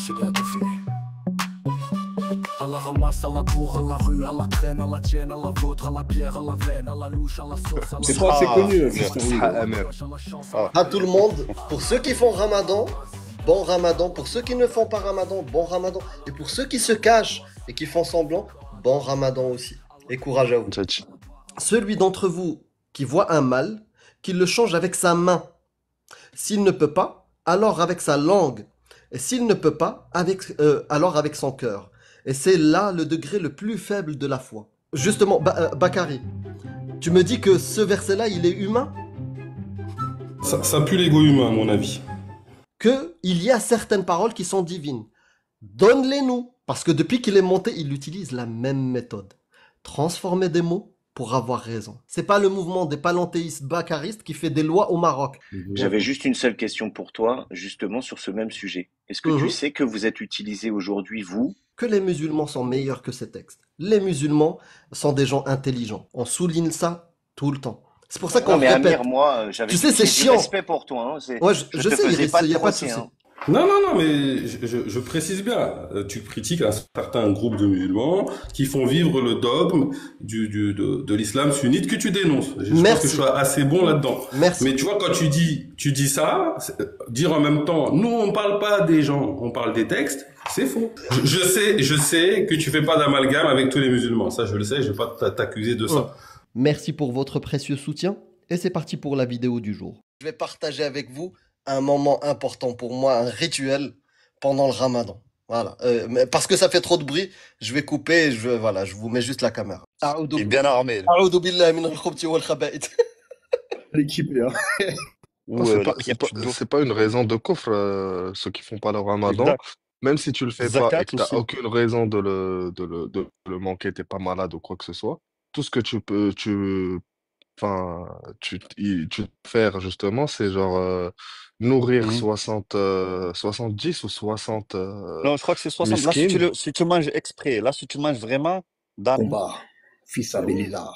c'est bien défini. À la ramasse, à la cour, à la rue, à la traîne, à la tienne, à la vôtre, à la bière, à la veine, à la louche, à la sauce, à la C'est pas assez connu, Fiston Ah, Will. merde. À tout le monde, pour ceux qui font Ramadan, bon Ramadan. Pour ceux qui ne font pas Ramadan, bon Ramadan. Et pour ceux qui se cachent et qui font semblant, bon Ramadan aussi. Et courage à vous. Tchatch. Celui d'entre vous qui voit un mal, qu'il le change avec sa main. S'il ne peut pas, alors avec sa langue. Et s'il ne peut pas, alors avec son cœur. Et c'est là le degré le plus faible de la foi. Justement, Bakary, tu me dis que ce verset-là, il est humain? Ça pue l'ego humain, à mon avis. Que il y a certaines paroles qui sont divines. Donne-les-nous. Parce que depuis qu'il est monté, il utilise la même méthode. Transformer des mots pour avoir raison. C'est pas le mouvement des panthéistes bakaristes qui fait des lois au Maroc. J'avais juste une seule question pour toi, justement sur ce même sujet. Est-ce que tu sais que vous êtes utilisé aujourd'hui, vous? Que les musulmans sont meilleurs que ces textes. Les musulmans sont des gens intelligents. On souligne ça tout le temps. C'est pour ça qu'on Non, mais répète. Amir, moi, Tu sais, c'est j'ai du chiant. respect pour toi. Hein. Ouais, Je je te sais, faisais Iris, pas il de n'y a pas de procès. souci. Hein. Non, mais je précise bien. Tu critiques un certain groupe de musulmans qui font vivre le dogme de l'islam sunnite que tu dénonces. Je pense que je suis assez bon là-dedans. Merci. Mais tu vois, quand tu dis ça, dire en même temps, nous, on parle pas des gens, on parle des textes, c'est faux. Je sais que tu fais pas d'amalgame avec tous les musulmans. Ça, je le sais, je vais pas t'accuser de ça. Merci pour votre précieux soutien. Et c'est parti pour la vidéo du jour. Je vais partager avec vous un moment important pour moi, un rituel pendant le ramadan. Voilà. Parce que ça fait trop de bruit, je vais couper et je vous mets juste la caméra. Il est bien armé. A'oudou billahi min al-khubthi wal khaba'ith. L'équipé, hein. Ou C'est pas une raison de coffre, ceux qui font pas le ramadan. Exact. Même si tu le fais pas Zakat et que t'as aussi. aucune raison de le manquer, t'es pas malade ou quoi que ce soit, tout ce que tu peux, enfin, tu peux faire justement, c'est genre nourrir Mhm. 70 ou 60 Non, je crois que c'est 60. Là, miskins. si tu manges exprès, là, si tu manges vraiment, Combat. Fils Abilillah.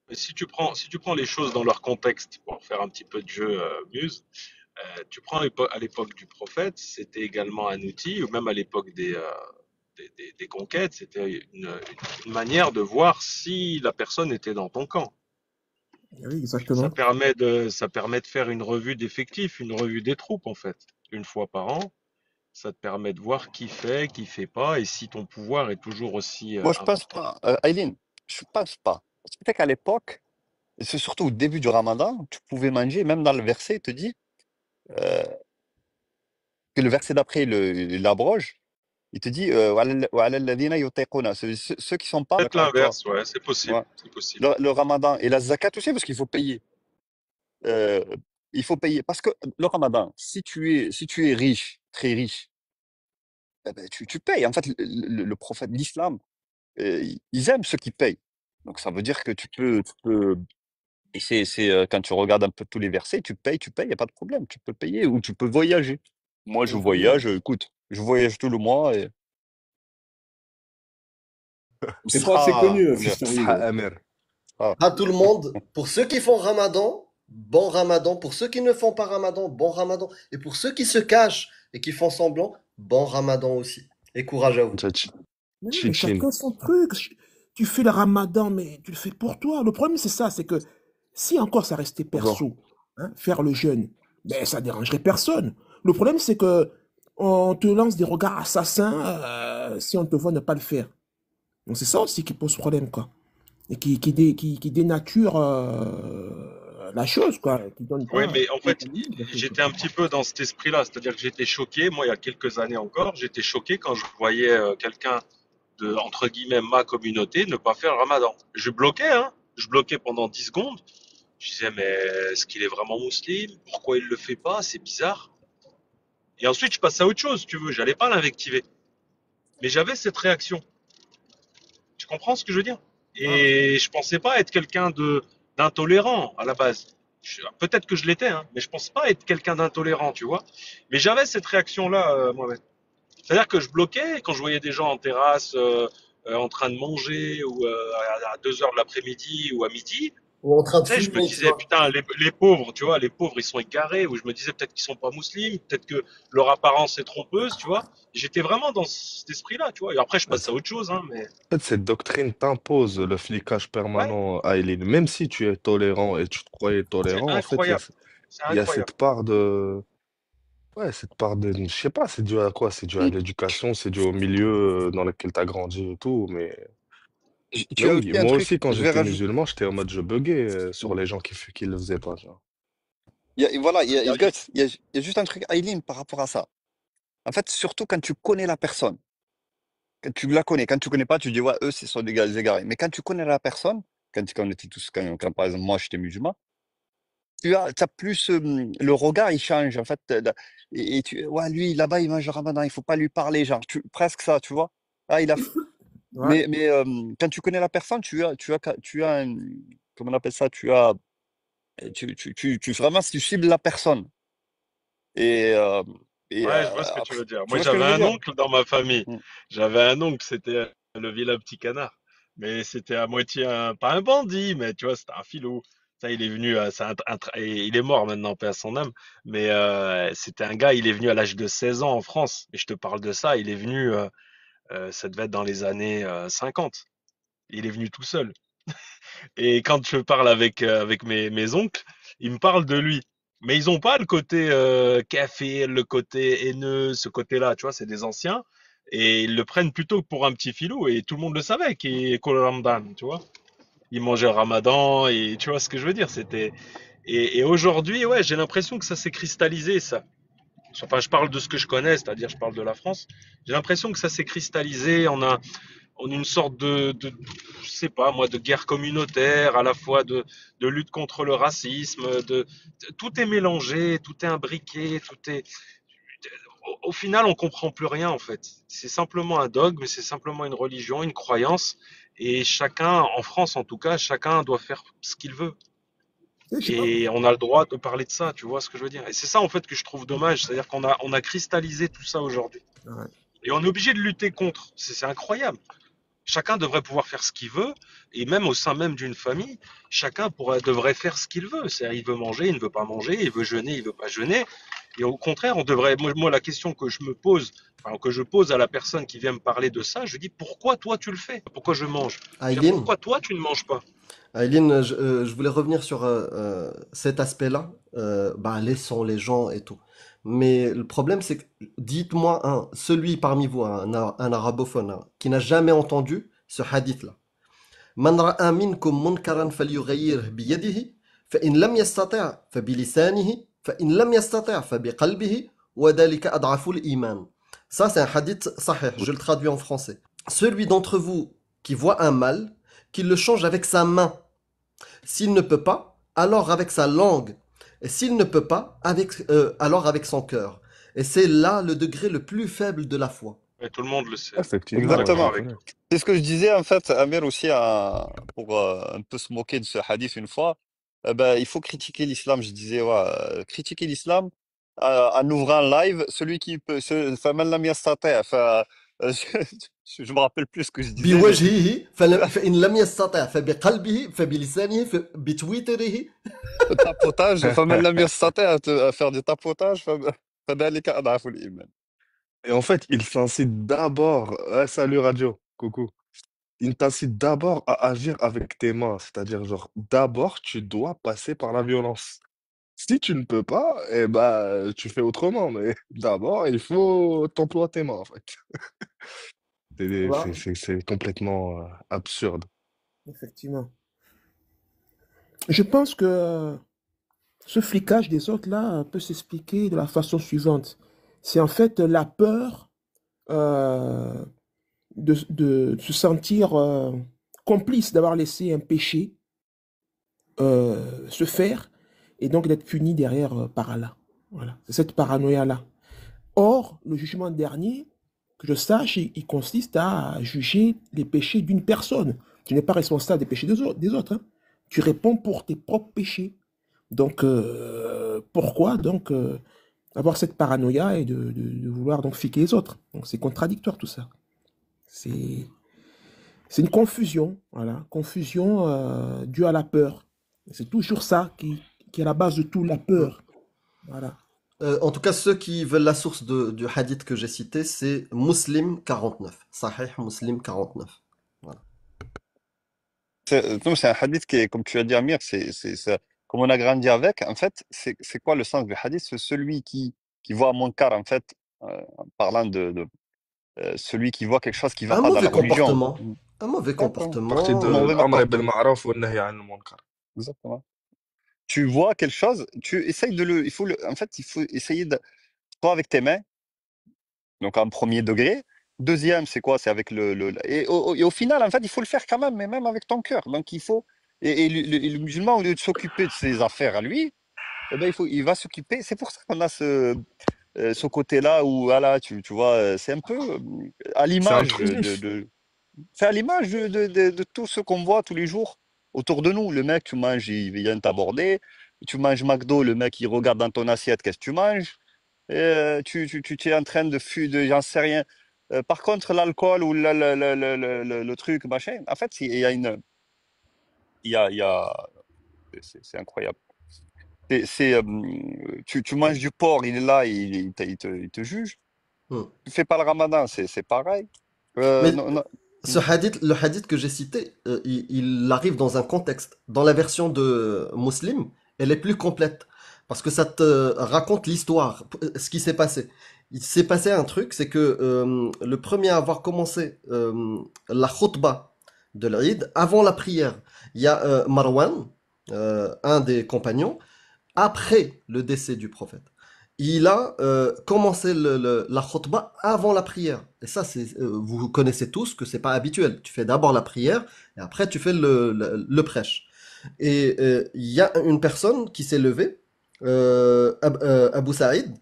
Mais si tu prends les choses dans leur contexte, pour faire un petit peu de jeu muse, tu prends à l'époque du prophète, c'était également un outil, ou même à l'époque des conquêtes, c'était une manière de voir si la personne était dans ton camp. Oui, exactement. Ça permet de faire une revue d'effectifs, une revue des troupes en fait, une fois par an. Ça te permet de voir qui fait pas, et si ton pouvoir est toujours aussi moi, je pense important. pas. Aileen, je pense pas. C'était qu'à l'époque, et c'est surtout au début du ramadan, tu pouvais manger, même dans le verset, il te dit euh, que le verset d'après, il abroge. Il te dit وعلى الذين يطيقون. Ceux qui sont pas Peut-être avec toi. l'inverse, ouais, c'est possible, Ouais. c'est possible. Le ramadan et la zakat aussi, parce qu'il faut payer. Euh, il faut payer. Parce que le ramadan, si tu es riche, très riche, eh ben, tu payes. En fait, le prophète, l'islam, ils aiment ceux qui payent. Donc ça veut dire que et quand tu regardes un peu tous les versets, tu payes, il n'y a pas de problème. Tu peux payer ou tu peux voyager. Moi, je voyage, écoute, je voyage tout le mois et. C'est pas assez connu, Amir. Fiston Will. Amir. À tout le monde, pour ceux qui font ramadan, bon ramadan. Pour ceux qui ne font pas ramadan, bon ramadan. Et pour ceux qui se cachent et qui font semblant, bon ramadan aussi. Et courage à vous. Tchatch. Mais Chin chin. chacun son truc. Tu fais le ramadan, mais tu le fais pour toi. Le problème, c'est ça, c'est que si encore ça restait perso, hein, faire le jeûne, ben, ça dérangerait personne. Le problème, c'est que on te lance des regards assassins si on te voit ne pas le faire. Donc c'est ça aussi qui pose problème, quoi. Et qui dénature la chose, quoi. Qui donne Oui, pas mais en fait, d'équilibre. j'étais un petit peu dans cet esprit-là, c'est-à-dire que j'étais choqué, moi, il y a quelques années encore, j'étais choqué quand je voyais quelqu'un de, entre guillemets, ma communauté ne pas faire le ramadan. Je bloquais, hein, je bloquais pendant 10 secondes. Je disais, mais est-ce qu'il est vraiment musulman? Pourquoi il le fait pas? C'est bizarre. Et ensuite, je passais à autre chose, si tu veux, j'allais pas l'invectiver. Mais j'avais cette réaction. Tu comprends ce que je veux dire? Et je pensais pas être quelqu'un d'intolérant à la base. Peut-être que je l'étais, hein, mais je pense pas être quelqu'un d'intolérant, tu vois. Mais j'avais cette réaction-là, moi-même. C'est-à-dire que je bloquais quand je voyais des gens en terrasse en train de manger ou à 2 heures de l'après-midi ou à midi. Ou en train de Tu sais, je me fumer, tu disais, vois. putain, les pauvres, tu vois, les pauvres, ils sont égarés, ou je me disais peut-être qu'ils sont pas musulmans, peut-être que leur apparence est trompeuse, tu vois. J'étais vraiment dans cet esprit-là, tu vois. Et après, je En passe à autre chose, hein, mais fait, cette doctrine t'impose le flicage ouais, permanent, Aileen. Même si tu es tolérant et tu te croyais c'est tolérant, en fait, incroyable. C'est il y a incroyable. cette part de... Ouais, cette part de... Je sais pas, c'est dû à quoi? C'est dû à Et l'éducation, c'est dû au milieu dans lequel tu as grandi et tout. Mais tu as oui, aussi un moi truc, aussi, quand je vais j'étais rajouter. musulman, j'étais en mode je buguais sur les gens qui le faisaient pas, tu vois. Voilà, Guts, il y a juste un truc, Aileen, par rapport à ça. En fait, surtout quand tu connais la personne, quand tu la connais, quand tu connais pas, tu dis, ouais, eux, ce sont des gars égarés. Mais quand tu connais la personne, quand on était tous, par exemple, moi, j'étais musulman, t'as plus, le regard, il change, en fait, ouais, lui, là-bas, il mange le ramadan, il faut pas lui parler, genre, presque ça, tu vois. Ah, Ouais. mais quand tu connais la personne, comment on appelle ça, vraiment, tu cibles la personne. Et, euh, Ouais, je vois ce que tu après, veux dire. tu Moi, vois ce que je j'avais veux un dire? oncle dans ma famille. Mm. J'avais un oncle, c'était le vilain petit canard. Mais c'était à moitié pas un bandit, mais tu vois, c'était un filou. Ça, il est venu, et il est mort maintenant, paix à son âme. Mais c'était un gars, il est venu à l'âge de 16 ans en France. Et je te parle de ça, il est venu, ça devait être dans les années 50. Il est venu tout seul. Et quand je parle avec mes oncles, ils me parlent de lui. Mais ils ont pas le côté café, le côté haineux, ce côté-là, tu vois, c'est des anciens. Et ils le prennent plutôt pour un petit filou, et tout le monde le savait, qui est Kol Ramadan, tu vois. Il mangeait le ramadan, et tu vois ce que je veux dire, c'était... Et aujourd'hui, ouais, j'ai l'impression que ça s'est cristallisé, ça. Enfin, je parle de ce que je connais, c'est-à-dire je parle de la France. J'ai l'impression que ça s'est cristallisé en une sorte je sais pas moi, de guerre communautaire, à la fois de lutte contre le racisme, tout est mélangé, tout est imbriqué, au final, on comprend plus rien en fait. C'est simplement un dogme, c'est simplement une religion, une croyance, et chacun, en France en tout cas, chacun doit faire ce qu'il veut. Je sais pas. Et on a le droit de parler de ça, tu vois ce que je veux dire. Et c'est ça en fait que je trouve dommage, c'est-à-dire qu'on a cristallisé tout ça aujourd'hui. Ouais. Et on est obligé de lutter contre. C'est incroyable. Chacun devrait pouvoir faire ce qu'il veut, et même au sein même d'une famille, chacun devrait faire ce qu'il veut. C'est-à-dire, il veut manger, il ne veut pas manger, il veut jeûner, il ne veut pas jeûner. Et au contraire, on devrait. Moi, la question que je me pose, enfin, que je pose à la personne qui vient me parler de ça, je dis pourquoi toi tu le fais? Pourquoi je mange? Je veux dire, Aileen, pourquoi toi tu ne manges pas? Aileen, je voulais revenir sur cet aspect-là. Bah, laissons les gens et tout. Mais le problème, c'est que, dites-moi celui parmi vous, un arabophone, qui n'a jamais entendu ce hadith-là. من رأى منكم منكرا فليغيره بيده فإن لم يستطع فبلسانه فإن لم يستطع فبقلبه وذلك أضعف الإيمان. Ça, c'est un hadith sahih, je le traduis en français. Celui d'entre vous qui voit un mal, qu'il le change avec sa main. S'il ne peut pas, alors avec sa langue. Et s'il ne peut pas, alors avec son cœur. Et c'est là le degré le plus faible de la foi. Et tout le monde le sait. Je suis Effectivement, ouais, je d'accord le Exactement. avec connais. toi. C'est ce que je disais, en fait, Amir aussi, pour un peu se moquer de ce hadith une fois. Il faut critiquer l'islam. Je disais, ouais, critiquer l'islam en ouvrant un live. Celui qui peut, فمن لم يستطع, je me rappelle plus ce que je disais, mais بوجهه فإن لم يستطع فبقلبه فبلسانه بتويتره. tapotage, فمن لم يستطع à faire du tapotage, فذلك أضعف الإيمان. Et en fait, il t'incite d'abord, ouais, salut Radio, coucou. Il t'incite d'abord à agir avec tes mains, c'est-à-dire genre d'abord tu dois passer par la violence. Si tu ne peux pas, eh ben tu fais autrement, mais d'abord il faut t'employer tes mains en fait. Voilà, C'est complètement absurde. effectivement. Je pense que ce flicage des autres là peut s'expliquer de la façon suivante. C'est en fait la peur euh, de se sentir complice d'avoir laissé un péché se faire et donc d'être puni derrière par Allah. Voilà, c'est cette paranoïa-là. Or, le jugement dernier, que je sache, il consiste à juger les péchés d'une personne. Tu n'es pas responsable des péchés des autres, hein. Tu réponds pour tes propres péchés. Donc, pourquoi donc avoir cette paranoïa et de vouloir donc fiquer les autres? Donc, c'est contradictoire tout ça. C'est une confusion, voilà, confusion due à la peur. C'est toujours ça qui est la base de tout, la peur. Voilà. En tout cas, ceux qui veulent la source du hadith que j'ai cité, c'est Muslim 49. Sahih Muslim 49. Voilà. Non, c'est un hadith qui est, comme tu as dit, Amir, comme on a grandi avec, en fait, c'est quoi le sens du hadith? C'est celui qui voit un munkar, en fait, en parlant celui qui voit quelque chose qui va Un pas dans mauvais la religion. comportement. Un mauvais D'accord. Partie comportement. de Mauvais Amr ibn comportement. Ma'ruf wa nahy anil munkar. Exactement. Tu vois quelque chose, tu essayes en fait, il faut essayer de, soit avec tes mains, donc en premier degré. Deuxième, c'est quoi? C'est avec et au final, en fait, il faut le faire quand même, mais même avec ton cœur. Donc il faut, et le musulman, au lieu de s'occuper de ses affaires à lui, eh ben, il va s'occuper. C'est pour ça qu'on a ce côté-là où, voilà, tu vois, c'est un peu à C'est l'image intrusif. c'est à l'image de tout ce qu'on voit tous les jours autour de nous. Le mec, tu manges, il vient t'aborder. Tu manges McDo, le mec, il regarde dans ton assiette, qu'est-ce que tu manges? Tu es en train j'en sais rien. Par contre, l'alcool ou le truc, machin, en fait, il y a, c'est incroyable. Tu manges du porc, il est là, il te juge. Hmm. Tu fais pas le ramadan, c'est pareil. Mais Non, non. le hadith que j'ai cité, il arrive dans un contexte. Dans la version de Muslim, elle est plus complète. Parce que ça te raconte l'histoire, ce qui s'est passé. Il s'est passé un truc, c'est que le premier à avoir commencé la khutbah de l'Eid, avant la prière, il y a Marwan, un des compagnons, après le décès du prophète. Il a commencé la khutbah avant la prière. Et ça, vous connaissez tous que c'est pas habituel. Tu fais d'abord la prière et après tu fais le prêche. Et il y a une personne qui s'est levée, Abu Saïd.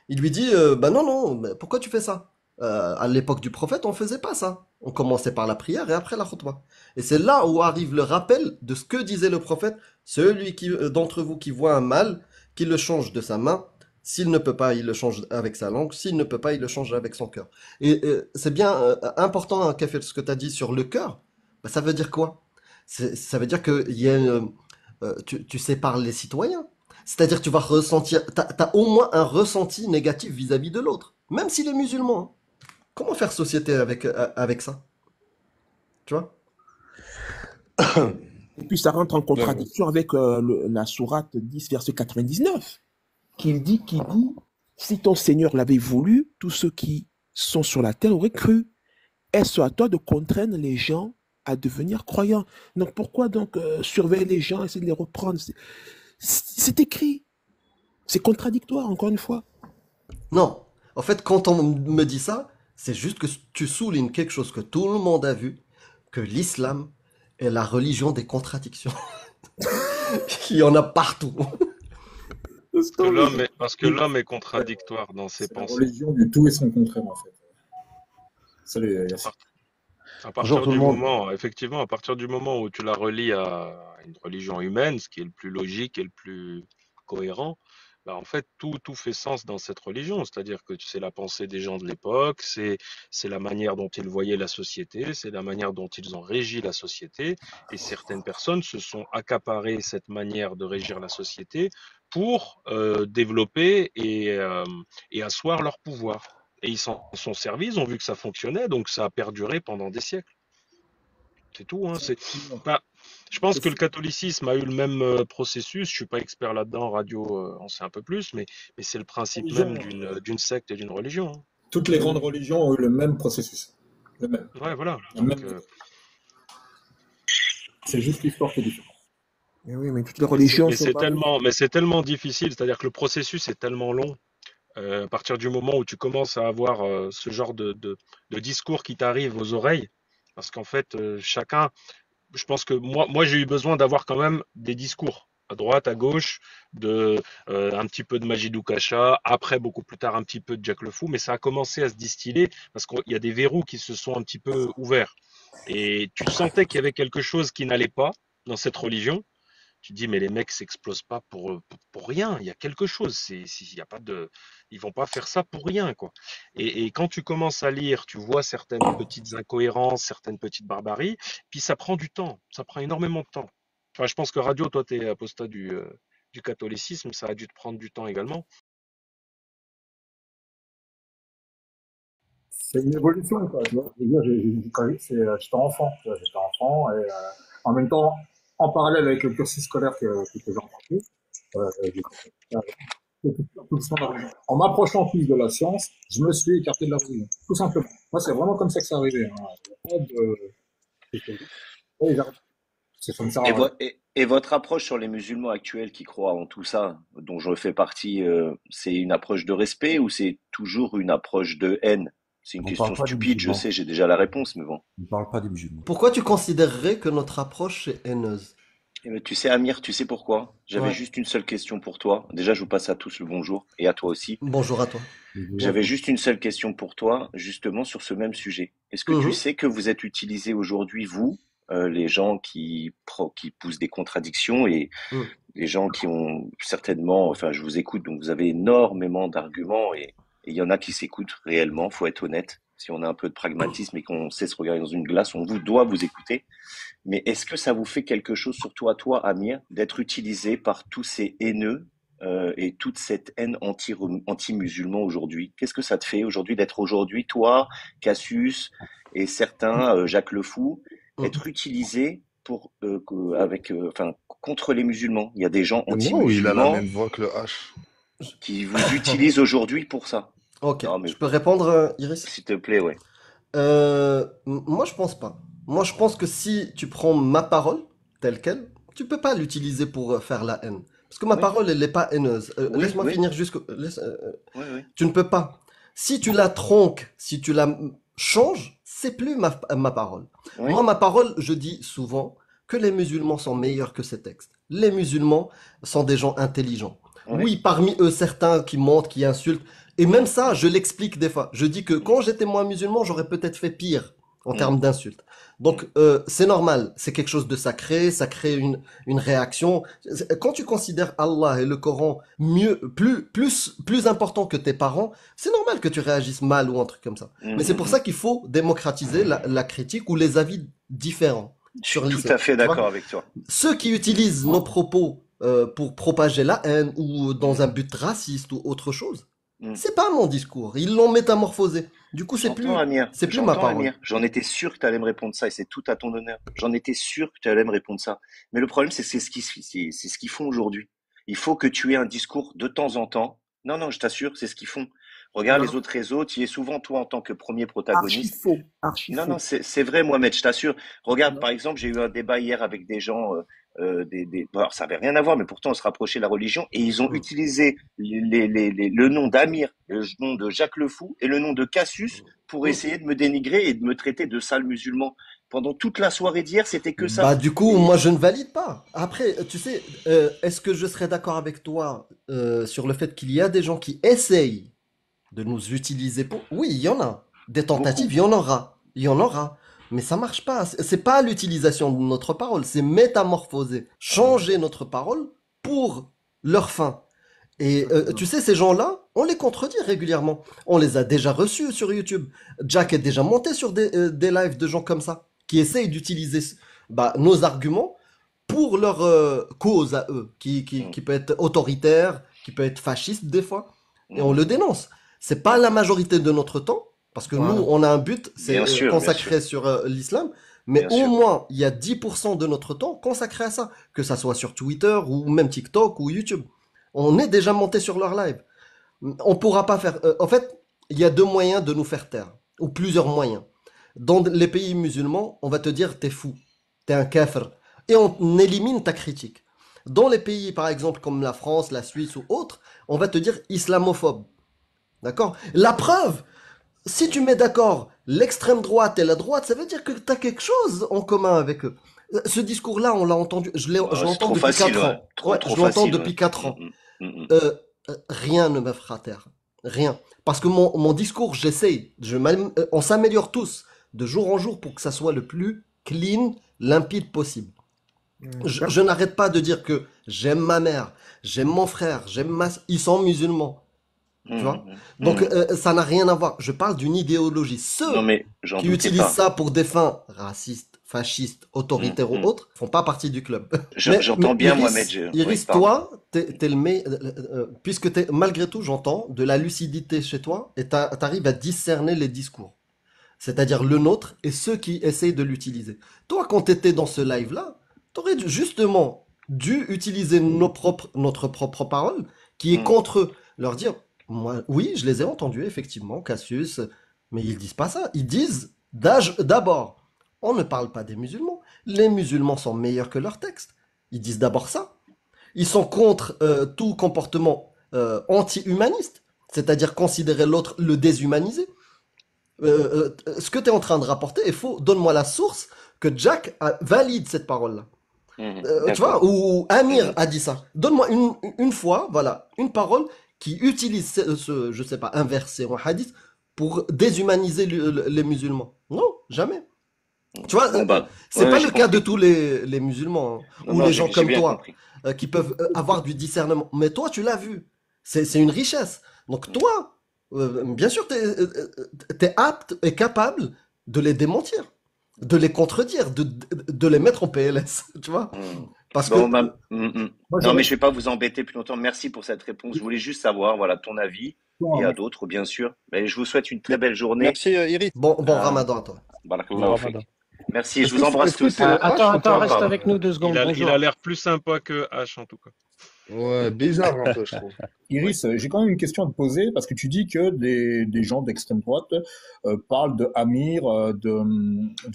Il lui dit, bah non, non, mais pourquoi tu fais ça? À l'époque du prophète, on faisait pas ça. On commençait par la prière et après la khutbah. Et c'est là où arrive le rappel de ce que disait le prophète. Celui d'entre vous qui voit un mal, qu'il le change de sa main. S'il ne peut pas, il le change avec sa langue. S'il ne peut pas, il le change avec son cœur. Et c'est bien important, hein, Kafir, ce que tu as dit sur le cœur. Bah, ça veut dire quoi? Ça veut dire que tu sépares les citoyens. C'est-à-dire que tu vas ressentir, t'as au moins un ressenti négatif vis-à-vis de l'autre, même s'il est musulman. Hein. Comment faire société avec ça? Tu vois? Et puis ça rentre en contradiction avec la sourate 10, verset 99, qui dit, si ton Seigneur l'avait voulu, tous ceux qui sont sur la terre auraient cru. Est-ce à toi de contraindre les gens à devenir croyants? Donc pourquoi donc surveiller les gens, essayer de les reprendre? C'est écrit. C'est contradictoire, encore une fois. Non. En fait, quand on me dit ça, c'est juste que tu soulignes quelque chose que tout le monde a vu, que l'islam est la religion des contradictions. Il y en a partout. Parce que l'homme est contradictoire dans ses pensées. C'est la religion du tout et son contraire, en fait. Salut, Yassine. À partir du moment, effectivement, à partir du moment où tu la relis à une religion humaine, ce qui est le plus logique et le plus cohérent, bah en fait, tout fait sens dans cette religion. C'est-à-dire que c'est la pensée des gens de l'époque, c'est la manière dont ils voyaient la société, c'est la manière dont ils ont régi la société. Et certaines personnes se sont accaparées cette manière de régir la société pour développer et asseoir leur pouvoir. Et ils s'en sont servis, ils ont vu que ça fonctionnait, donc ça a perduré pendant des siècles. C'est tout. Hein. Je pense que le catholicisme a eu le même processus. Je suis pas expert là-dedans, radio, on sait un peu plus, mais c'est le principe même d'une secte et d'une religion. Hein. Toutes les grandes religions ont eu le même processus. Le même. Ouais, voilà. C'est juste l'histoire qui est différente. Mais oui, mais toutes les religions mais c'est tellement difficile, c'est-à-dire que le processus est tellement long. À partir du moment où tu commences à avoir ce genre de discours qui t'arrive aux oreilles, parce qu'en fait, chacun, je pense que moi j'ai eu besoin d'avoir quand même des discours à droite, à gauche, un petit peu de Majidou Kacha, après beaucoup plus tard un petit peu de Jack le Fou, mais ça a commencé à se distiller parce qu'il y a des verrous qui se sont un petit peu ouverts. Et tu sentais qu'il y avait quelque chose qui n'allait pas dans cette religion. Tu te dis, mais les mecs s'explosent pas pour rien. Il y a quelque chose. Y a pas ils vont pas faire ça pour rien, quoi. Et quand tu commences à lire, tu vois certaines petites incohérences, certaines petites barbaries, puis ça prend du temps. Ça prend énormément de temps. Enfin, je pense que Radio, toi, tu es apostat du catholicisme, ça a dû te prendre du temps également. C'est une évolution, quoi. Tu vois. Je veux dire, j'étais enfant, tu vois, j'étais enfant, et en même temps, en parallèle avec le cursus scolaire que j'ai entrepris, j'ai tout doucement la religion. En m'approchant plus de la science, je me suis écarté de la religion, tout simplement. Moi, c'est vraiment comme ça que c'est arrivé. Hein. Il y a pas de... Oui, c'est comme ça. Et votre approche sur les musulmans actuels qui croient en tout ça, dont je fais partie, c'est une approche de respect ou c'est toujours une approche de haine? C'est une On question parle pas des stupide, je musulmans. sais, j'ai déjà la réponse, mais bon. On ne parle pas des musulmans. Pourquoi tu considérerais que notre approche est haineuse? Eh ben, tu sais, Amir, tu sais pourquoi? J'avais Ouais. juste une seule question pour toi. Déjà, je vous passe à tous le bonjour et à toi aussi. Bonjour à toi. J'avais juste une seule question pour toi, justement sur ce même sujet. Est-ce que tu sais que vous êtes utilisé aujourd'hui, vous, les gens qui poussent des contradictions et les gens qui ont certainement, enfin, je vous écoute, donc vous avez énormément d'arguments et il y en a qui s'écoutent réellement, faut être honnête. Si on a un peu de pragmatisme et qu'on sait se regarder dans une glace, on doit vous écouter. Mais est-ce que ça vous fait quelque chose, surtout à toi, Amir, d'être utilisé par tous ces haineux et toute cette haine anti-musulman aujourd'hui? Qu'est-ce que ça te fait aujourd'hui d'être aujourd'hui, toi, Cassius et certains, Jacques Le Fou, être utilisé pour, contre les musulmans? Il y a des gens C'est moi ou il a la anti-musulmans même voix que le H? qui vous utilisent aujourd'hui pour ça. Ok, Non, mais je peux répondre, Iris? s'il te plaît, ouais. Moi, je pense pas. Moi, je pense que si tu prends ma parole telle quelle, tu peux pas l'utiliser pour faire la haine. Parce que ma Oui. parole, elle n'est pas haineuse. Oui, Laisse-moi oui. finir jusqu'au... Oui, oui. Tu ne peux pas. Si tu la tronques, si tu la changes, c'est plus ma parole. Oui. Moi, ma parole, je dis souvent que les musulmans sont meilleurs que ces textes. Les musulmans sont des gens intelligents. Oui. Oui, parmi eux, certains qui mentent, qui insultent. Et même ça, je l'explique des fois. Je dis que quand j'étais moi musulman, j'aurais peut-être fait pire en termes d'insultes. Donc, c'est normal. C'est quelque chose de sacré. Ça crée une réaction. Quand tu considères Allah et le Coran plus important que tes parents, c'est normal que tu réagisses mal ou un truc comme ça. Mais c'est pour ça qu'il faut démocratiser la critique ou les avis différents sur Tout l'islam. à fait d'accord avec toi. Ceux qui utilisent nos propos pour propager la haine ou dans un but raciste ou autre chose, c'est pas mon discours. Ils l'ont métamorphosé. Du coup, c'est plus ma parole. Amir. J'en étais sûr que tu allais me répondre ça et c'est tout à ton honneur. J'en étais sûr que tu allais me répondre ça. Mais le problème, c'est ce qu'ils font aujourd'hui. Il faut que tu aies un discours de temps en temps. Non, je t'assure, c'est ce qu'ils font. Regarde les autres réseaux, tu y es souvent toi en tant que premier protagoniste. Archi faux. Non, c'est vrai, Mohamed, je t'assure. Regarde, par exemple, j'ai eu un débat hier avec des gens, alors, ça avait rien à voir, mais pourtant on se rapprochait de la religion, et ils ont utilisé le nom d'Amir, le nom de Jacques Le Fou et le nom de Cassius pour essayer de me dénigrer et de me traiter de sale musulman. Pendant toute la soirée d'hier, c'était que ça. Bah, du coup, moi, je ne valide pas. Après, tu sais, est-ce que je serais d'accord avec toi sur le fait qu'il y a des gens qui essayent de nous utiliser pour... Oui, il y en a. Des tentatives, il y en aura. Il y en aura. Mais ça marche pas. C'est pas l'utilisation de notre parole, c'est métamorphoser. Changer notre parole pour leur fin. Et tu sais, ces gens-là, on les contredit régulièrement. On les a déjà reçus sur YouTube. Jack est déjà monté sur des lives de gens comme ça, qui essayent d'utiliser nos arguments pour leur cause à eux, qui peut être autoritaire, qui peut être fasciste des fois. Et on le dénonce. C'est pas la majorité de notre temps, parce que nous, on a un but, c'est consacré sur l'islam, mais au moins, il y a 10% de notre temps consacré à ça, que ça soit sur Twitter, ou même TikTok, ou YouTube. On est déjà monté sur leur live. On pourra pas faire... en fait, il y a deux moyens de nous faire taire, ou plusieurs moyens. Dans les pays musulmans, on va te dire, t'es fou, t'es un kafir, et on élimine ta critique. Dans les pays, par exemple, comme la France, la Suisse ou autres, on va te dire islamophobe. D'accord? La preuve, si tu mets d'accord l'extrême droite et la droite, ça veut dire que tu as quelque chose en commun avec eux. Ce discours-là, on l'a entendu, je l'entends depuis 4 ans. Je l'entends depuis 4 ans. Rien ne me fera taire. Rien. Parce que mon discours, j'essaye. On s'améliore tous de jour en jour pour que ça soit le plus clean, limpide possible. Je n'arrête pas de dire que j'aime ma mère, j'aime mon frère, ils sont musulmans. Tu vois? Donc ça n'a rien à voir. Je parle d'une idéologie. Ceux qui utilisent ça pour des fins racistes fascistes, autoritaires ou autres, font pas partie du club. J'entends bien, Mohamed. Iris, toi, t'es le puisque malgré tout, j'entends de la lucidité chez toi et t'arrives à discerner les discours. C'est-à-dire le nôtre et ceux qui essayent de l'utiliser. Toi, quand t'étais dans ce live-là, t'aurais justement dû utiliser notre propre parole qui est contre eux. Leur dire, moi, oui, je les ai entendus, effectivement, Cassius, mais ils disent pas ça. Ils disent, d'abord, on ne parle pas des musulmans. Les musulmans sont meilleurs que leurs textes. Ils disent d'abord ça. Ils sont contre tout comportement anti-humaniste, c'est-à-dire considérer l'autre, le déshumaniser. Ce que tu es en train de rapporter est faux. Donne-moi la source que Jack valide cette parole-là. Tu vois, ou Amir a dit ça. Donne-moi une fois, voilà, une parole qui utilise je sais pas, un verset ou un hadith pour déshumaniser les musulmans. Non, jamais. Tu vois, c'est pas le cas de tous les musulmans ou les gens comme toi qui peuvent avoir du discernement. Mais toi, tu l'as vu. C'est une richesse. Donc toi, bien sûr, t'es apte et capable de les démentir, de les contredire, de les mettre en PLS, tu vois. Parce que... Non, mais je vais pas vous embêter plus longtemps. Merci pour cette réponse. Je voulais juste savoir, voilà, ton avis. Il y a d'autres, bien sûr. Mais je vous souhaite une très belle journée. Merci, Iris. Bon Ramadan à toi. Merci, je vous embrasse tous. Attends, reste avec nous 2 secondes. Il a l'air plus sympa que H, en tout cas. Ouais, bizarre un peu, je trouve. Iris, j'ai quand même une question à te poser parce que tu dis que des gens d'extrême droite parlent de Amir, de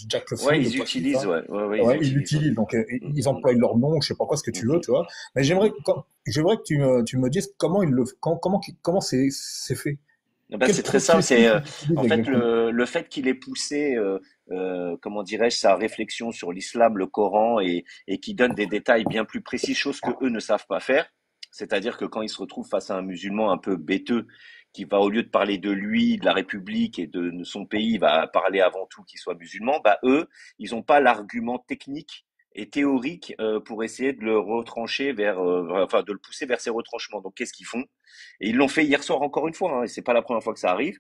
Jack LeFou. Ouais, ils utilisent, ils l'utilisent. Donc, ils emploient leur nom, je sais pas quoi, ce que tu veux, tu vois. Mais j'aimerais que tu me dises comment c'est fait. C'est très simple. C'est en fait le fait qu'il ait poussé, comment dirais-je, sa réflexion sur l'islam, le Coran et qui donne des détails bien plus précis, chose que eux ne savent pas faire. C'est-à-dire que quand il se retrouve face à un musulman un peu bêteux qui va, au lieu de parler de lui, de la République et de son pays, va parler avant tout qu'il soit musulman, eux, ils n'ont pas l'argument technique et théorique pour essayer de le retrancher de le pousser vers ses retranchements. Donc qu'est-ce qu'ils font? Et ils l'ont fait hier soir encore une fois, et c'est pas la première fois que ça arrive.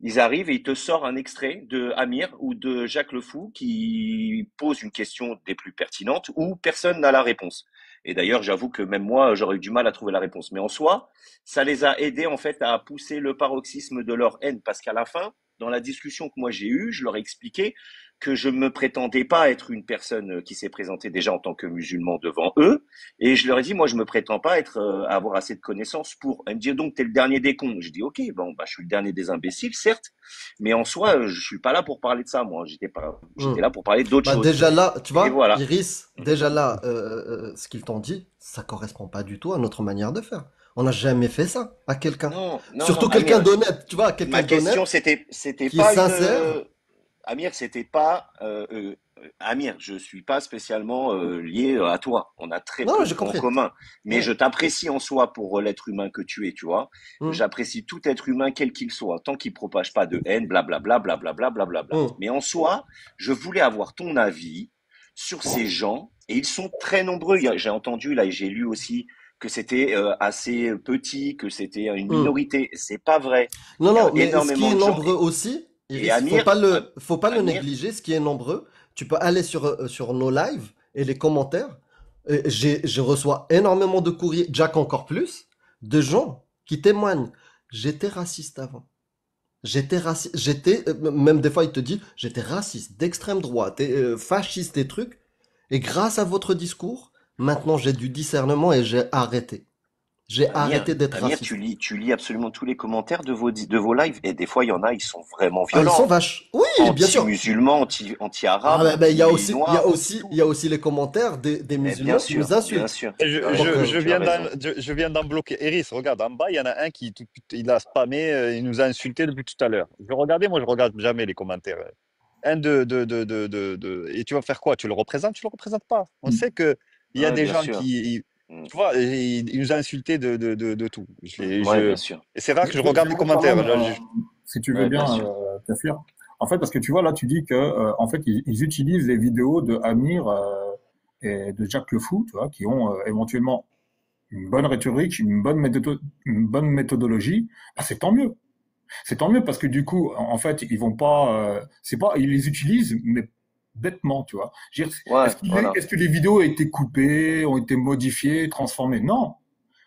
Ils arrivent et ils te sortent un extrait de Amir ou de Jacques Le Fou qui pose une question des plus pertinentes où personne n'a la réponse. Et d'ailleurs, j'avoue que même moi, j'aurais eu du mal à trouver la réponse. Mais en soi, ça les a aidés en fait à pousser le paroxysme de leur haine, parce qu'à la fin, dans la discussion que moi j'ai eue, je leur ai expliqué que je me prétendais pas être une personne qui s'est présentée déjà en tant que musulman devant eux, et je leur ai dit, moi je me prétends pas avoir assez de connaissances pour. Elle me dit, donc t'es le dernier des cons. Je dis, ok, je suis le dernier des imbéciles, certes, mais en soi, je suis pas là pour parler de ça, moi. J'étais là pour parler d'autres choses. Déjà là, tu vois, voilà. Iris, déjà là, ce qu'ils t'ont dit, ça correspond pas du tout à notre manière de faire. On n'a jamais fait ça à quelqu'un. Surtout quelqu'un d'honnête, tu vois, quelqu'un d'honnête. Ma question, c'était pas sincère. Amir, c'était pas Amir, je suis pas spécialement lié à toi. On a très peu de points en commun. Mais je t'apprécie en soi pour l'être humain que tu es, tu vois. J'apprécie tout être humain quel qu'il soit, tant qu'il propage pas de haine, blablabla, blablabla, blablabla. Mais en soi, je voulais avoir ton avis sur ces gens, et ils sont très nombreux. J'ai entendu là, et j'ai lu aussi que c'était assez petit, que c'était une minorité. C'est pas vrai. Non, mais ce qui est nombreux aussi. Il faut pas le négliger, ce qui est nombreux. Tu peux aller sur nos lives et les commentaires. Je reçois énormément de courriers, Jack encore plus, de gens qui témoignent. J'étais raciste avant. Même des fois, il te dit, j'étais raciste, d'extrême droite, fasciste et trucs. Et grâce à votre discours, maintenant j'ai du discernement et j'ai arrêté. J'ai arrêté d'être raciste. Tu lis absolument tous les commentaires de vos lives, et des fois il y en a, ils sont vraiment violents. Ils sont vaches. Oui, bien sûr. Anti-musulmans, anti-arabes. Il y a aussi les commentaires des musulmans qui nous insultent. Bien sûr. Je viens d'en bloquer. Eris, regarde, en bas, il y en a un il a spammé, il nous a insulté depuis tout à l'heure. Je regarde jamais les commentaires. Et tu vas faire quoi? Tu le représentes? Tu le représentes pas. On sait que il y a des gens qui... Tu vois, il nous a insulté de tout. Bien sûr. Et c'est rare que je regarde les commentaires. Si tu veux bien, Kafir. En fait, parce que tu vois, là, tu dis que, en fait, ils utilisent les vidéos de Amir et de Jack Le Fou, tu vois, qui ont éventuellement une bonne rhétorique, une bonne méthodologie. C'est tant mieux. C'est tant mieux parce que du coup, en fait, ils vont pas, ils les utilisent, mais bêtement, tu vois. Je veux dire, Ouais, voilà. est-ce que les vidéos ont été coupées, ont été modifiées, transformées? Non.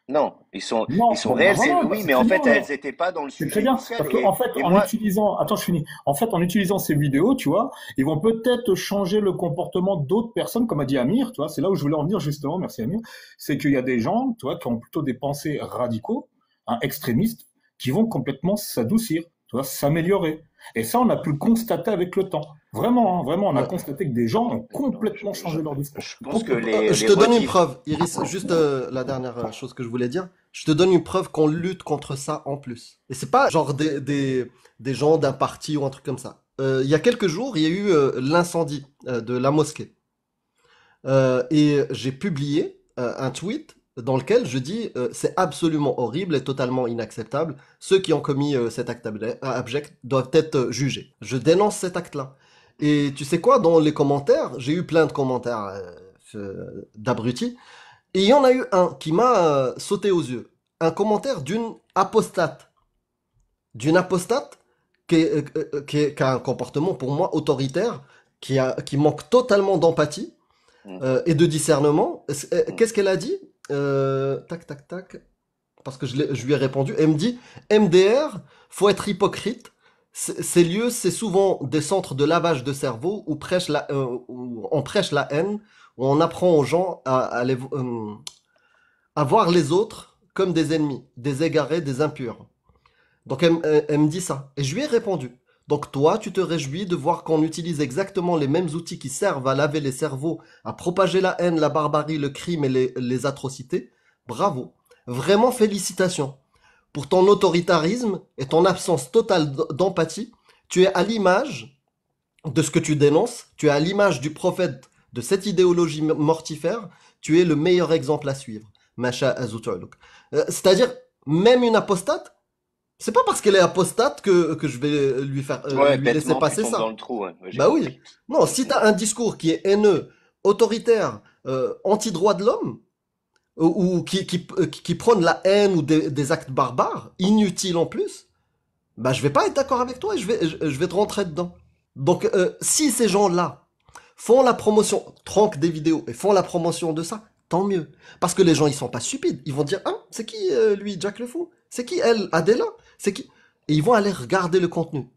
Non, ils sont Non, bon, ben réels, voilà, bah oui, c'est mais en très bien fait, elles alors. n'étaient pas dans le C'est très sujet bien. initial. Parce qu'en fait, Et en moi, utilisant, attends, je finis. En fait, en utilisant ces vidéos, tu vois, ils vont peut-être changer le comportement d'autres personnes, comme a dit Amir, tu vois. C'est là où je voulais en venir justement, merci Amir. C'est qu'il y a des gens, tu vois, qui ont plutôt des pensées radicaux, hein, extrémistes, qui vont complètement s'adoucir, tu vois, s'améliorer. Et ça, on a pu le constater avec le temps. Vraiment, hein, vraiment, on a Ouais. constaté que des gens ont non, complètement changé leur discours. je pense que Je les te donne une motifs. preuve, Iris, juste la dernière chose que je voulais dire. Je te donne une preuve qu'on lutte contre ça en plus. Et c'est pas genre des gens d'un parti ou un truc comme ça. Il y a quelques jours, il y a eu l'incendie de la mosquée. Et j'ai publié un tweet dans lequel je dis c'est absolument horrible et totalement inacceptable. Ceux qui ont commis cet acte abject doivent être jugés. Je dénonce cet acte-là. Et tu sais quoi, dans les commentaires, j'ai eu plein de commentaires d'abrutis. Et il y en a eu un qui m'a sauté aux yeux. Un commentaire d'une apostate. D'une apostate qui a un comportement pour moi autoritaire, qui manque totalement d'empathie et de discernement. Qu'est-ce qu'elle a dit Tac, tac, tac. Parce que je lui ai répondu. Elle me dit MDR, faut être hypocrite. Ces lieux, c'est souvent des centres de lavage de cerveau où on prêche la haine, où on apprend aux gens à voir les autres comme des ennemis, des égarés, des impurs. Donc elle me dit ça. Et je lui ai répondu. Donc toi, tu te réjouis de voir qu'on utilise exactement les mêmes outils qui servent à laver les cerveaux, à propager la haine, la barbarie, le crime et les atrocités. Bravo. Vraiment félicitations. Pour ton autoritarisme et ton absence totale d'empathie, tu es à l'image de ce que tu dénonces, tu es à l'image du prophète de cette idéologie mortifère, tu es le meilleur exemple à suivre. Masha Azutaluk. C'est-à-dire, même une apostate, c'est pas parce qu'elle est apostate que je vais Ouais, lui laisser bêtement, tu passer tombes dans ça. le trou. Ouais, j'ai Bah compris. oui. Non, si t'as un discours qui est haineux, autoritaire, anti-droit de l'homme, ou qui prône la haine ou des actes barbares, inutiles en plus, bah je vais pas être d'accord avec toi et je vais te rentrer dedans. Donc si ces gens-là font la promotion, tronquent des vidéos et font la promotion de ça, tant mieux. Parce que les gens ils sont pas stupides, ils vont dire ah c'est qui lui Jack le fou, c'est qui elle Adela, c'est qui, et ils vont aller regarder le contenu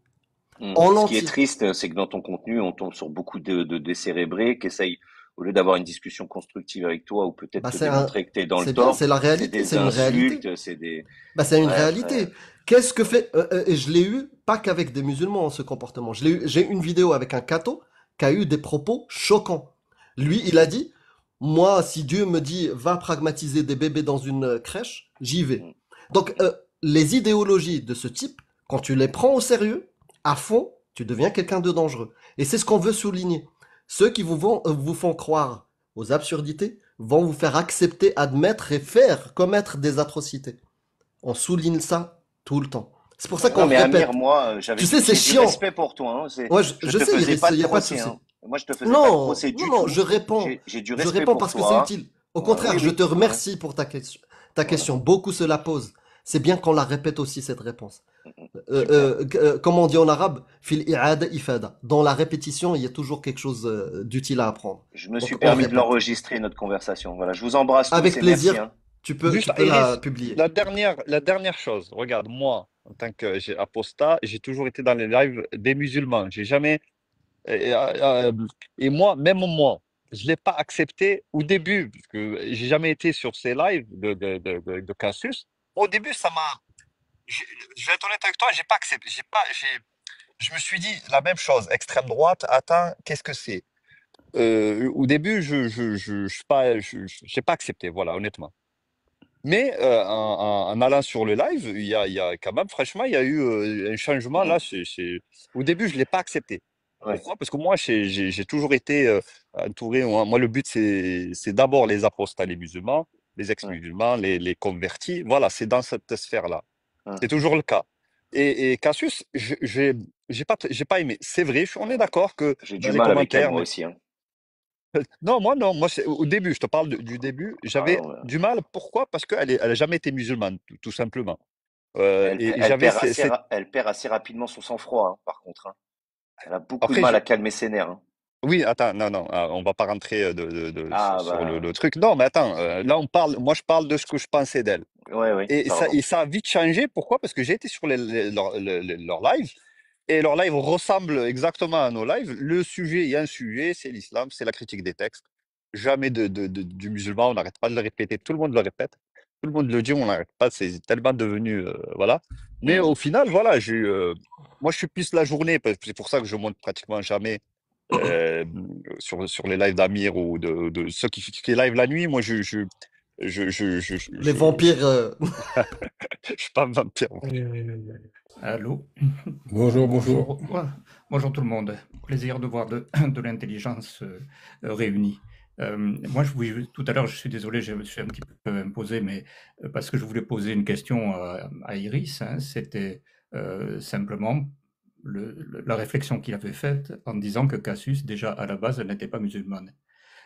en Ce qui est entier. triste, c'est que dans ton contenu, on tombe sur beaucoup de décérébrés qui essayent, au lieu d'avoir une discussion constructive avec toi ou peut-être Bah te démontrer que tu es dans le c'est bien, tort, c'est la c'est réalité, des c'est une réalité. insultes, c'est des... Bah, c'est une Ouais, frère. réalité. Qu'est-ce que fait... et je l'ai eu, pas qu'avec des musulmans, ce comportement. J'ai une vidéo avec un catho qui a eu des propos choquants. Lui, il a dit, moi, si Dieu me dit, va pragmatiser des bébés dans une crèche, j'y vais. Donc, les idéologies de ce type, quand tu les prends au sérieux, à fond, tu deviens quelqu'un de dangereux. Et c'est ce qu'on veut souligner. Ceux qui vous font croire aux absurdités vont vous faire accepter, admettre et faire commettre des atrocités. On souligne ça tout le temps. C'est pour ça qu'on Non, le mais Amir, répète. moi, Tu sais, c'est j'ai du chiant. respect pour toi. Hein. Ouais, Je je te sais, faisais Iris, pas il de n'y a pas de procès. souci. Hein. Moi, je te faisais pas de Non, procès non, du non, tout. je réponds. J'ai du Je respect réponds pour parce que c'est toi. utile. Au Ouais, contraire, oui, je oui. te Ouais. remercie pour ta Voilà. question. Beaucoup se la posent. C'est bien qu'on la répète aussi, cette réponse. Super. Comme on dit en arabe, fil i'ada ifada. Dans la répétition, il y a toujours quelque chose d'utile à apprendre. Je me Donc, suis on permis de répète. l'enregistrer, notre conversation. Voilà, je vous embrasse tous Avec et merci. plaisir. Hein. Juste, Tu peux la Iris, publier. la dernière chose. Regarde, moi, en tant que apostat, j'ai toujours été dans les lives des musulmans. J'ai jamais. Et, et moi, même moi, je l'ai pas accepté au début, parce que j'ai jamais été sur ces lives de Cassius. Au début, ça m'a. je je vais être honnête avec toi, j'ai pas accepté. Je me suis dit la même chose. Extrême droite, attends, qu'est-ce que c'est? Au début, je sais pas, j'ai pas accepté, voilà, honnêtement. Mais en allant sur le live, il y a quand même, franchement, il y a eu un changement là. Au début, je l'ai pas accepté. Ouais. Pourquoi? Parce que moi, j'ai toujours été entouré. Moi, le but, c'est d'abord les apostats, les musulmans, les ex-musulmans, les convertis. Voilà, c'est dans cette sphère-là. C'est toujours le cas. Et Cassius, j'ai pas aimé. C'est vrai, on est d'accord que J'ai dans du les mal avec elle, commentaires, moi mais aussi. Hein. non, moi, au début, je te parle du début, Ah j'avais non, du mal. Pourquoi? Parce elle a jamais été musulmane, tout simplement. Et elle j'avais perd elle perd assez rapidement son sang-froid, hein, par contre. Hein. Elle a beaucoup de après, mal à calmer ses nerfs. Hein. Oui, attends, non, non, on va pas rentrer Ah sur bah, le truc. Non, mais attends, là, moi, je parle de ce que je pensais d'elle. ouais, Et pardon. ça a vite changé. Pourquoi? Parce que j'ai été sur leur live. Et leur live ressemble exactement à nos lives. Il y a un sujet, c'est l'islam, c'est la critique des textes. Jamais du musulman, on n'arrête pas de le répéter. Tout le monde le répète. Tout le monde le dit, on n'arrête pas. C'est tellement devenu. Voilà. Mais au final, voilà, moi, je suis plus la journée. C'est pour ça que je monte pratiquement jamais euh, sur les lives d'Amir ou de ceux qui live la nuit. Moi, Les vampires. je suis pas un vampire. Allô? Bonjour. Ouais. Bonjour tout le monde. Plaisir de voir de l'intelligence réunie. Moi, tout à l'heure, je suis désolé, je me suis un petit peu imposé, mais parce que je voulais poser une question à Iris, hein, c'était simplement la réflexion qu'il avait faite en disant que Cassius, déjà à la base, n'était pas musulmane.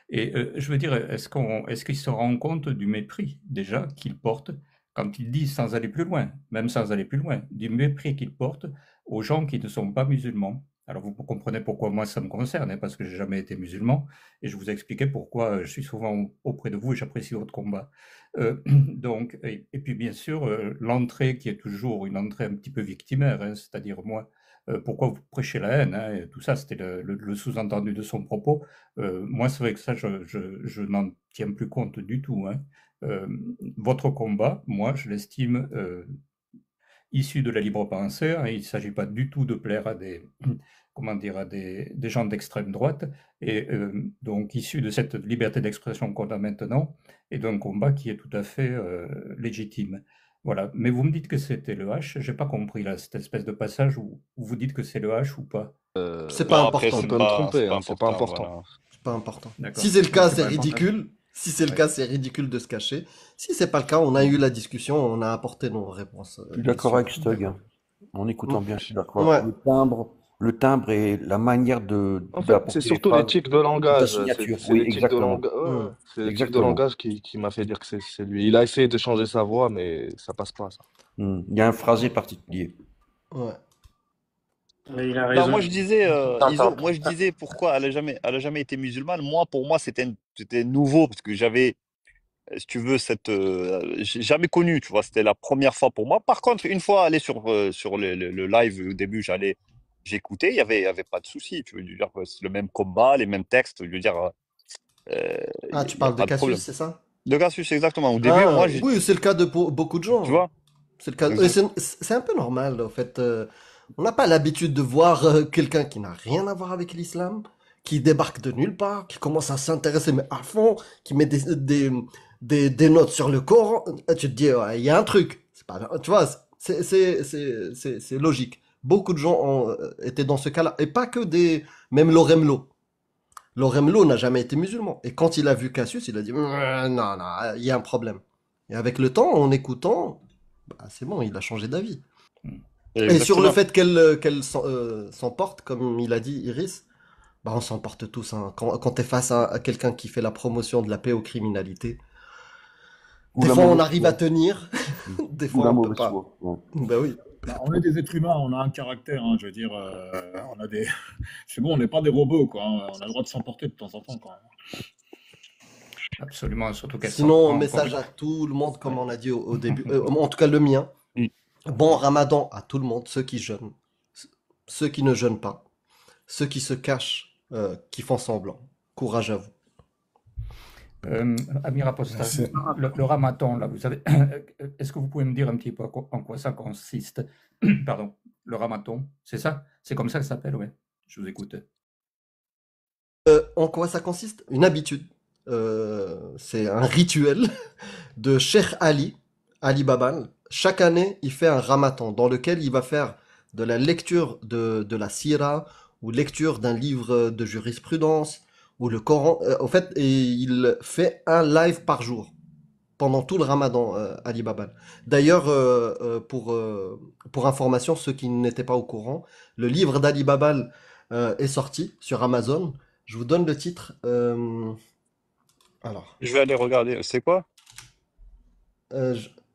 Et je veux dire, est-ce qu'il se rend compte du mépris déjà qu'il porte quand il dit, sans aller plus loin, même sans aller plus loin, du mépris qu'il porte aux gens qui ne sont pas musulmans? Alors vous comprenez pourquoi moi ça me concerne, hein, parce que j'ai jamais été musulman, et je vous ai expliqué pourquoi je suis souvent auprès de vous et j'apprécie votre combat. Donc, et puis bien sûr, l'entrée qui est toujours une entrée un petit peu victimaire, hein, c'est-à-dire moi, pourquoi vous prêchez la haine, hein, et tout ça, c'était le sous-entendu de son propos. Moi, c'est vrai que ça, je n'en tiens plus compte du tout, hein. Votre combat, moi, je l'estime issu de la libre pensée, hein. Il ne s'agit pas du tout de plaire à des, comment dire, à des gens d'extrême droite, et donc issu de cette liberté d'expression qu'on a maintenant, et d'un combat qui est tout à fait légitime. Voilà. Mais vous me dites que c'était le H, j'ai pas compris là, cette espèce de passage où vous dites que c'est le H ou pas. C'est pas Après, important. On peut me tromper, hein, c'est pas important. voilà. C'est pas important. D'accord. Si c'est le cas, C'est c'est pas important. ridicule. Si c'est le Ouais. cas, c'est ridicule de se cacher. Si c'est pas le cas, on a eu la discussion, on a apporté nos réponses. Je suis d'accord avec Stug. D'accord. En écoutant bien, je suis d'accord. Ouais. Le timbre et la manière En fait, d'apporter c'est les surtout phrases, l'éthique de ta langage. signature. C'est Oui, l'éthique de exactement. langage. Ouais, c'est l'éthique de Exactement. langage qui m'a fait dire que c'est lui. Il a essayé de changer sa voix, mais ça passe pas, ça. Il y a un phrasé particulier. Ouais. Mais il a Non, raison. moi je disais, Attends, Iso, attends. moi je disais pourquoi elle a jamais été musulmane. Pour moi, c'était nouveau parce que j'avais, si tu veux, j'ai jamais connu, tu vois, c'était la première fois pour moi. Par contre, une fois allé sur le live au début, j'écoutais, il y avait pas de souci. Tu veux dire, c'est le même combat, les mêmes textes. Je veux dire, Ah, il tu y a parles de pas de problème. Cassius, c'est ça? De Cassius, exactement. Au début, moi, Oui, c'est le cas de beaucoup de gens. tu vois, C'est le cas. exact. C'est un peu normal, en fait. On n'a pas l'habitude de voir quelqu'un qui n'a rien à voir avec l'islam, qui débarque de nulle part, qui commence à s'intéresser mais à fond, qui met des notes sur le Coran. Tu te dis, ouais, il y a un truc. C'est pas, tu vois, c'est logique. Beaucoup de gens étaient dans ce cas-là. Et pas que même Loremlo. Loremlo n'a jamais été musulman. Et quand il a vu Cassius, il a dit, non, non, il y a un problème. Et avec le temps, en écoutant, bah, c'est bon, il a changé d'avis. Et sur le Exactement. fait qu'elle s'emporte, comme il a dit Iris, bah on s'emporte tous, hein. Quand t'es face à quelqu'un qui fait la promotion de la paix aux criminalités, Ou des la fois on mauvaise arrive foi. à tenir, des Ou fois la on peut mauvaise pas. foi. Ouais. Bah oui. Bah, on est des êtres humains, on a un caractère, hein, je veux dire, on a des... C'est bon, on n'est pas des robots, quoi, hein, on a le droit de s'emporter de temps en temps, quand même. Absolument, surtout qu'elle s'en Sinon, prend message encore. à tout le monde, comme on a dit au début, en tout cas le mien. Mm. Bon Ramadan à tout le monde, ceux qui jeûnent, ceux qui ne jeûnent pas, ceux qui se cachent, qui font semblant. Courage à vous. Amir Apostat, Merci. le ramadan, là, vous savez, est-ce que vous pouvez me dire un petit peu en quoi ça consiste? Pardon, le ramadan, c'est ça? C'est comme ça que ça s'appelle, ouais. Je vous écoute. En quoi ça consiste? Une habitude. C'est un rituel de Cheikh Ali Babal. Chaque année, il fait un ramadan dans lequel il va faire de la lecture de la Sira ou lecture d'un livre de jurisprudence ou le Coran. En fait, et il fait un live par jour pendant tout le ramadan, Ali Babal. D'ailleurs, pour information, ceux qui n'étaient pas au courant, le livre d'Ali Babal est sorti sur Amazon. Je vous donne le titre. Alors, Je vais aller regarder. C'est quoi?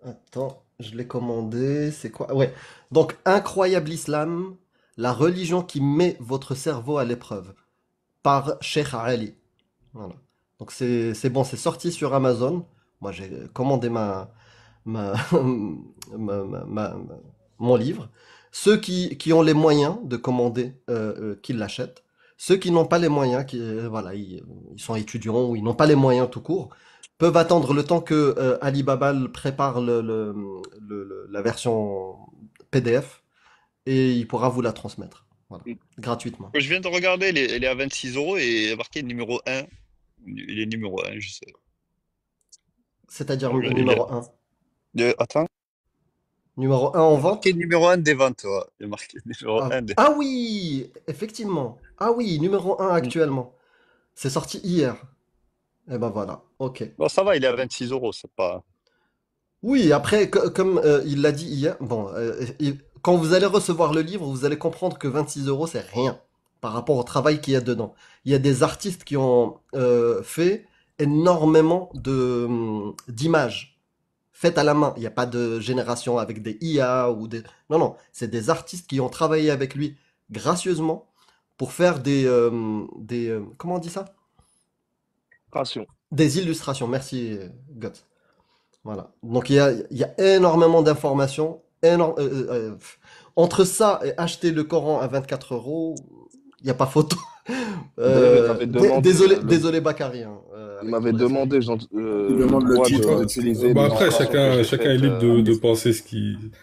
attends, je l'ai commandé. C'est quoi? Ouais. Donc, Incroyable Islam, la religion qui met votre cerveau à l'épreuve. par Sheikh Ali. Voilà. Donc c'est bon, c'est sorti sur Amazon. Moi, j'ai commandé ma, mon livre. Ceux qui ont les moyens de commander, qu'ils l'achètent. Ceux qui n'ont pas les moyens, voilà, ils sont étudiants ou ils n'ont pas les moyens tout court, peuvent attendre le temps que Alibaba prépare la version PDF et il pourra vous la transmettre. Voilà, gratuitement. Je viens de regarder, il est à 26 € et il est marqué numéro 1. Il est numéro 1, je sais. C'est-à-dire le numéro 1. Attends. Numéro 1 en vente? Marqué numéro 1 des ventes, ouais. Il est marqué numéro 1 des... Ah oui, effectivement. Ah oui, numéro 1 actuellement. C'est sorti hier. Et ben voilà, ok. Bon, ça va, il est à 26 €, c'est pas... Oui, après, comme il l'a dit hier, bon, quand vous allez recevoir le livre, vous allez comprendre que 26 € c'est rien par rapport au travail qu'il y a dedans. Il y a des artistes qui ont fait énormément d'images faites à la main. Il n'y a pas de génération avec des IA ou des... Non, non, c'est des artistes qui ont travaillé avec lui gracieusement pour faire comment on dit ça? Des illustrations. Merci, Guts. Voilà. Donc il y a énormément d'informations. Entre ça et acheter le Coran à 24 €, il n'y a pas photo. Désolé Bakary. Il m'avait demandé d'utiliser. Après, chacun est libre de penser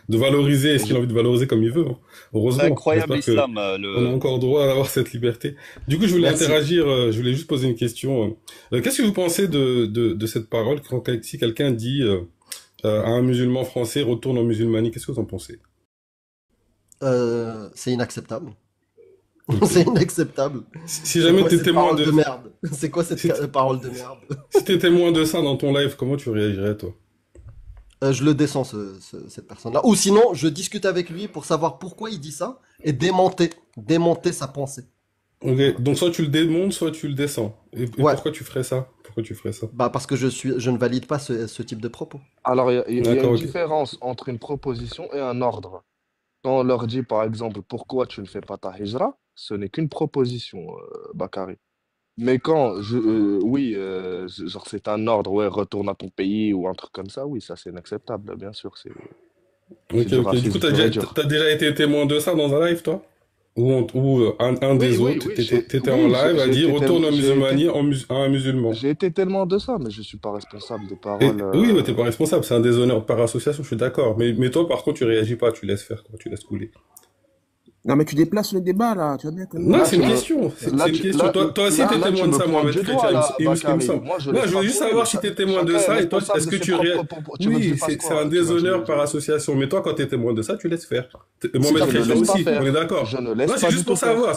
de valoriser ce qu'il a envie de valoriser comme il veut. Hein. Heureusement. C'est incroyable l'islam. On a encore droit d'avoir cette liberté. Du coup, je voulais interagir. Je voulais juste poser une question. Qu'est-ce que vous pensez de cette parole si quelqu'un dit à un musulman français retourne en musulmanie? Qu'est-ce que vous en pensez? C'est inacceptable. C'est inacceptable. Si jamais t'es témoin de merde. C'est quoi cette parole de merde? Si t'es témoin de ça dans ton live, comment tu réagirais, toi? Je le descends, cette personne-là. Ou sinon, je discute avec lui pour savoir pourquoi il dit ça et démonter sa pensée. Ok, donc soit tu le démontes, soit tu le descends. Et pourquoi tu ferais ça? Bah parce que je ne valide pas ce type de propos. Alors, il y a une différence entre une proposition et un ordre. Quand on leur dit, par exemple, pourquoi tu ne fais pas ta hijra, ce n'est qu'une proposition, Bakary. Mais quand, genre c'est un ordre, ouais, retourne à ton pays ou un truc comme ça, oui, ça c'est inacceptable, bien sûr. Ok. Du coup, t'as déjà été témoin de ça dans un live, toi? Où un des autres, t'étais en live à dire retourne en musulmanie à un musulman. J'ai été témoin de ça, mais je suis pas responsable des paroles. Oui, t'es pas responsable, c'est un déshonneur par association, je suis d'accord. Mais toi, par contre, tu réagis pas, tu laisses faire, quoi, tu laisses couler. Non, mais tu déplaces le débat, là. Tu vois bien que... Non, c'est une question. Toi aussi, t'es témoin de ça, Mohamed Chrétien, il me semble. Moi, je veux juste savoir si t'es témoin de ça, et toi, est-ce que tu réagis? Oui, c'est un déshonneur par association. Mais toi, quand t'es témoin de ça, tu laisses faire. Mohamed Chrétien aussi, on est d'accord. Non, c'est juste pour savoir,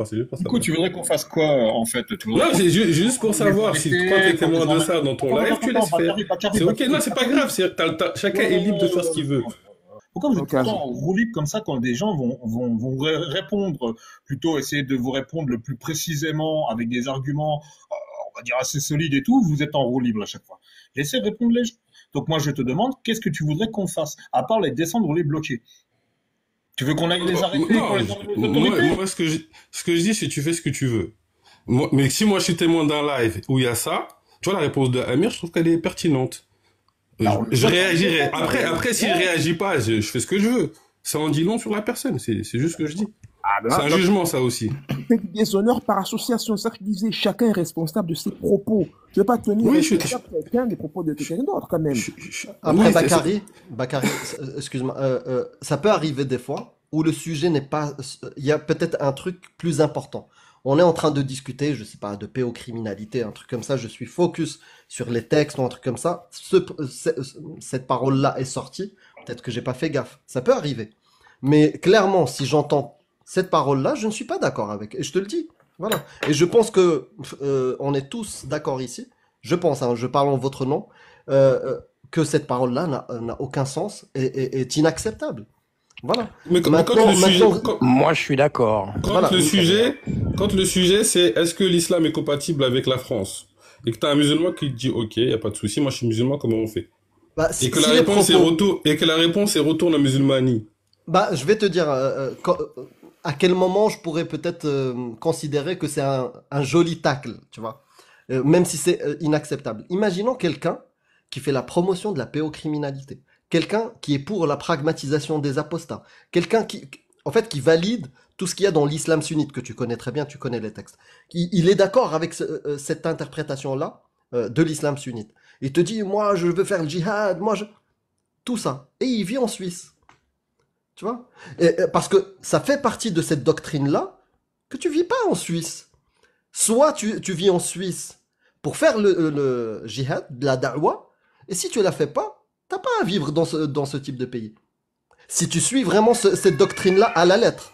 Du coup, tu voudrais qu'on fasse quoi, en fait? Non, c'est juste pour savoir si toi, t'es témoin de ça dans ton live, tu laisses faire. C'est ok, non, c'est pas grave, chacun est libre de faire ce qu'il veut. Pourquoi vous êtes tout le temps en roue libre comme ça quand des gens vont répondre, plutôt essayer de vous répondre le plus précisément avec des arguments, on va dire assez solides et tout, vous êtes en roue libre à chaque fois. Laissez répondre les gens. Donc moi je te demande, qu'est-ce que tu voudrais qu'on fasse, à part les descendre ou les bloquer? Tu veux qu'on aille les arrêter? Moi, ce que je dis, c'est tu fais ce que tu veux. Mais si moi je suis témoin d'un live où il y a ça, tu vois la réponse de Amir, je trouve qu'elle est pertinente. Je réagirai. Après, s'il réagit pas, je fais ce que je veux. Ça en dit long sur la personne. C'est juste ce que je dis. C'est un jugement, ça aussi. C'est du déshonneur par association. C'est ça que je disais. Chacun est responsable de ses propos. Tu ne veux pas tenir quelqu'un des propos de quelqu'un d'autre, quand même. Après, Bakary, excuse-moi, ça peut arriver des fois où le sujet n'est pas... Il y a peut-être un truc plus important. On est en train de discuter, je sais pas, de pédocriminalité, un truc comme ça, je suis focus sur les textes ou un truc comme ça, cette parole-là est sortie, peut-être que j'ai pas fait gaffe, ça peut arriver. Mais clairement, si j'entends cette parole-là, je ne suis pas d'accord avec, et je te le dis, voilà. Et je pense que on est tous d'accord ici, je pense, hein, je parle en votre nom, que cette parole-là n'a aucun sens et est inacceptable. Voilà. Mais moi je suis d'accord. Quand le sujet c'est est-ce que l'islam est compatible avec la France et que tu as un musulman qui te dit ok, y a pas de souci, moi je suis musulman, comment on fait? Et que la réponse est retourne en musulmanie. Bah je vais te dire à quel moment je pourrais peut-être considérer que c'est un joli tacle, tu vois, même si c'est inacceptable. Imaginons quelqu'un qui fait la promotion de la pédocriminalité, quelqu'un qui est pour la pragmatisation des apostats, quelqu'un en fait, qui valide tout ce qu'il y a dans l'islam sunnite, que tu connais très bien, tu connais les textes. Il est d'accord avec cette interprétation-là de l'islam sunnite. Il te dit, moi, je veux faire le djihad, tout ça. Et il vit en Suisse. Tu vois? Parce que ça fait partie de cette doctrine-là que tu vis pas en Suisse. Soit tu vis en Suisse pour faire le djihad, la da'wa, et si tu la fais pas, t'as pas à vivre dans ce type de pays. Si tu suis vraiment cette doctrine-là à la lettre.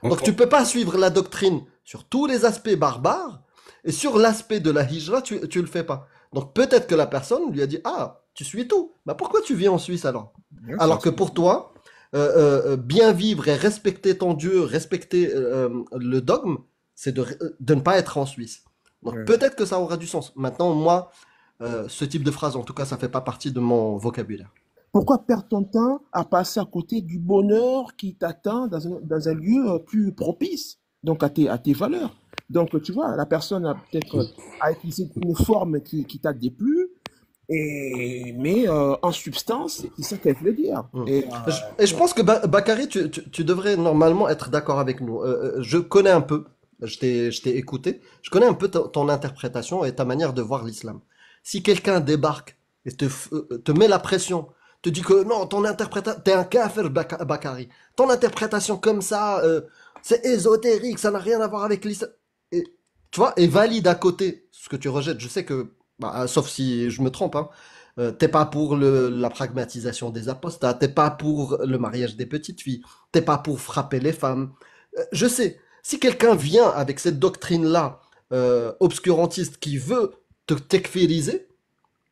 Donc tu peux pas suivre la doctrine sur tous les aspects barbares, et sur l'aspect de la hijra, tu le fais pas. Donc peut-être que la personne lui a dit, ah, tu suis tout. Bah pourquoi tu vis en Suisse alors? Alors que pour toi, bien vivre et respecter ton Dieu, respecter le dogme, c'est de ne pas être en Suisse. Donc peut-être que ça aura du sens. Maintenant, moi, ce type de phrase, en tout cas, ça fait pas partie de mon vocabulaire. Pourquoi perdre ton temps à passer à côté du bonheur qui t'attend dans un lieu plus propice, donc à tes valeurs? Donc, tu vois, la personne a peut-être utilisé une forme qui t'a déplu, mais en substance, c'est ça qu'elle voulait dire. Et je pense que Bakary, tu devrais normalement être d'accord avec nous. Je connais un peu, je t'ai écouté, je connais un peu ton interprétation et ta manière de voir l'islam. Si quelqu'un débarque et te met la pression, te dit que non, ton interprétation, t'es un kafir, Bakary. Ton interprétation comme ça, c'est ésotérique, ça n'a rien à voir avec l'islam. Et, tu vois, et valide à côté ce que tu rejettes. Je sais que, sauf si je me trompe, hein, t'es pas pour la pragmatisation des apostats, t'es pas pour le mariage des petites filles, t'es pas pour frapper les femmes. Je sais, si quelqu'un vient avec cette doctrine-là, obscurantiste, qui veut te tekfiriser,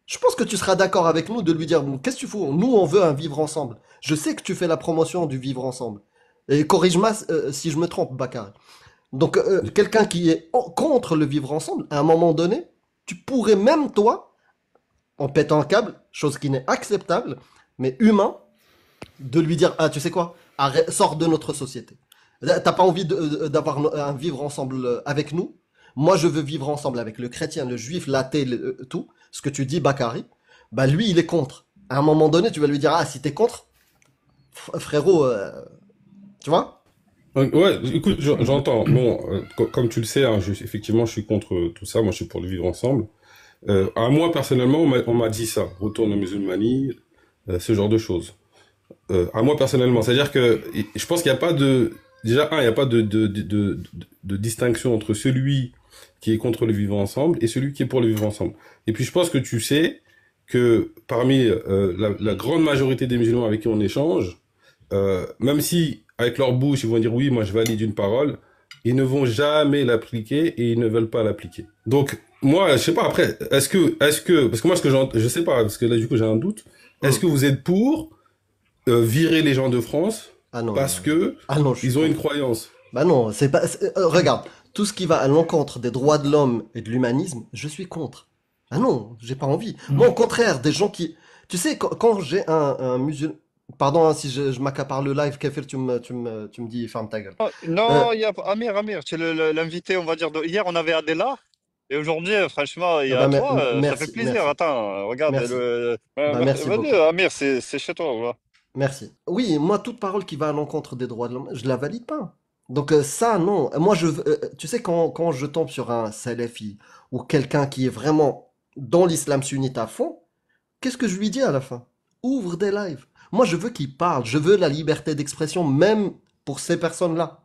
je pense que tu seras d'accord avec nous de lui dire, qu'est-ce que tu fous? Nous, on veut un vivre ensemble. Je sais que tu fais la promotion du vivre ensemble. Et corrige-moi si je me trompe, Bakary. Donc, quelqu'un qui est contre le vivre ensemble, à un moment donné, tu pourrais même, toi, en pétant un câble, chose qui n'est acceptable, mais humain, de lui dire, ah, tu sais quoi, arrête, sors de notre société. T'as pas envie d'avoir un vivre ensemble avec nous? Moi, je veux vivre ensemble avec le chrétien, le juif, l'athée, tout. Ce que tu dis, Bakary, bah lui, il est contre. À un moment donné, tu vas lui dire, ah, si t'es contre, frérot, tu vois? Ouais, écoute, j'entends. Bon, comme tu le sais, hein, effectivement, je suis contre tout ça. Moi, je suis pour le vivre ensemble. À moi, personnellement, on m'a dit ça. Retourne à musulmanie, ce genre de choses. À moi, personnellement. C'est-à-dire que je pense qu'il n'y a pas de... Déjà, il n'y a pas de distinction entre celui qui est contre le vivre ensemble et celui qui est pour le vivre ensemble. Et puis, je pense que tu sais que parmi la grande majorité des musulmans avec qui on échange, même si avec leur bouche ils vont dire oui, moi je valide une parole, ils ne vont jamais l'appliquer et ils ne veulent pas l'appliquer. Donc moi je sais pas, après est-ce que parce que moi je sais pas, parce que là du coup j'ai un doute, est-ce que vous êtes pour virer les gens de France parce que ils ont une croyance? Bah non, c'est pas regarde, tout ce qui va à l'encontre des droits de l'homme et de l'humanisme, je suis contre. Ah non, j'ai pas envie. Moi au contraire, des gens qui, tu sais, quand j'ai un musulman. Pardon hein, si je m'accapare le live, Kafir, tu me dis ferme ta gueule. Non, il y a Amir, tu es l'invité, on va dire. Hier, on avait Adela, et aujourd'hui, franchement, il y a toi, ça fait plaisir. Merci. Attends, regarde. Merci beaucoup. Amir, c'est chez toi. Voilà. Merci. Oui, moi, toute parole qui va à l'encontre des droits de l'homme, je la valide pas. Donc ça, non. Moi, tu sais, quand je tombe sur un salafi ou quelqu'un qui est vraiment dans l'islam sunnite à fond, qu'est-ce que je lui dis à la fin? Ouvre des lives. Moi, je veux qu'ils parlent, je veux la liberté d'expression, même pour ces personnes-là.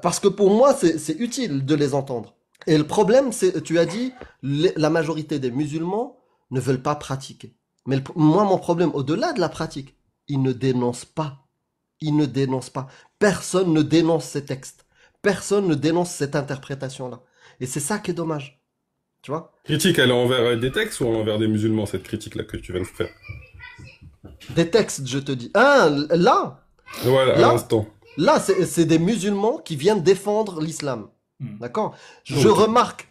Parce que pour moi, c'est utile de les entendre. Et le problème, c'est, tu as dit, la majorité des musulmans ne veulent pas pratiquer. Mais moi, mon problème, au-delà de la pratique, ils ne dénoncent pas. Ils ne dénoncent pas. Personne ne dénonce ces textes. Personne ne dénonce cette interprétation-là. Et c'est ça qui est dommage. Tu vois? Critique, elle est envers des textes ou envers des musulmans, cette critique-là que tu viens de faire? Des textes, je te dis. Là. Voilà, à l'instant. Là, c'est des musulmans qui viennent défendre l'islam. D'accord? Je remarque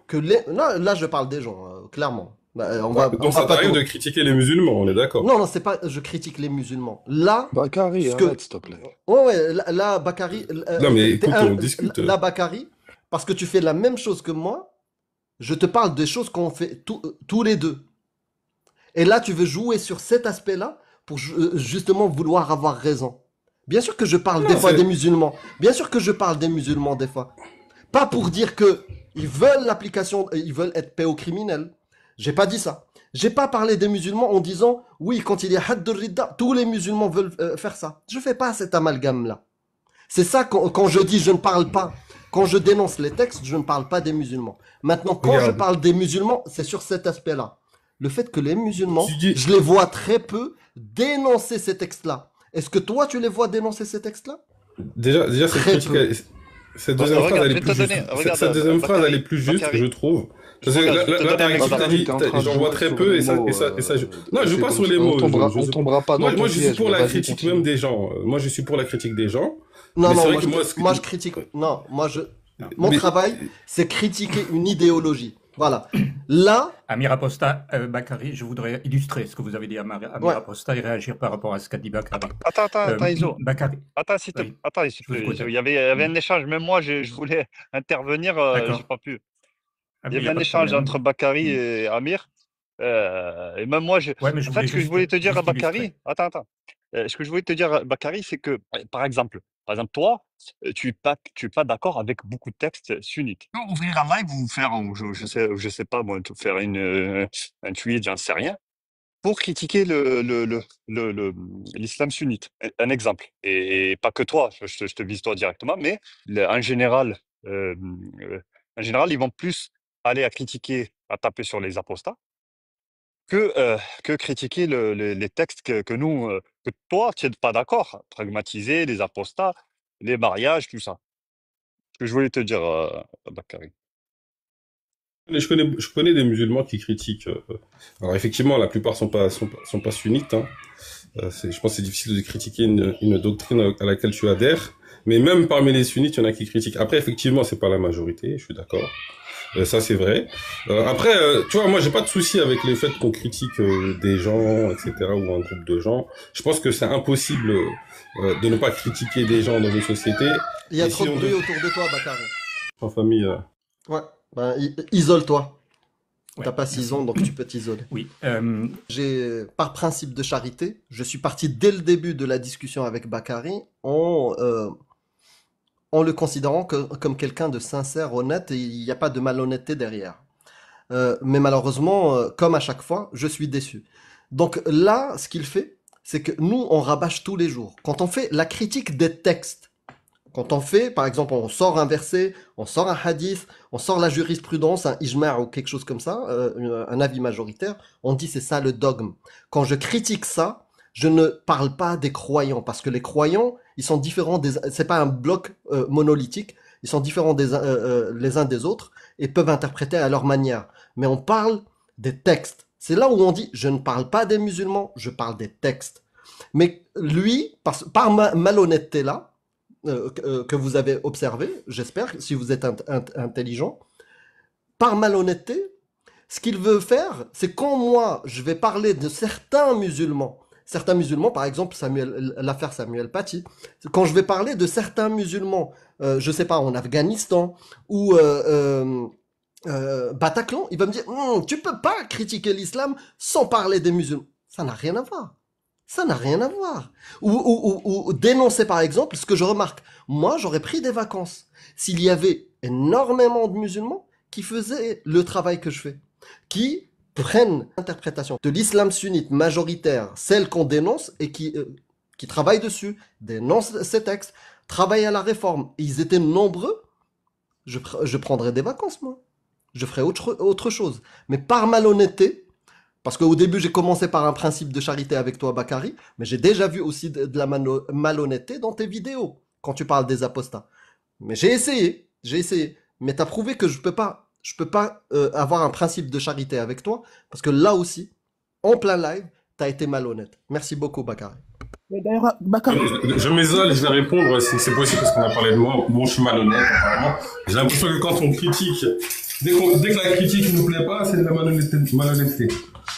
que là, je parle des gens, clairement. Donc ça t'arrive de critiquer les musulmans, on est d'accord? Non, c'est pas je critique les musulmans. Là, Bakary, arrête, s'il te plaît. Ouais, là, Bakary. Non, mais écoute, on discute. Là, Bakary, parce que tu fais la même chose que moi, je te parle des choses qu'on fait tous les deux. Et là, tu veux jouer sur cet aspect-là pour justement vouloir avoir raison. Bien sûr que je parle des fois des musulmans. Bien sûr que je parle des musulmans des fois. Pas pour dire que ils veulent l'application, ils veulent être pédocriminels. J'ai pas dit ça. J'ai pas parlé des musulmans en disant oui, quand il y a hadd al-ridda, tous les musulmans veulent faire ça. Je fais pas cet amalgame-là. C'est ça quand je dis je ne parle pas. Quand je dénonce les textes, je ne parle pas des musulmans. Maintenant, quand je parle des musulmans, c'est sur cet aspect-là. Le fait que les musulmans, je les vois très peu dénoncer ces textes-là. Est-ce que toi, tu les vois dénoncer ces textes-là? Déjà cette critique, cette deuxième phrase, elle est plus juste. Cette deuxième phrase, elle est plus juste, je trouve. Parce que là, t'as dit, j'en vois très peu, et ça. Non, je joue pas sur les mots. On tombera pas dans moi, je suis pour la critique même des gens. Moi, je suis pour la critique des gens. Non, moi, je critique. Non, mon travail, c'est critiquer une idéologie. Voilà. Là. Amir Aposta, Bakary, je voudrais illustrer ce que vous avez dit à Amir Aposta et réagir par rapport à ce qu'a dit Bakary. Attends, Iso. Bakary. Attends, il y avait un échange. Même moi, je voulais intervenir, j'ai pas pu. Il y avait un échange entre Bakary et Amir. Et même moi, en fait, ce que je voulais te dire à Bakary. Attends. Ce que je voulais te dire à Bakary, c'est que, par exemple, toi, tu es pas d'accord avec beaucoup de textes sunnites. Ouvrir un live ou faire, je sais pas moi, faire un tweet, j'en sais rien, pour critiquer l'islam sunnite. Un exemple. Et pas que toi, je te vise toi directement, mais en général, ils vont plus aller à critiquer, à taper sur les apostats, que critiquer les textes que nous, que toi, tu n'es pas d'accord. Pragmatiser, les apostats, les mariages, tout ça. Ce que je voulais te dire, Bakary. Je connais des musulmans qui critiquent. Alors effectivement, la plupart sont pas sunnites. Hein. Je pense que c'est difficile de critiquer une doctrine à laquelle tu adhères. Mais même parmi les sunnites, il y en a qui critiquent. Après, effectivement, c'est pas la majorité, je suis d'accord. Ça, c'est vrai. Après, tu vois, moi, j'ai pas de souci avec le fait qu'on critique des gens, etc., ou un groupe de gens. Je pense que c'est impossible de ne pas critiquer des gens dans une société. Il y a trop de bruit autour de toi, Bakary. En famille. Ouais. Ben, isole-toi. Ouais. T'as pas 6 ans, donc tu peux t'isoler. Oui. Par principe de charité, je suis parti dès le début de la discussion avec Bakary en le considérant comme quelqu'un de sincère, honnête, et il n'y a pas de malhonnêteté derrière. Mais malheureusement, comme à chaque fois, je suis déçu. Donc là, ce qu'il fait, c'est que nous, on rabâche tous les jours. Quand on fait la critique des textes, quand on fait, par exemple, on sort un verset, on sort un hadith, on sort la jurisprudence, un ijma' ou quelque chose comme ça, un avis majoritaire, on dit c'est ça le dogme. Quand je critique ça, je ne parle pas des croyants, parce que les croyants, ils sont différents c'est pas un bloc monolithique, ils sont différents les uns des autres et peuvent interpréter à leur manière. Mais on parle des textes. C'est là où on dit, je ne parle pas des musulmans, je parle des textes. Mais lui, par malhonnêteté là, que vous avez observé, j'espère, si vous êtes intelligent, par malhonnêteté, ce qu'il veut faire, c'est quand moi, je vais parler de certains musulmans, par exemple, l'affaire Samuel Paty, quand je vais parler de certains musulmans, je sais pas, en Afghanistan, ou Bataclan, il va me dire, tu peux pas critiquer l'islam sans parler des musulmans. Ça n'a rien à voir. Ça n'a rien à voir. Ou dénoncer, par exemple, ce que je remarque. Moi, j'aurais pris des vacances s'il y avait énormément de musulmans qui faisaient le travail que je fais, qui prennent l'interprétation de l'islam sunnite majoritaire, celle qu'on dénonce, et qui travaillent dessus, dénoncent ces textes, travaillent à la réforme. Et ils étaient nombreux. Je prendrais des vacances, moi. Je ferais autre chose. Mais par malhonnêteté, parce qu'au début, j'ai commencé par un principe de charité avec toi, Bakary, mais j'ai déjà vu aussi de la malhonnêteté dans tes vidéos, quand tu parles des apostats. Mais j'ai essayé. Mais tu as prouvé que je peux pas avoir un principe de charité avec toi, parce que là aussi, en plein live, tu as été malhonnête. Merci beaucoup, Bakary. D'ailleurs, Bakary... Je m'isole, je vais répondre si c'est possible, parce qu'on a parlé de moi. Bon, je suis malhonnête, apparemment. J'ai l'impression que quand on critique Dès que la critique ne nous plaît pas, c'est de la malhonnêteté.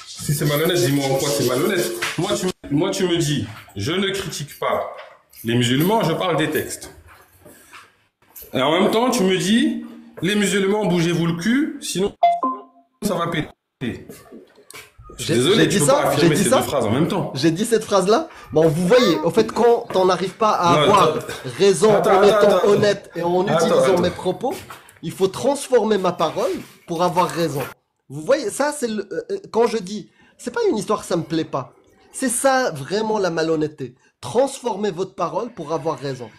Si c'est malhonnête, dis-moi en quoi c'est malhonnête. Moi, tu me dis, je ne critique pas les musulmans, je parle des textes. Et en même temps, tu me dis, les musulmans, bougez-vous le cul, sinon ça va péter. Désolé, tu peux pas affirmer ces deux phrases en même temps. J'ai dit cette phrase-là. Bon, vous voyez, au fait, quand on n'arrive pas à avoir raison en étant honnête et en utilisant mes propos, il faut transformer ma parole pour avoir raison. Vous voyez, ça, c'est quand je dis, c'est pas une histoire, ça me plaît pas. C'est ça, vraiment, la malhonnêteté. Transformer votre parole pour avoir raison.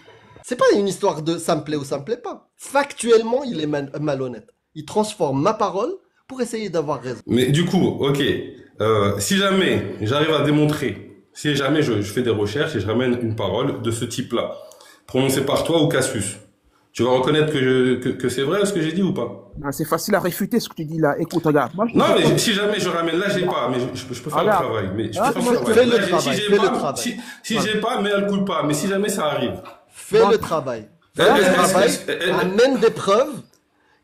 C'est pas une histoire de ça me plaît ou ça me plaît pas. Factuellement, il est malhonnête. Il transforme ma parole pour essayer d'avoir raison. Mais du coup, ok, si jamais j'arrive à démontrer, si jamais je fais des recherches et je ramène une parole de ce type-là, prononcée par toi ou Cassius, tu vas reconnaître que c'est vrai ce que j'ai dit ou pas? C'est facile à réfuter ce que tu dis là. Écoute, regarde. Moi, non, mais si jamais je ramène, là j'ai pas, mais je peux faire le travail. Mais je peux faire le travail. Si j'ai pas, mais elle coule pas. Mais si jamais ça arrive. Fais le travail. Amène des preuves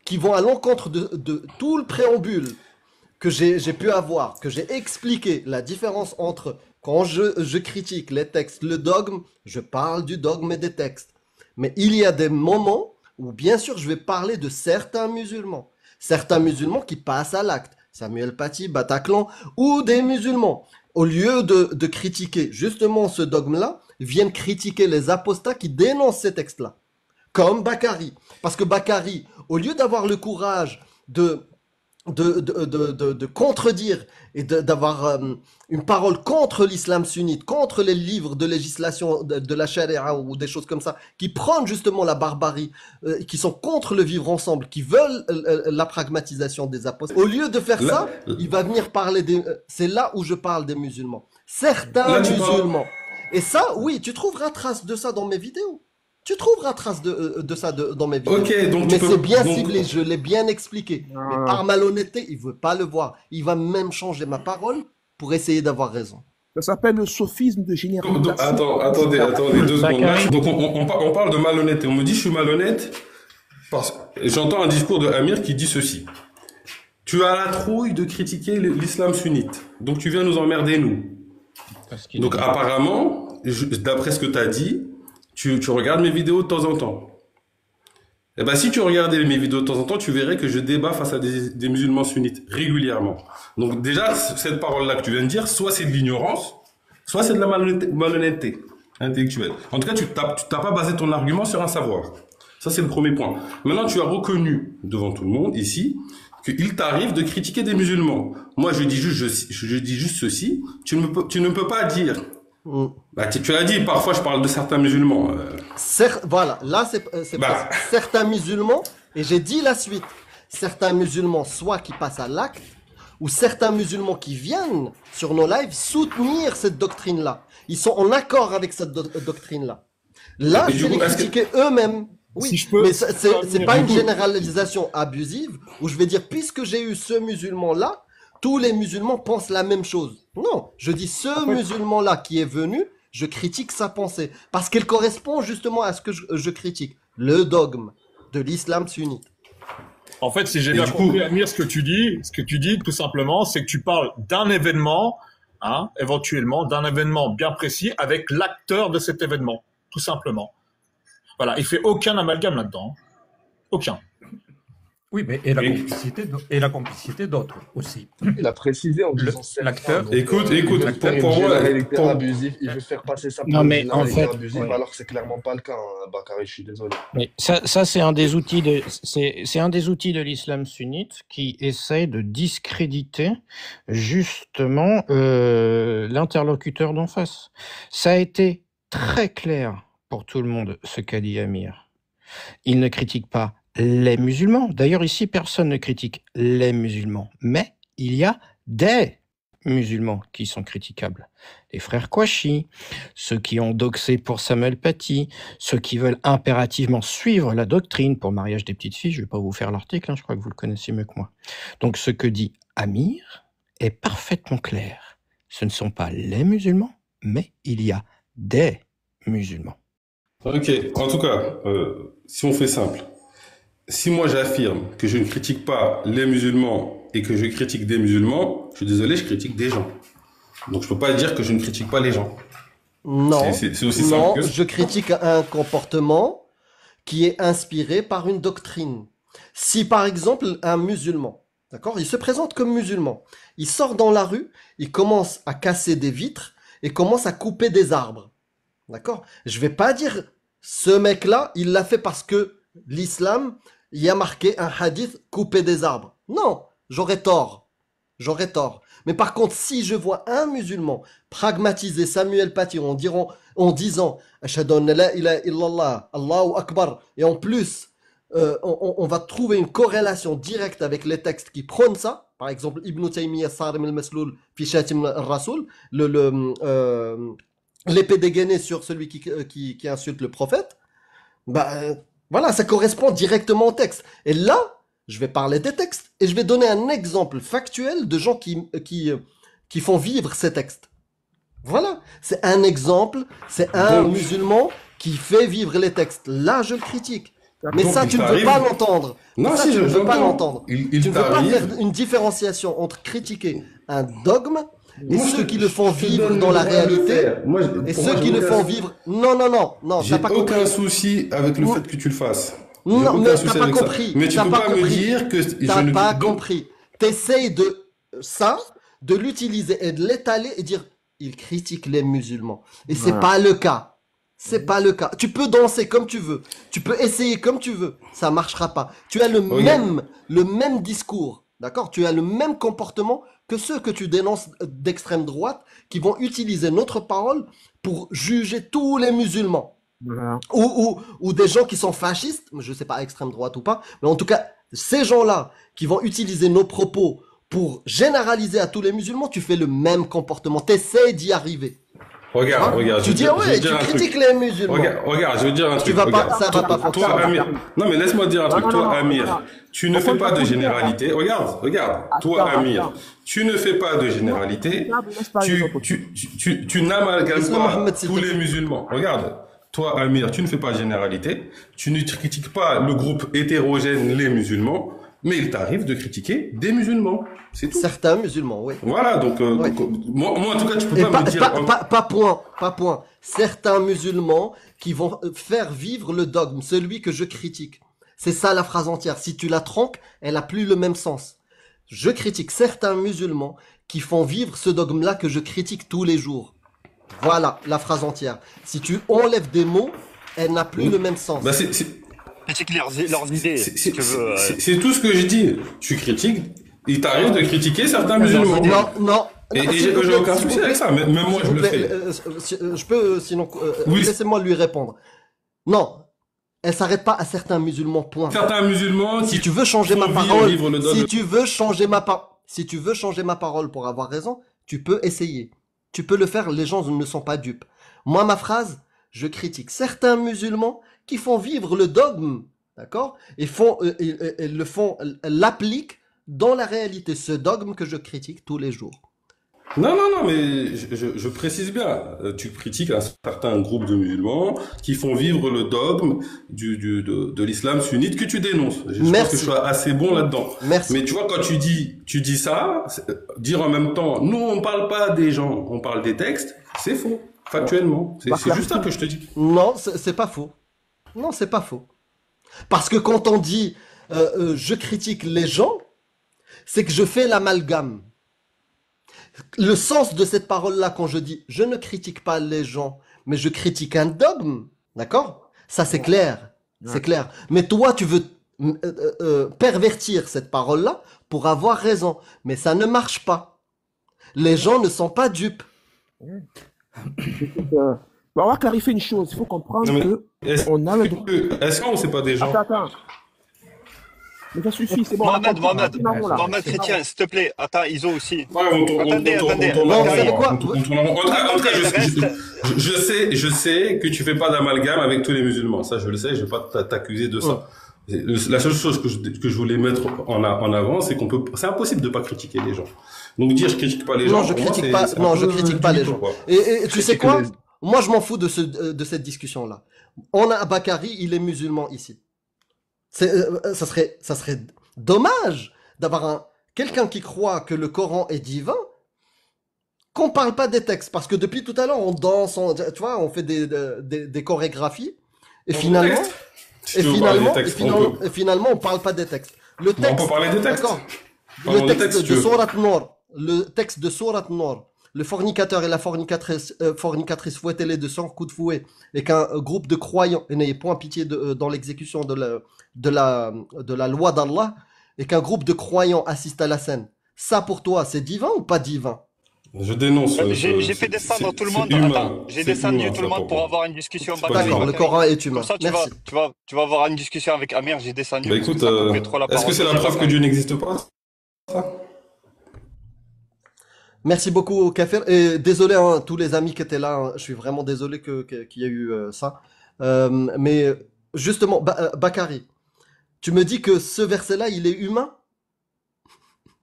qui vont à l'encontre de tout le préambule que j'ai pu avoir, que j'ai expliqué la différence entre quand je critique les textes, le dogme, je parle du dogme et des textes. Mais il y a des moments où, bien sûr, je vais parler de certains musulmans qui passent à l'acte, Samuel Paty, Bataclan, ou des musulmans. Au lieu de critiquer justement ce dogme-là, viennent critiquer les apostats qui dénoncent ces textes-là. Comme Bakari. Parce que Bakari, au lieu d'avoir le courage de contredire et d'avoir une parole contre l'islam sunnite, contre les livres de législation de la charia ou des choses comme ça, qui prennent justement la barbarie, qui sont contre le vivre ensemble, qui veulent la pragmatisation des apôtres. Au lieu de faire ça, il va venir parler des... C'est là où je parle des musulmans. Certains musulmans. Et ça, oui, tu trouveras trace de ça dans mes vidéos. Tu trouveras trace de ça dans mes vidéos. Okay, donc mais c'est bien ciblé, je l'ai bien expliqué. Mais par malhonnêteté, il veut pas le voir. Il va même changer ma parole pour essayer d'avoir raison. Ça s'appelle le sophisme de généralisation. Attendez 2 secondes. Donc on parle de malhonnêteté. On me dit je suis malhonnête parce que j'entends un discours de Amir qui dit ceci. Tu as la trouille de critiquer l'islam sunnite. Donc tu viens nous emmerder, nous. Donc apparemment, d'après ce que tu as dit, tu regardes mes vidéos de temps en temps. Eh ben, si tu regardais mes vidéos de temps en temps, tu verrais que je débat face à des musulmans sunnites régulièrement. Donc déjà, cette parole-là que tu viens de dire, soit c'est de l'ignorance, soit c'est de la malhonnêteté intellectuelle. En tout cas, tu t'as pas basé ton argument sur un savoir. Ça, c'est le premier point. Maintenant, tu as reconnu devant tout le monde ici qu'il t'arrive de critiquer des musulmans. Moi, je dis juste ceci. Tu ne peux pas dire. Bah, tu as dit, parfois je parle de certains musulmans. Voilà, là c'est pas certains musulmans, et j'ai dit la suite. Certains musulmans, soit qui passent à l'acte, ou certains musulmans qui viennent sur nos lives soutenir cette doctrine-là. Ils sont en accord avec cette doctrine-là. Là, je vais les critiquer eux-mêmes. Oui, si mais c'est pas une généralisation abusive, où je vais dire, puisque j'ai eu ce musulman-là, tous les musulmans pensent la même chose. Non, je dis ce musulman-là qui est venu, je critique sa pensée. Parce qu'elle correspond justement à ce que je critique. Le dogme de l'islam sunnite. En fait, si j'ai bien compris, Amir, ce que tu dis, tout simplement, c'est que tu parles d'un événement, éventuellement, d'un événement bien précis avec l'acteur de cet événement. Tout simplement. Voilà, il fait aucun amalgame là-dedans. Aucun. Oui, mais et la complicité d'autres aussi. Il a précisé en disant l'acteur. Écoute, pour moi, l'électeur abusif, il veut faire passer ça pour un électeur abusif, alors c'est clairement pas le cas, Bakary, je suis désolé. Mais ça c'est un des outils de l'islam sunnite qui essaie de discréditer justement l'interlocuteur d'en face. Ça a été très clair pour tout le monde ce qu'a dit Amir. Il ne critique pas les musulmans. D'ailleurs, ici, personne ne critique les musulmans. Mais il y a des musulmans qui sont critiquables. Les frères Kouachi, ceux qui ont doxé pour Samuel Paty, ceux qui veulent impérativement suivre la doctrine pour mariage des petites filles. Je ne vais pas vous faire l'article, je crois que vous le connaissez mieux que moi. Donc, ce que dit Amir est parfaitement clair. Ce ne sont pas les musulmans, mais il y a des musulmans. Ok, en tout cas, si on fait simple, si moi j'affirme que je ne critique pas les musulmans et que je critique des musulmans, je suis désolé, je critique des gens. Donc je peux pas dire que je ne critique pas les gens. Non, c'est aussi simple que ça. je critique un comportement qui est inspiré par une doctrine. Si par exemple un musulman, d'accord, il se présente comme musulman, il sort dans la rue, il commence à casser des vitres et commence à couper des arbres, d'accord, je vais pas dire ce mec-là, il l'a fait parce que l'islam y a marqué un hadith couper des arbres. Non, j'aurais tort. J'aurais tort. Mais par contre, si je vois un musulman pragmatiser Samuel Paty en disant Ashhadu an la ilaha illallah, Allahu Akbar, et en plus, on va trouver une corrélation directe avec les textes qui prônent ça. Par exemple, Ibn Taymiyyah Sarim al-Masloul fi Shatim al-Rasoul, l'épée dégainée sur celui qui insulte le prophète. Voilà, ça correspond directement au texte. Et là, je vais parler des textes et je vais donner un exemple factuel de gens qui font vivre ces textes. Voilà, c'est un exemple, c'est un musulman qui fait vivre les textes. Là, je le critique. Mais donc, ça, tu ne veux pas l'entendre. Non, ça, si, tu je ne veux pas l'entends. l'entendre. Tu ne veux pas faire une différenciation entre critiquer un dogme et ceux qui le font vivre dans la réalité et ceux qui le font vivre... Non, j'ai t'as pas aucun compris. souci avec le fait que tu le fasses. Non, mais t'as pas compris. Mais tu peux pas me dire que t'as pas compris. T'essayes de l'utiliser et de l'étaler et dire il critique les musulmans. Et c'est pas le cas. C'est pas le cas. Tu peux danser comme tu veux. Tu peux essayer comme tu veux. Ça marchera pas. Tu as le même discours. D'accord? Tu as le même comportement que ceux que tu dénonces d'extrême droite qui vont utiliser notre parole pour juger tous les musulmans. Voilà. Ou des gens qui sont fascistes, je sais pas extrême droite ou pas, mais en tout cas, ces gens-là qui vont utiliser nos propos pour généraliser à tous les musulmans, tu fais le même comportement, t'essaies d'y arriver. Regarde. Tu dis, tu critiques les musulmans. Regarde, je veux dire un truc. Ça va pas fonctionner. Toi, Amir. Non, mais laisse-moi dire un truc. Toi, Amir, tu ne fais pas de généralité. Regarde. Toi, Amir, tu ne fais pas de généralité. Tu n'amalgames pas tous les musulmans. Regarde. Toi, Amir, tu ne fais pas de généralité. Tu ne critiques pas le groupe hétérogène, les musulmans. Mais il t'arrive de critiquer des musulmans, c'est tout. Certains musulmans, oui. Voilà, donc moi en tout cas, tu peux pas me dire... Pas point. Certains musulmans qui vont faire vivre le dogme, celui que je critique. C'est ça la phrase entière. Si tu la tronques, elle a plus le même sens. Je critique certains musulmans qui font vivre ce dogme-là que je critique tous les jours. Voilà la phrase entière. Si tu enlèves des mots, elle n'a plus le même sens. Critique leurs idées, si tu veux. C'est tout ce que je dis. Tu critiques, il t'arrive de critiquer certains musulmans. Non. Et j'ai aucun souci avec ça. Même moi, je le fais. Je peux, sinon, laissez-moi lui répondre. Non, elle s'arrête pas à certains musulmans, point. Certains musulmans si tu veux changer ma parole, si tu veux changer ma parole pour avoir raison, tu peux essayer. Tu peux le faire, les gens ne sont pas dupes. Moi, ma phrase, je critique certains musulmans qui font vivre le dogme, d'accord, et l'appliquent dans la réalité, ce dogme que je critique tous les jours. Non, mais je précise bien, tu critiques un certain groupe de musulmans qui font vivre le dogme de l'islam sunnite que tu dénonces. Je pense que je suis assez bon là-dedans. Merci. Mais tu vois, quand tu dis ça, dire en même temps, nous on parle pas des gens, on parle des textes, c'est faux, factuellement. C'est juste ça que je te dis. Non, c'est pas faux. Non, c'est pas faux. Parce que quand on dit je critique les gens, c'est que je fais l'amalgame. Le sens de cette parole-là, quand je dis je ne critique pas les gens, mais je critique un dogme, d'accord? Ça, c'est clair. C'est clair. Mais toi, tu veux pervertir cette parole-là pour avoir raison. Mais ça ne marche pas. Les gens ne sont pas dupes. On va clarifier une chose. Il faut comprendre que on a le droit. Est-ce qu'on ne sait pas des gens? Attends. Mais ça suffit, c'est bon. Mohamed Chrétien, s'il te plaît. Attends, Iso aussi. Attendez. Je sais que tu fais pas d'amalgame avec tous les musulmans. Ça, je le sais. Je vais pas t'accuser de ça. La seule chose que je voulais mettre en avant, c'est c'est impossible de pas critiquer les gens. Donc dire je critique pas les gens. Non, je critique pas les gens. Et tu sais quoi? Moi, je m'en fous de cette discussion-là. On a Bakary, il est musulman ici. Ça serait dommage d'avoir quelqu'un qui croit que le Coran est divin, qu'on parle pas des textes. Parce que depuis tout à l'heure, on danse, tu vois, on fait des chorégraphies. Et finalement, on parle pas des textes. Le texte, on peut parler des textes. D'accord. Le texte de Sourate Nour, le texte de Sourate Nour, le fornicateur et la fornicatrice fouettez-les de 100 coups de fouet, et qu'un groupe de croyants, et n'ayez point pitié dans l'exécution de la loi d'Allah, et qu'un groupe de croyants assiste à la scène. Ça pour toi, c'est divin ou pas divin? Je dénonce. J'ai fait descendre tout le monde. Attends, j'ai descendu tout le monde pour avoir une discussion. D'accord, le Coran est humain. Comme ça, tu vas avoir une discussion avec Amir. J'ai descendu. Bah écoute, est-ce que c'est la preuve que Dieu n'existe pas? Merci beaucoup, Kafir. Et désolé, hein, tous les amis qui étaient là, hein, je suis vraiment désolé qu'il y ait eu ça. Mais justement, Bakary, tu me dis que ce verset-là, il est humain?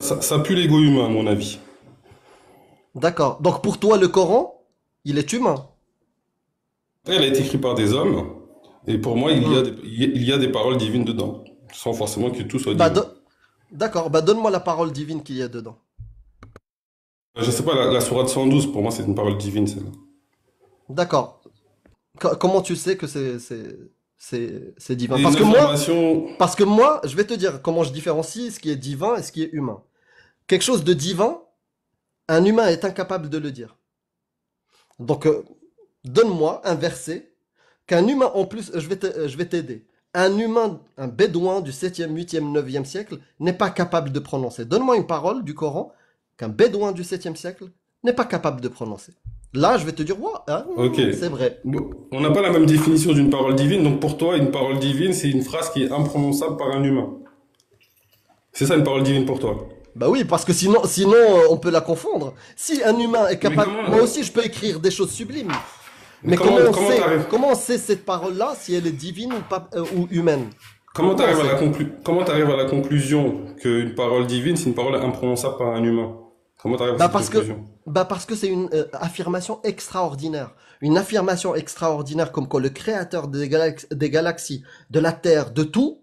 Ça pue l'ego humain, à mon avis. D'accord. Donc pour toi, le Coran, il est humain? Elle a été écrite par des hommes, et pour moi, il y a des paroles divines dedans, sans forcément que tout soit divin. D'accord, donne-moi la parole divine qu'il y a dedans. Je sais pas, la sourate 112, pour moi, c'est une parole divine, celle-là. D'accord. Comment tu sais que c'est divin? Parce que moi, je vais te dire comment je différencie ce qui est divin et ce qui est humain. Quelque chose de divin, un humain est incapable de le dire. Donc, donne-moi un verset qu'un humain, en plus, je vais t'aider. Un humain, un bédouin du 7e, 8e, 9e siècle n'est pas capable de prononcer. Donne-moi une parole du Coran qu'un bédouin du 7e siècle n'est pas capable de prononcer. Là, je vais te dire, c'est vrai. Bon, on n'a pas la même définition d'une parole divine, donc pour toi, une parole divine, c'est une phrase qui est imprononçable par un humain. C'est ça une parole divine pour toi? Bah oui, parce que sinon on peut la confondre. Si un humain est capable... Moi aussi, je peux écrire des choses sublimes. Mais comment on sait cette parole-là, si elle est divine ou humaine? Comment t'arrives à la conclusion qu'une parole divine, c'est une parole imprononçable par un humain? Comment t'arrives à cette conclusion? Parce que c'est une affirmation extraordinaire. Une affirmation extraordinaire comme quoi le créateur des galaxies, de la Terre, de tout,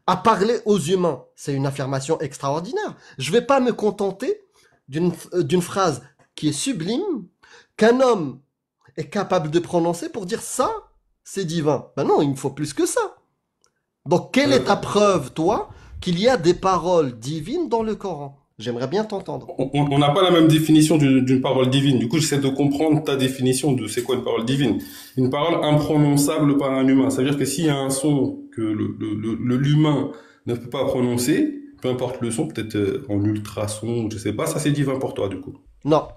a parlé aux humains. C'est une affirmation extraordinaire. Je vais pas me contenter d'une phrase qui est sublime, qu'un homme est capable de prononcer pour dire ça, c'est divin. Ben non, il me faut plus que ça. Donc, quelle est ta preuve, toi, qu'il y a des paroles divines dans le Coran? J'aimerais bien t'entendre. On n'a pas la même définition d'une parole divine. Du coup, j'essaie de comprendre ta définition de c'est quoi une parole divine. Une parole imprononçable par un humain. Ça veut dire que s'il y a un son que l'humain ne peut pas prononcer, peu importe le son, peut-être en ultrason, je sais pas, ça c'est divin pour toi, du coup. Non.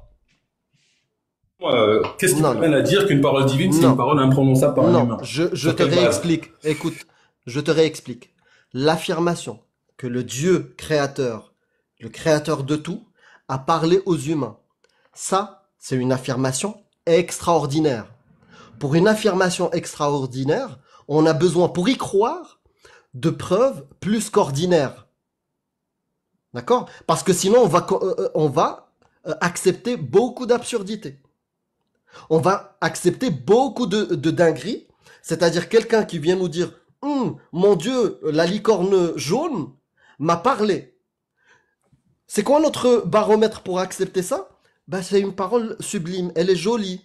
Qu'est-ce qui t'amène à dire qu'une parole divine, c'est une parole imprononçable par un humain? Je te réexplique. Écoute, je te réexplique. L'affirmation que le Dieu créateur, le créateur de tout, a parlé aux humains. Ça, c'est une affirmation extraordinaire. Pour une affirmation extraordinaire, on a besoin, pour y croire, de preuves plus qu'ordinaires. D'accord? Parce que sinon, on va accepter beaucoup d'absurdités. On va accepter beaucoup de dingueries. C'est-à-dire quelqu'un qui vient nous dire mon Dieu, la licorne jaune m'a parlé. C'est quoi notre baromètre pour accepter ça? C'est une parole sublime, elle est jolie,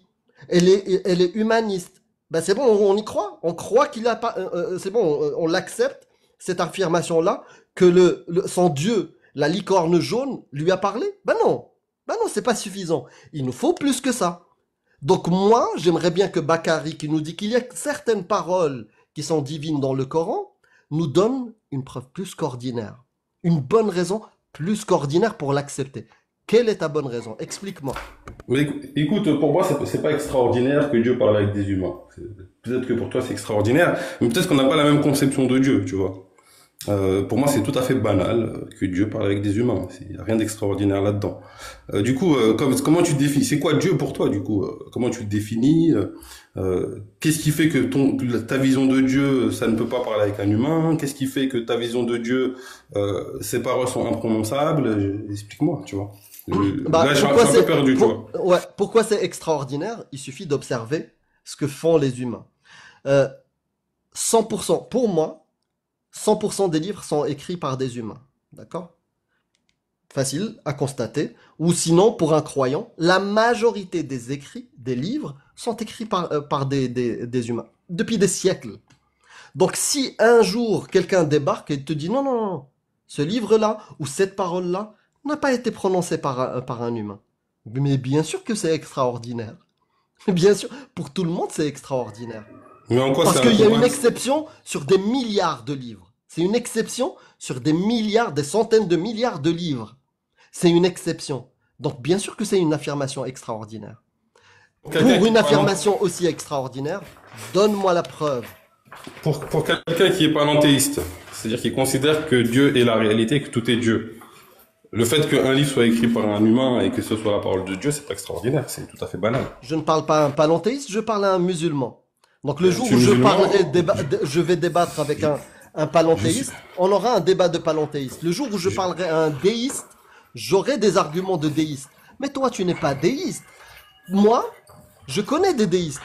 elle est humaniste. C'est bon, on y croit. On croit qu'il a pas. C'est bon, on l'accepte, cette affirmation-là, que son Dieu, la licorne jaune, lui a parlé. Non, c'est pas suffisant. Il nous faut plus que ça. Donc moi, j'aimerais bien que Bakary, qui nous dit qu'il y a certaines paroles qui sont divines dans le Coran, nous donne une preuve plus qu'ordinaire. Une bonne raison plus qu'ordinaire pour l'accepter. Quelle est ta bonne raison? Explique-moi. Mais écoute, pour moi, c'est pas extraordinaire que Dieu parle avec des humains. Peut-être que pour toi, c'est extraordinaire, mais peut-être qu'on n'a pas la même conception de Dieu, tu vois. Pour moi, c'est tout à fait banal que Dieu parle avec des humains. Il n'y a rien d'extraordinaire là-dedans. Du coup, comment tu définis? C'est quoi Dieu pour toi, du coup? Comment tu le définis? Qu'est-ce qui fait que ta vision de Dieu, ça ne peut pas parler avec un humain? Qu'est-ce qui fait que ta vision de Dieu, ses paroles sont imprononçables? Explique-moi, tu vois. Là, je suis un peu perdu, tu vois. Ouais, pourquoi c'est extraordinaire? Il suffit d'observer ce que font les humains. 100%, pour moi, 100% des livres sont écrits par des humains. D'accord? Facile à constater. Ou sinon, pour un croyant, la majorité des écrits, des livres, sont écrits par des humains. Depuis des siècles. Donc si un jour, quelqu'un débarque et te dit non, non, non, ce livre-là, ou cette parole-là, n'a pas été prononcée par un humain. Mais bien sûr que c'est extraordinaire. Bien sûr, pour tout le monde, c'est extraordinaire. Mais en quoi Parce c'est qu'il y a une incompatible? exception sur des milliards de livres. C'est une exception sur des milliards, des centaines de milliards de livres. C'est une exception. Donc bien sûr que c'est une affirmation extraordinaire. Pour une affirmation aussi extraordinaire, donne-moi la preuve. Pour quelqu'un qui est panenthéiste, c'est-à-dire qui considère que Dieu est la réalité, que tout est Dieu, le fait qu'un livre soit écrit par un humain et que ce soit la parole de Dieu, c'est pas extraordinaire, c'est tout à fait banal. Je ne parle pas à un panenthéiste, je parle à un musulman. Donc le jour où je vais débattre avec un panenthéiste, on aura un débat de panenthéiste. Le jour où je parlerai à un déiste, j'aurai des arguments de déiste. Mais toi, tu n'es pas déiste. Moi, je connais des déistes.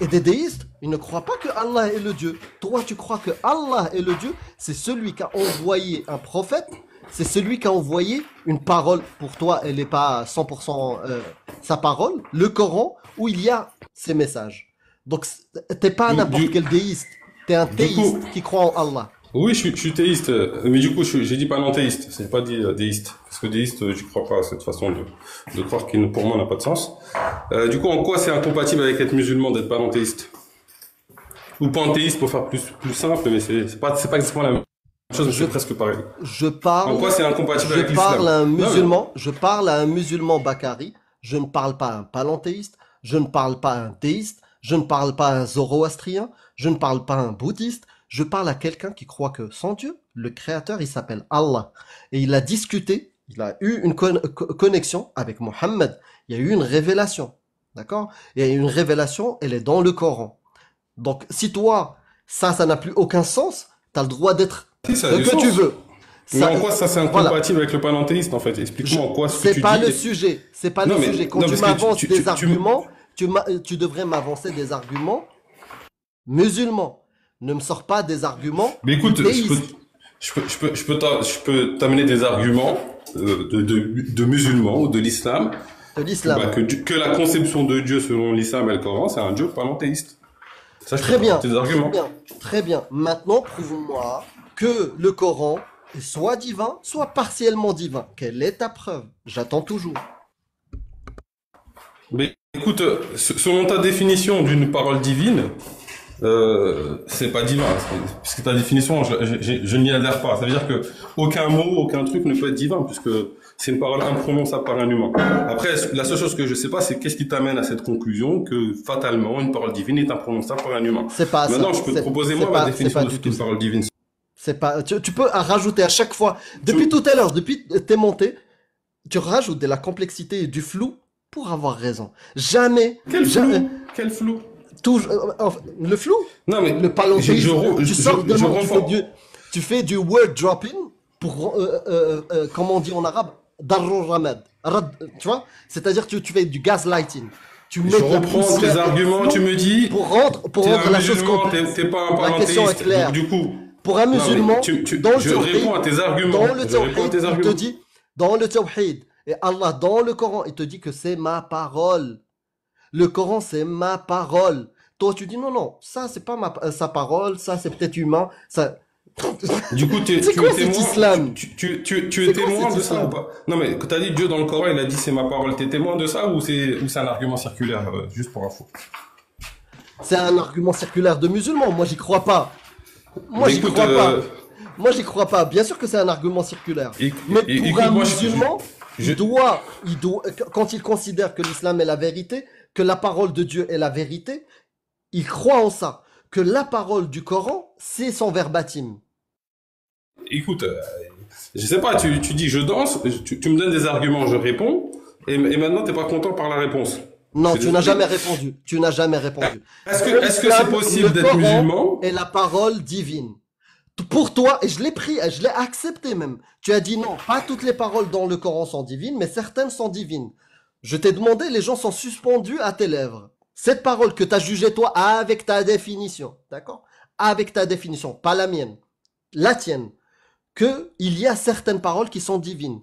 Et des déistes, ils ne croient pas que Allah est le Dieu. Toi, tu crois que Allah est le Dieu. C'est celui qui a envoyé un prophète. C'est celui qui a envoyé une parole. Pour toi, elle n'est pas 100% sa parole. Le Coran, où il y a ses messages. Donc, t'es pas n'importe quel déiste. T'es un théiste qui croit en Allah. Oui, je suis théiste, mais du coup, j'ai dit panenthéiste, c'est pas dit déiste, parce que déiste, j'y crois pas à cette façon de croire qui, pour moi, n'a pas de sens. Du coup, en quoi c'est incompatible avec être musulman d'être panenthéiste? Ou panthéiste pour faire plus simple, mais c'est pas exactement la même chose, mais c'est presque pareil. En quoi c'est incompatible avec l'islam? Je parle à un musulman Bakari, je ne parle pas à un panenthéiste, je ne parle pas à un déiste, je ne parle pas à un zoroastrien, je ne parle pas à un bouddhiste. Je parle à quelqu'un qui croit que sans Dieu, le créateur, il s'appelle Allah. Et il a discuté, il a eu une connexion avec Mohammed. Il y a eu une révélation. D'accord? Et une révélation, elle est dans le Coran. Donc, si toi, ça n'a plus aucun sens, tu as le droit d'être ce que tu veux. Mais en quoi ça c'est incompatible avec le panenthéiste, en fait? Explique-moi en quoi ce que tu dis. C'est pas le sujet. C'est pas le sujet. Quand tu m'avances des arguments, tu devrais m'avancer des arguments musulmans. Ne me sors pas des arguments. Mais écoute, je peux t'amener des arguments de musulmans ou de l'islam. De l'islam. Que la conception de Dieu selon l'islam et le Coran, c'est un Dieu panenthéiste. Ça, très bien. Des arguments. Très bien. Maintenant, prouve-moi que le Coran est soit divin, soit partiellement divin. Quelle est ta preuve? J'attends toujours. Mais écoute, selon ta définition d'une parole divine, c'est pas divin, puisque ta définition, je n'y adhère pas. Ça veut dire que aucun mot, aucun truc ne peut être divin, puisque c'est une parole imprononçable par un humain. Après, la seule chose que je sais pas, c'est qu'est-ce qui t'amène à cette conclusion que fatalement une parole divine est imprononçable par un humain. C'est pas ça. Maintenant, je peux te proposer moi ma définition de ce qu'est une parole divine. C'est pas. Tu peux rajouter à chaque fois. Depuis tout à l'heure, depuis tes montées, tu rajoutes de la complexité et du flou pour avoir raison. Jamais. Quel flou? Le flou? Non, mais le panenthéisme, tu sors de tu fais du word dropping pour, comment on dit en arabe, darro ramad. Tu vois? C'est-à-dire que tu fais du gaslighting. Je reprends tes arguments, tu me dis. Pour rendre la chose complexe. T'es pas un panenthéiste. La question est claire. Du coup. Pour un musulman, je réponds à tes arguments. Il te dit, dans le tawhid, et Allah, dans le Coran, il te dit que c'est ma parole. Le Coran, c'est ma parole. Toi, tu dis non, ça, c'est pas sa parole, ça, c'est peut-être humain. Ça... Du coup, tu es témoin. Tu es témoin de ça ou pas? Non, mais quand tu as dit Dieu dans le Coran, il a dit c'est ma parole. Tu es témoin de ça ou c'est un argument circulaire, juste pour info? C'est un argument circulaire de musulman. Moi, j'y crois pas. Moi, j'y crois pas. Moi, j'y crois pas. Bien sûr que c'est un argument circulaire. Mais pour un musulman, il doit, quand il considère que l'islam est la vérité, que la parole de Dieu est la vérité, il croit en ça. Que la parole du Coran, c'est son verbatim. Écoute, je sais pas, tu dis je danse, tu me donnes des arguments, je réponds, et maintenant t'es pas content par la réponse. Non, tu n'as jamais répondu. Tu n'as jamais répondu. Est-ce que c'est possible d'être musulman? Et la parole divine. Pour toi, et je l'ai pris, je l'ai accepté même. Tu as dit non, pas toutes les paroles dans le Coran sont divines, mais certaines sont divines. Je t'ai demandé, les gens sont suspendus à tes lèvres. Cette parole que tu as jugée toi avec ta définition, d'accord? Avec ta définition, pas la mienne. la tienne, qu'il y a certaines paroles qui sont divines.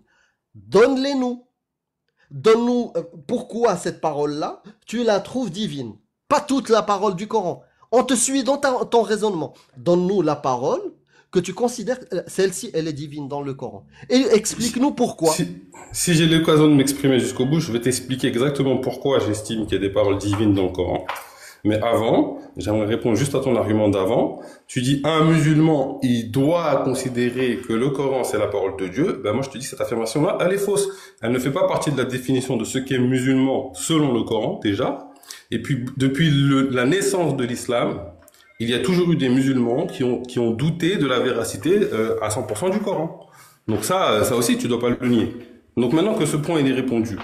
Donne-les-nous. Donne-nous pourquoi cette parole-là, tu la trouves divine. Pas toute la parole du Coran. On te suit dans ton raisonnement. Donne-nous la parole que tu considères, celle-ci, elle est divine dans le Coran. Et explique-nous pourquoi. Si j'ai l'occasion de m'exprimer jusqu'au bout, je vais t'expliquer exactement pourquoi j'estime qu'il y a des paroles divines dans le Coran. Mais avant, j'aimerais répondre juste à ton argument d'avant. Tu dis, un musulman, il doit considérer que le Coran, c'est la parole de Dieu. Ben moi, je te dis que cette affirmation-là, elle est fausse. Elle ne fait pas partie de la définition de ce qu'est musulman selon le Coran, déjà. Et puis, depuis la naissance de l'islam, il y a toujours eu des musulmans qui ont douté de la véracité à 100% du Coran. Donc ça aussi, tu dois pas le nier. Donc maintenant que ce point il est répondu,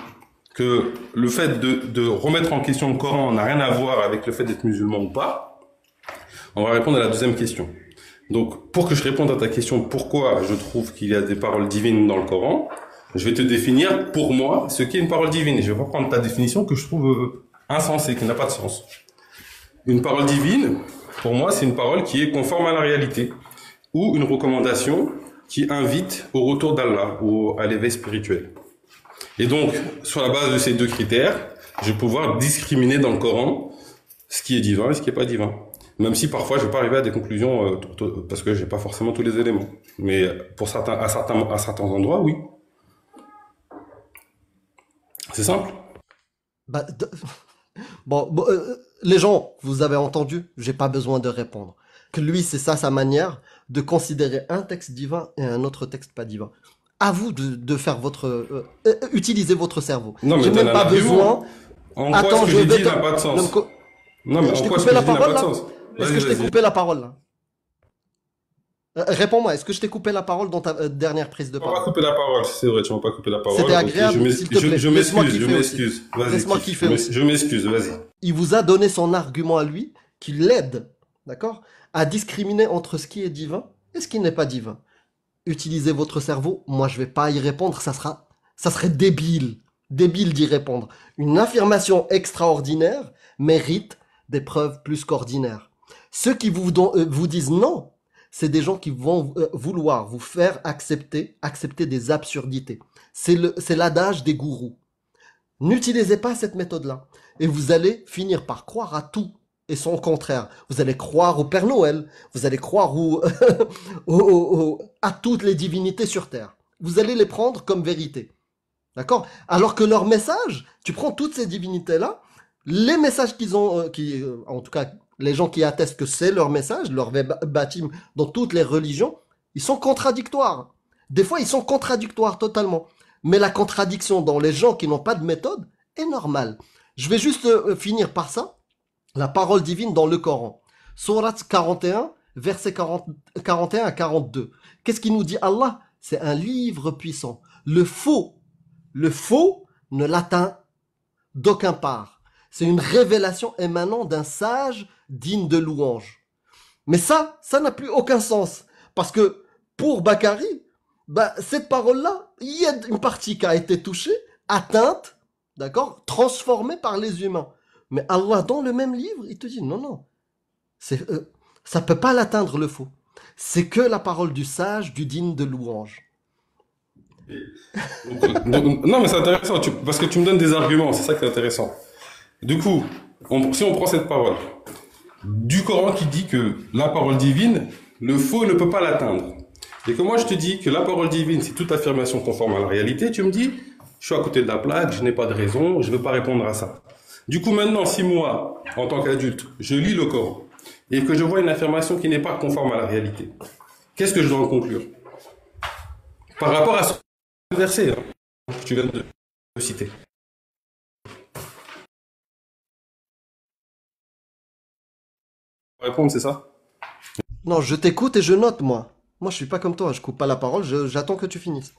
que le fait de remettre en question le Coran n'a rien à voir avec le fait d'être musulman ou pas, on va répondre à la deuxième question. Donc, pour que je réponde à ta question, pourquoi je trouve qu'il y a des paroles divines dans le Coran, je vais te définir, pour moi, ce qu'est une parole divine. Et je vais pas prendre ta définition que je trouve insensée, qui n'a pas de sens. Une parole divine, pour moi, c'est une parole qui est conforme à la réalité, ou une recommandation qui invite au retour d'Allah, ou à l'éveil spirituel. Et donc, sur la base de ces deux critères, je vais pouvoir discriminer dans le Coran ce qui est divin et ce qui n'est pas divin. Même si parfois, je ne vais pas arriver à des conclusions parce que je n'ai pas forcément tous les éléments. Mais à certains endroits, oui. C'est simple. Les gens, vous avez entendu, j'ai pas besoin de répondre. Que lui, c'est ça sa manière de considérer un texte divin et un autre texte pas divin. À vous de faire utiliser votre cerveau. Non, mais j'ai même pas besoin. En quoi ce que j'ai dit n'a pas de sens? Non, mais en quoi ce que j'ai dit n'a pas de sens? Est-ce que je t'ai coupé la parole là? Réponds-moi, est-ce que je t'ai coupé la parole dans ta dernière prise de parole? Tu m'as pas coupé la parole, c'est vrai, tu m'as pas coupé la parole. C'était agréable, s'il te plaît. Je m'excuse. Laisse-moi kiffer aussi. Je m'excuse, vas-y. Il vous a donné son argument à lui, qui l'aide, d'accord, à discriminer entre ce qui est divin et ce qui n'est pas divin. Utilisez votre cerveau, moi je vais pas y répondre, ça serait débile d'y répondre. Une affirmation extraordinaire mérite des preuves plus qu'ordinaires. Ceux qui vous disent non, c'est des gens qui vont vouloir vous faire accepter des absurdités. C'est l'adage des gourous. N'utilisez pas cette méthode-là. Et vous allez finir par croire à tout et son contraire. Vous allez croire au Père Noël. Vous allez croire à toutes les divinités sur Terre. Vous allez les prendre comme vérité. D'accord? Alors que leur message, tu prends toutes ces divinités-là, les messages qu'ils ont, en tout cas, les gens qui attestent que c'est leur message, leur verbatim dans toutes les religions, ils sont contradictoires. Des fois, ils sont contradictoires totalement. Mais la contradiction dans les gens qui n'ont pas de méthode est normale. Je vais juste finir par ça. La parole divine dans le Coran. Sourate 41, versets 41 à 42. Qu'est-ce qu'il nous dit Allah? C'est un livre puissant. Le faux ne l'atteint d'aucun part. C'est une révélation émanant d'un sage digne de louange. Mais ça n'a plus aucun sens. Parce que pour Bakari, cette parole-là, il y a une partie qui a été touchée, atteinte, d'accord, transformée par les humains. Mais Allah, dans le même livre, il te dit non. Ça peut pas l'atteindre le faux. C'est que la parole du sage, du digne de louange. Non, mais c'est intéressant, parce que tu me donnes des arguments, c'est ça qui est intéressant. Du coup, si on prend cette parole du Coran qui dit que la parole divine, le faux ne peut pas l'atteindre. Et que moi je te dis que la parole divine, c'est toute affirmation conforme à la réalité, tu me dis, je suis à côté de la plaque, je n'ai pas de raison, je ne veux pas répondre à ça. Du coup, maintenant, si moi, en tant qu'adulte, je lis le Coran et que je vois une affirmation qui n'est pas conforme à la réalité, qu'est-ce que je dois en conclure? Par rapport à ce verset que tu viens de citer. Répondre, c'est ça? Non, je t'écoute et je note, moi. Moi, je suis pas comme toi, je coupe pas la parole, j'attends que tu finisses.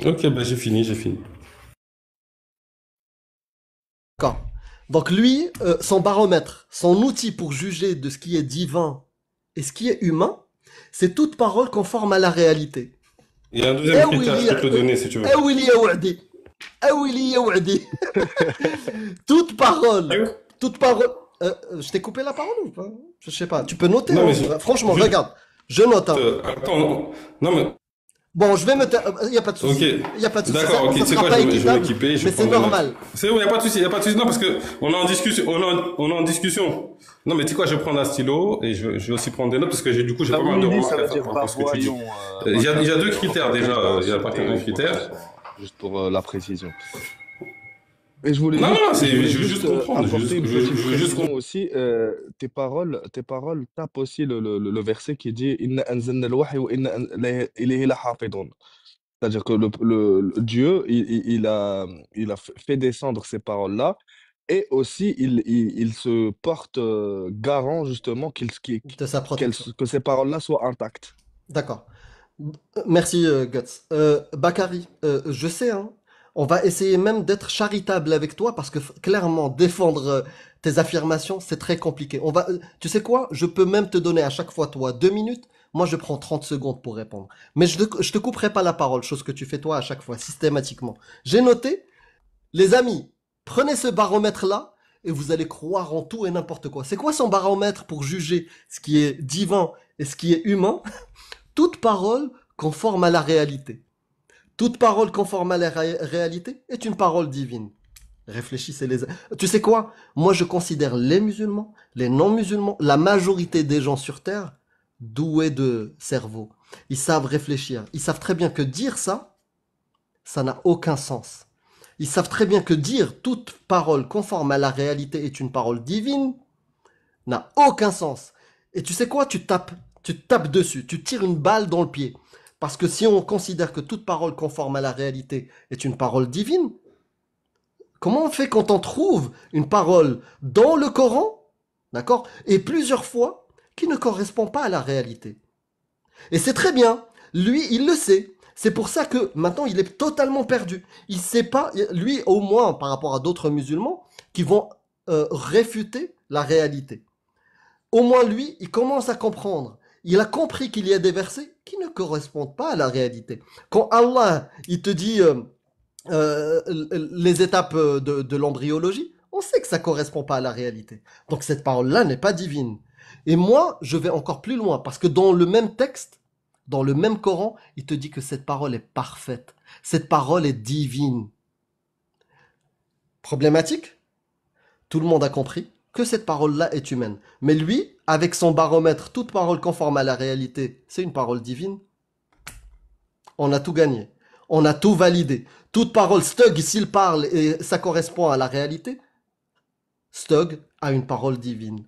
Ok, j'ai fini. D'accord. Donc lui, son baromètre, son outil pour juger de ce qui est divin et ce qui est humain, c'est toute parole conforme à la réalité. Il y a un deuxième critère, je peux te le donner si tu veux. Toute parole. Je t'ai coupé la parole ou pas? Je sais pas. Tu peux noter. Non, franchement, regarde. Je note. Hein. Attends, non mais... Bon, je vais me... Il n'y a pas de souci. Ok. Il n'y a pas de souci. D'accord, ok. C'est quoi, je vais m'équiper. Mais c'est normal. C'est bon, il n'y a pas de souci. Il n'y a pas de souci. Non, parce que on est en discussion. On est en discussion. Non, mais tu sais quoi, je vais prendre un stylo et je vais aussi prendre des notes parce que j'ai pas mal de remarques à faire par ce que tu dis. Il y a deux critères déjà. Il y a pas qu'un critère. Juste pour la précision. Et je voulais je veux juste comprendre. Je juste comprendre aussi tes paroles tapent aussi le verset qui dit Inna anzalna al-wahyi wa inna ilayhi lahafidun. C'est-à-dire que le Dieu il a fait descendre ces paroles-là et aussi il se porte garant justement que ces paroles-là soient intactes. D'accord. Merci Guts. Bakary, je sais hein. On va essayer même d'être charitable avec toi parce que clairement défendre tes affirmations c'est très compliqué. Tu sais quoi? Je peux même te donner à chaque fois toi 2 minutes. Moi je prends 30 secondes pour répondre. Mais je te couperai pas la parole, chose que tu fais toi à chaque fois systématiquement. J'ai noté, les amis, prenez ce baromètre là et vous allez croire en tout et n'importe quoi. C'est quoi son baromètre pour juger ce qui est divin et ce qui est humain? Toute parole conforme à la réalité. Toute parole conforme à la réalité est une parole divine. Réfléchissez les... Tu sais quoi? Moi, je considère les musulmans, les non-musulmans, la majorité des gens sur Terre, doués de cerveau. Ils savent réfléchir. Ils savent très bien que dire ça, ça n'a aucun sens. Ils savent très bien que dire toute parole conforme à la réalité est une parole divine n'a aucun sens. Et tu sais quoi? Tu tapes dessus. Tu tires une balle dans le pied. Parce que si on considère que toute parole conforme à la réalité est une parole divine, comment on fait quand on trouve une parole dans le Coran, d'accord, et plusieurs fois, qui ne correspond pas à la réalité? Et c'est très bien, lui, il le sait. C'est pour ça que maintenant, il est totalement perdu. Il sait pas, lui, au moins, par rapport à d'autres musulmans, qui vont réfuter la réalité. Au moins, lui, il commence à comprendre. Il a compris qu'il y a des versets qui ne correspondent pas à la réalité. Quand Allah, il te dit les étapes de l'embryologie, on sait que ça ne correspond pas à la réalité. Donc cette parole-là n'est pas divine. Et moi, je vais encore plus loin, parce que dans le même texte, dans le même Coran, il te dit que cette parole est parfaite. Cette parole est divine. Problématique? Tout le monde a compris que cette parole-là est humaine. Mais lui, avec son baromètre, toute parole conforme à la réalité, c'est une parole divine. On a tout gagné. On a tout validé. Toute parole, Stug, s'il parle et ça correspond à la réalité, Stug a une parole divine.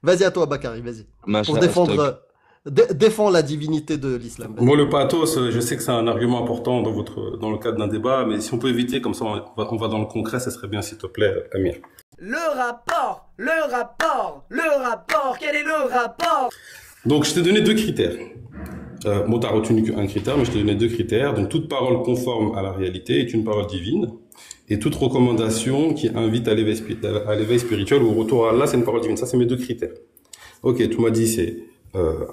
Vas-y à toi, Bakary, vas-y. Pour défendre... Défends la divinité de l'islam. Moi, le pathos, je sais que c'est un argument important dans le cadre d'un débat, mais si on peut éviter, comme ça on va dans le concret, ça serait bien, s'il te plaît, Amir. Le rapport, quel est le rapport? Donc, je t'ai donné 2 critères. Bon, t'as retenu qu'un critère, mais je t'ai donné 2 critères. Donc, toute parole conforme à la réalité est une parole divine, et toute recommandation qui invite à l'éveil spirituel ou au retour à Allah, c'est une parole divine. Ça, c'est mes 2 critères. Ok, tu m'as dit c'est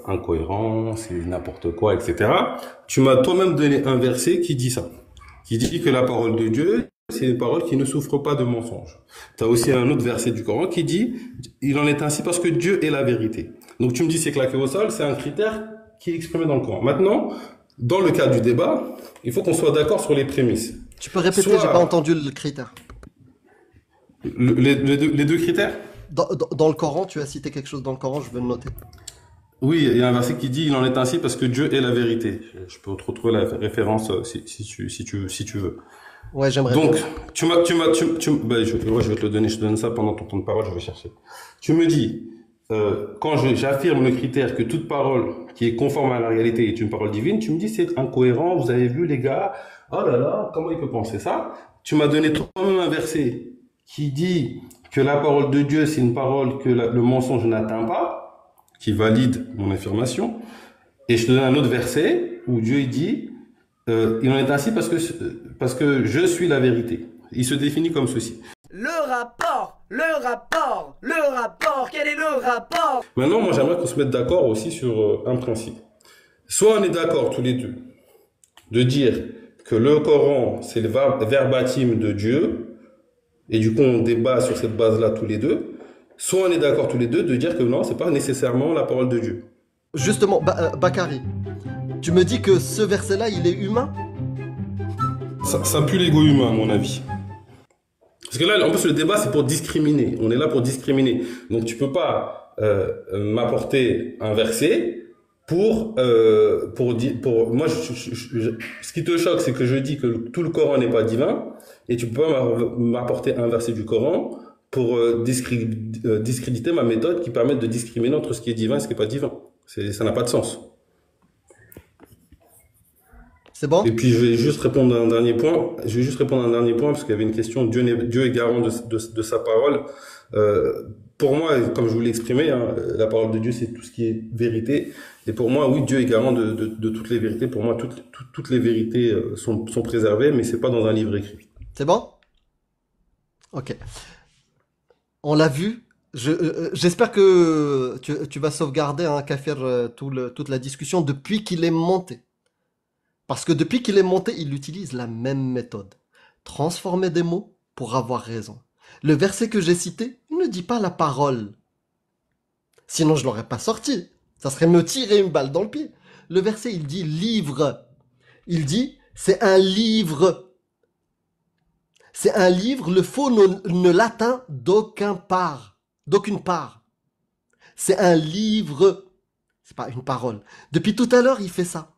incohérent, c'est n'importe quoi, etc. Tu m'as toi-même donné un verset qui dit ça, qui dit que la parole de Dieu, c'est une parole qui ne souffre pas de mensonge. Tu as aussi un autre verset du Coran qui dit « Il en est ainsi parce que Dieu est la vérité ». Donc tu me dis c'est claqué au sol, c'est un critère qui est exprimé dans le Coran. Maintenant, dans le cas du débat, il faut qu'on soit d'accord sur les prémices. Tu peux répéter, j'ai pas entendu le critère. Les 2 critères? Dans le Coran, tu as cité quelque chose dans le Coran, je veux le noter. Oui, il y a un verset qui dit « Il en est ainsi parce que Dieu est la vérité ». Je peux te retrouver la référence si tu veux. Ouais, j'aimerais. Donc, je vais te le donner, je te donne ça pendant ton temps de parole, je vais chercher. Tu me dis, quand j'affirme le critère que toute parole qui est conforme à la réalité est une parole divine, tu me dis c'est incohérent, vous avez vu les gars, oh là là, comment il peut penser ça? Tu m'as donné toi-même un verset qui dit que la parole de Dieu c'est une parole que le mensonge n'atteint pas, qui valide mon affirmation, et je te donne un autre verset où Dieu il dit il en est ainsi parce que je suis la vérité. Il se définit comme ceci. Le rapport, quel est le rapport? Maintenant, moi j'aimerais qu'on se mette d'accord aussi sur un principe. Soit on est d'accord tous les deux de dire que le Coran c'est le verbatim de Dieu, et du coup on débat sur cette base-là tous les deux, soit on est d'accord tous les deux de dire que non, c'est pas nécessairement la parole de Dieu. Justement, Bakary, tu me dis que ce verset-là, il est humain? Ça pue l'ego humain, à mon avis. Parce que là, en plus, le débat, c'est pour discriminer. On est là pour discriminer. Donc, tu peux pas m'apporter un verset pour moi, ce qui te choque, c'est que je dis que tout le Coran n'est pas divin, et tu peux pas m'apporter un verset du Coran pour discréditer ma méthode qui permet de discriminer entre ce qui est divin et ce qui n'est pas divin. Ça n'a pas de sens. C'est bon? Et puis je vais juste répondre à un dernier point. Parce qu'il y avait une question. Dieu est garant de sa parole. Pour moi, comme je vous l'ai exprimé, hein, la parole de Dieu, c'est tout ce qui est vérité. Et pour moi, oui, Dieu est garant de toutes les vérités. Pour moi, toutes les vérités sont préservées, mais c'est pas dans un livre écrit. C'est bon? Ok. On l'a vu. J'espère que tu vas sauvegarder, hein, Kafir, toute la discussion depuis qu'il est monté. Parce que depuis qu'il est monté, il utilise la même méthode. Transformer des mots pour avoir raison. Le verset que j'ai cité, il ne dit pas la parole. Sinon, je l'aurais pas sorti. Ça serait me tirer une balle dans le pied. Le verset, il dit livre. Il dit, c'est un livre. C'est un livre, le faux ne l'atteint d'aucune part. C'est un livre. C'est pas une parole. Depuis tout à l'heure, il fait ça.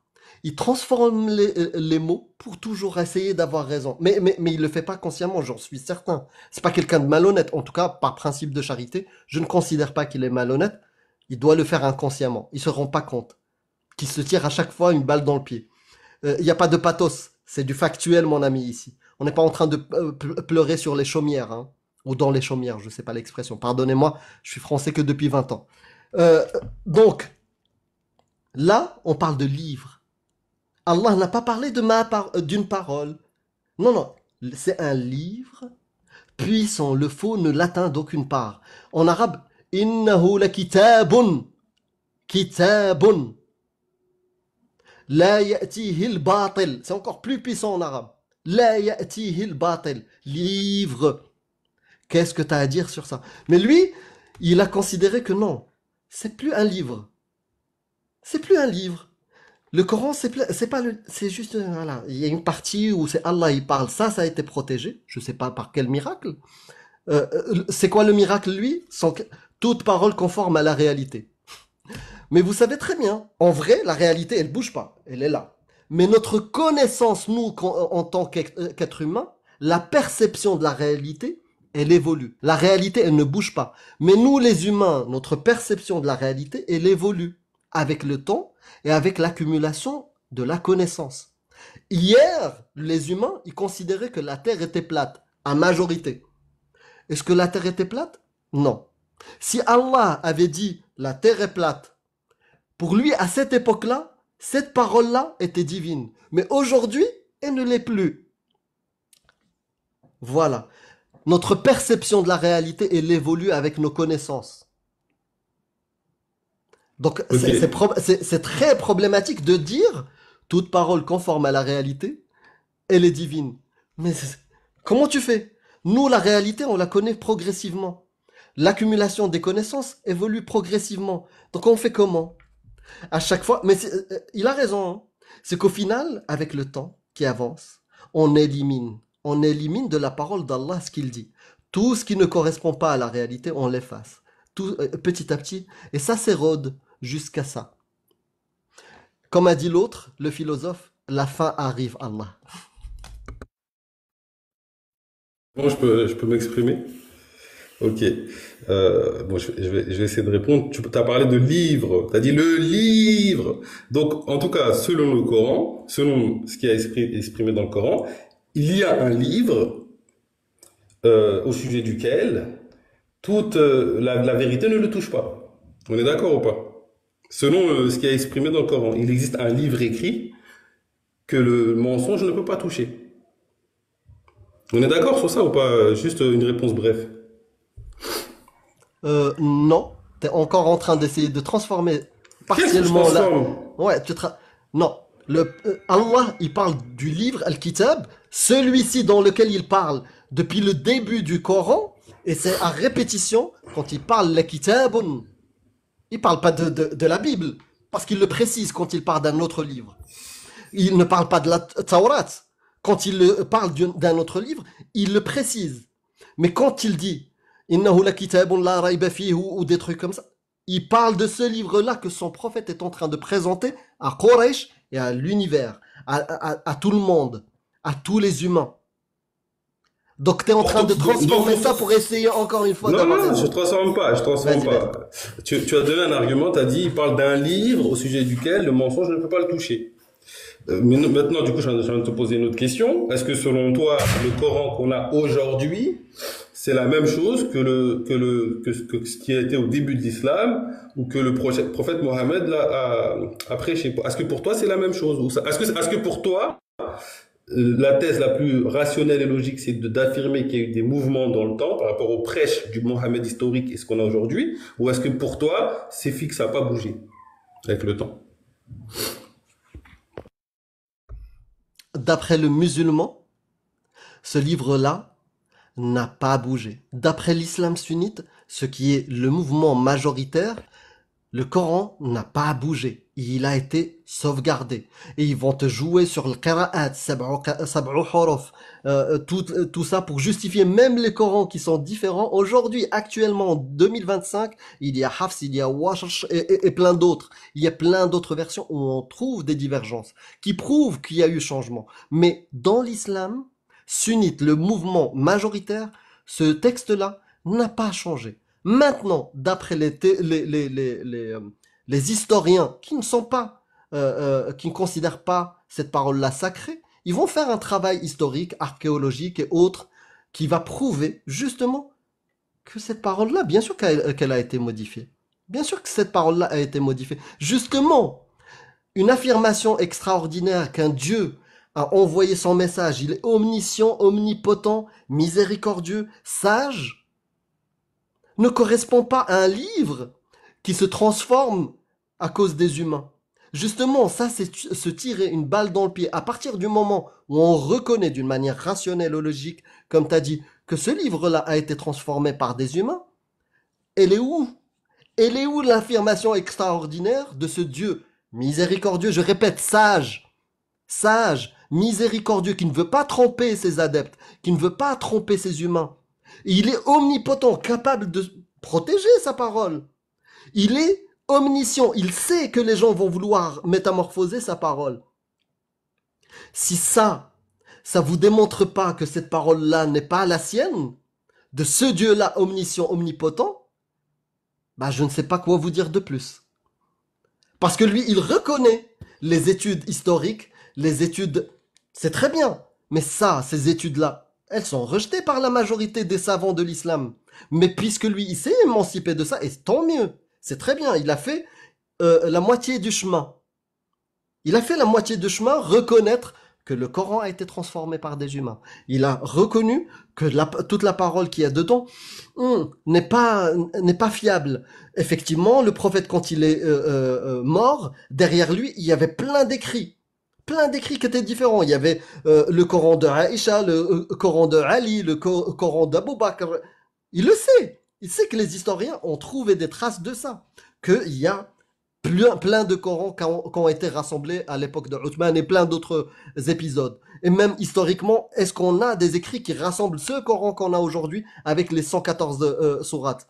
Il transforme les mots pour toujours essayer d'avoir raison. Mais il le fait pas consciemment, j'en suis certain. C'est pas quelqu'un de malhonnête. En tout cas, par principe de charité, je ne considère pas qu'il est malhonnête. Il doit le faire inconsciemment. Il se rend pas compte qu'il se tire à chaque fois une balle dans le pied. Il n'y a pas de pathos. C'est du factuel, mon ami, ici. On n'est pas en train de pleurer sur les chaumières, hein, ou dans les chaumières, je sais pas l'expression. Pardonnez-moi, je suis français que depuis 20 ans. Donc, là, on parle de livre. Allah n'a pas parlé d'une parole. Non, c'est un livre puissant. Le faux ne l'atteint d'aucune part. En arabe, innahu la kitabun. Kitabun. La ya'tihi al-batil. C'est encore plus puissant en arabe. La ya'tihi al-batil. Livre. Qu'est-ce que tu as à dire sur ça? Mais lui, il a considéré que non, c'est plus un livre. C'est plus un livre. Le Coran, c'est juste, voilà, il y a une partie où c'est Allah, il parle, ça a été protégé, je sais pas par quel miracle. C'est quoi le miracle, lui? Toute parole conforme à la réalité. Mais vous savez très bien, en vrai, la réalité, elle bouge pas, elle est là. Mais notre connaissance, nous, en tant qu'être humain, la perception de la réalité, elle évolue. La réalité, elle ne bouge pas. Mais nous, les humains, notre perception de la réalité, elle évolue avec le temps et avec l'accumulation de la connaissance. Hier, les humains, ils considéraient que la Terre était plate, à majorité. Est-ce que la Terre était plate? Non. Si Allah avait dit la Terre est plate, pour lui, à cette époque-là, cette parole-là était divine. Mais aujourd'hui, elle ne l'est plus. Voilà. Notre perception de la réalité, elle évolue avec nos connaissances. Donc, c'est très problématique de dire toute parole conforme à la réalité, elle est divine. Mais comment tu fais? Nous, la réalité, on la connaît progressivement. L'accumulation des connaissances évolue progressivement. Donc, on fait comment? À chaque fois, mais il a raison, hein. C'est qu'au final, avec le temps qui avance, on élimine de la parole d'Allah ce qu'il dit. Tout ce qui ne correspond pas à la réalité, on l'efface. Petit à petit. Et ça s'érode jusqu'à ça. Comme a dit l'autre, le philosophe, la fin arrive, Allah. Bon, je peux m'exprimer. Ok. Bon, je vais essayer de répondre. Tu as parlé de livre. Tu as dit le livre. Donc, en tout cas, selon le Coran, selon ce qui est exprimé dans le Coran, il y a un livre au sujet duquel toute la vérité ne le touche pas. On est d'accord ou pas? Selon ce qui est exprimé dans le Coran, il existe un livre écrit que le mensonge ne peut pas toucher. On est d'accord sur ça ou pas? Juste une réponse brève. Non, tu es encore en train d'essayer de transformer partiellement Qu'est-ce que je transforme? Ouais, non, Allah, il parle du livre Al-Kitab, celui-ci dans lequel il parle depuis le début du Coran, et c'est à répétition quand il parle Al-Kitabun. Il parle pas de la Bible. parce qu'il le précise quand il parle d'un autre livre. Il ne parle pas de la Tawrat. Quand il parle d'un autre livre, il le précise. Mais quand il dit Innahu la kitabun la rayba fihi ou des trucs comme ça, il parle de ce livre-là que son prophète est en train de présenter à Quraysh et à l'univers, à tout le monde, à tous les humains. Donc tu es en train de transformer ça pour essayer encore une fois d'avoir... Non, je ne transforme pas, Tu as donné un argument, tu as dit, il parle d'un livre au sujet duquel le mensonge ne peut pas le toucher. Mais maintenant, du coup, je viens de te poser une autre question. Est-ce que selon toi, le Coran qu'on a aujourd'hui, c'est la même chose que ce qui a été au début de l'islam ou que le prophète Mohammed a prêché? Est-ce que pour toi, c'est la même chose? Est-ce que pour toi, la thèse la plus rationnelle et logique, c'est d'affirmer qu'il y a eu des mouvements dans le temps par rapport aux prêches du Mohammed historique et ce qu'on a aujourd'hui? Ou est-ce que pour toi, c'est fixe, ça n'a pas bougé avec le temps? D'après le musulman, ce livre-là n'a pas bougé. D'après l'islam sunnite, ce qui est le mouvement majoritaire, le Coran n'a pas bougé. Il a été sauvegardé. Et ils vont te jouer sur le qira'at, sab'u huruf, tout ça pour justifier même les Corans qui sont différents. Aujourd'hui, actuellement, en 2025, il y a Hafs, il y a Warsh et plein d'autres. Il y a plein d'autres versions où on trouve des divergences qui prouvent qu'il y a eu changement. Mais dans l'islam sunnite, le mouvement majoritaire, ce texte-là n'a pas changé. Maintenant, d'après les historiens qui ne sont pas, qui ne considèrent pas cette parole-là sacrée, ils vont faire un travail historique, archéologique et autres, qui va prouver justement que cette parole-là, bien sûr qu'elle a été modifiée. Bien sûr que cette parole-là a été modifiée. Justement, une affirmation extraordinaire qu'un Dieu a envoyé son message, il est omniscient, omnipotent, miséricordieux, sage, ne correspond pas à un livre qui se transforme à cause des humains. Justement, ça, c'est se tirer une balle dans le pied. À partir du moment où on reconnaît d'une manière rationnelle ou logique, comme tu as dit, que ce livre-là a été transformé par des humains, elle est où? Elle est où l'affirmation extraordinaire de ce Dieu miséricordieux, je répète, sage, miséricordieux, qui ne veut pas tromper ses adeptes, qui ne veut pas tromper ses humains. Il est omnipotent, capable de protéger sa parole. Il est omniscient, il sait que les gens vont vouloir métamorphoser sa parole. Si ça vous démontre pas que cette parole-là n'est pas la sienne, de ce Dieu-là omniscient, omnipotent, bah je ne sais pas quoi vous dire de plus. Parce que lui, il reconnaît les études historiques, les études, c'est très bien, mais ça, ces études-là, elles sont rejetées par la majorité des savants de l'islam. Mais puisque lui, il s'est émancipé de ça, et tant mieux, c'est très bien, il a fait la moitié du chemin. Il a fait la moitié du chemin, reconnaître que le Coran a été transformé par des humains. Il a reconnu que toute la parole qu'il y a dedans n'est pas fiable. Effectivement, le prophète, quand il est mort, derrière lui, il y avait plein d'écrits qui étaient différents. Il y avait le Coran de Aïcha, le Coran de Ali, le Coran d'Abou Bakr. Il le sait. Il sait que les historiens ont trouvé des traces de ça. Qu'il y a plein de Corans qui ont été rassemblés à l'époque de Uthman et plein d'autres épisodes. Et même historiquement, est-ce qu'on a des écrits qui rassemblent ce Coran qu'on a aujourd'hui avec les 114 sourates?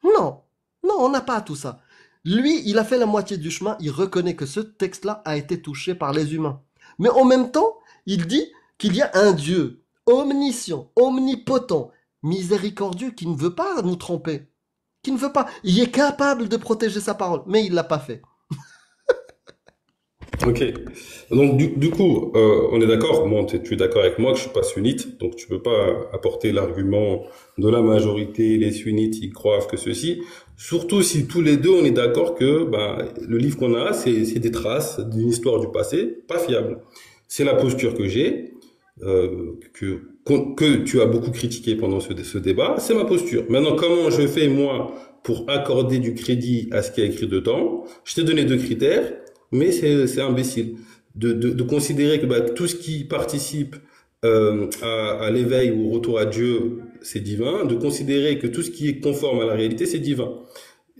Non, on n'a pas tout ça. Lui, il a fait la moitié du chemin, il reconnaît que ce texte-là a été touché par les humains. Mais en même temps, il dit qu'il y a un Dieu omniscient, omnipotent, miséricordieux qui ne veut pas nous tromper. Il est capable de protéger sa parole, mais il l'a pas fait. Ok. Donc du coup, on est d'accord. Bon, tu es d'accord avec moi que je suis pas sunnite, donc tu peux pas apporter l'argument de la majorité. Les sunnites, ils croient que ceci. Surtout si tous les deux on est d'accord que le livre qu'on a, c'est des traces d'une histoire du passé, pas fiable. C'est la posture que j'ai, que tu as beaucoup critiqué pendant ce débat. C'est ma posture. Maintenant, comment je fais moi pour accorder du crédit à ce qui est écrit dedans? Je t'ai donné 2 critères. Mais c'est imbécile de considérer que tout ce qui participe à l'éveil ou au retour à Dieu, c'est divin, de considérer que tout ce qui est conforme à la réalité, c'est divin.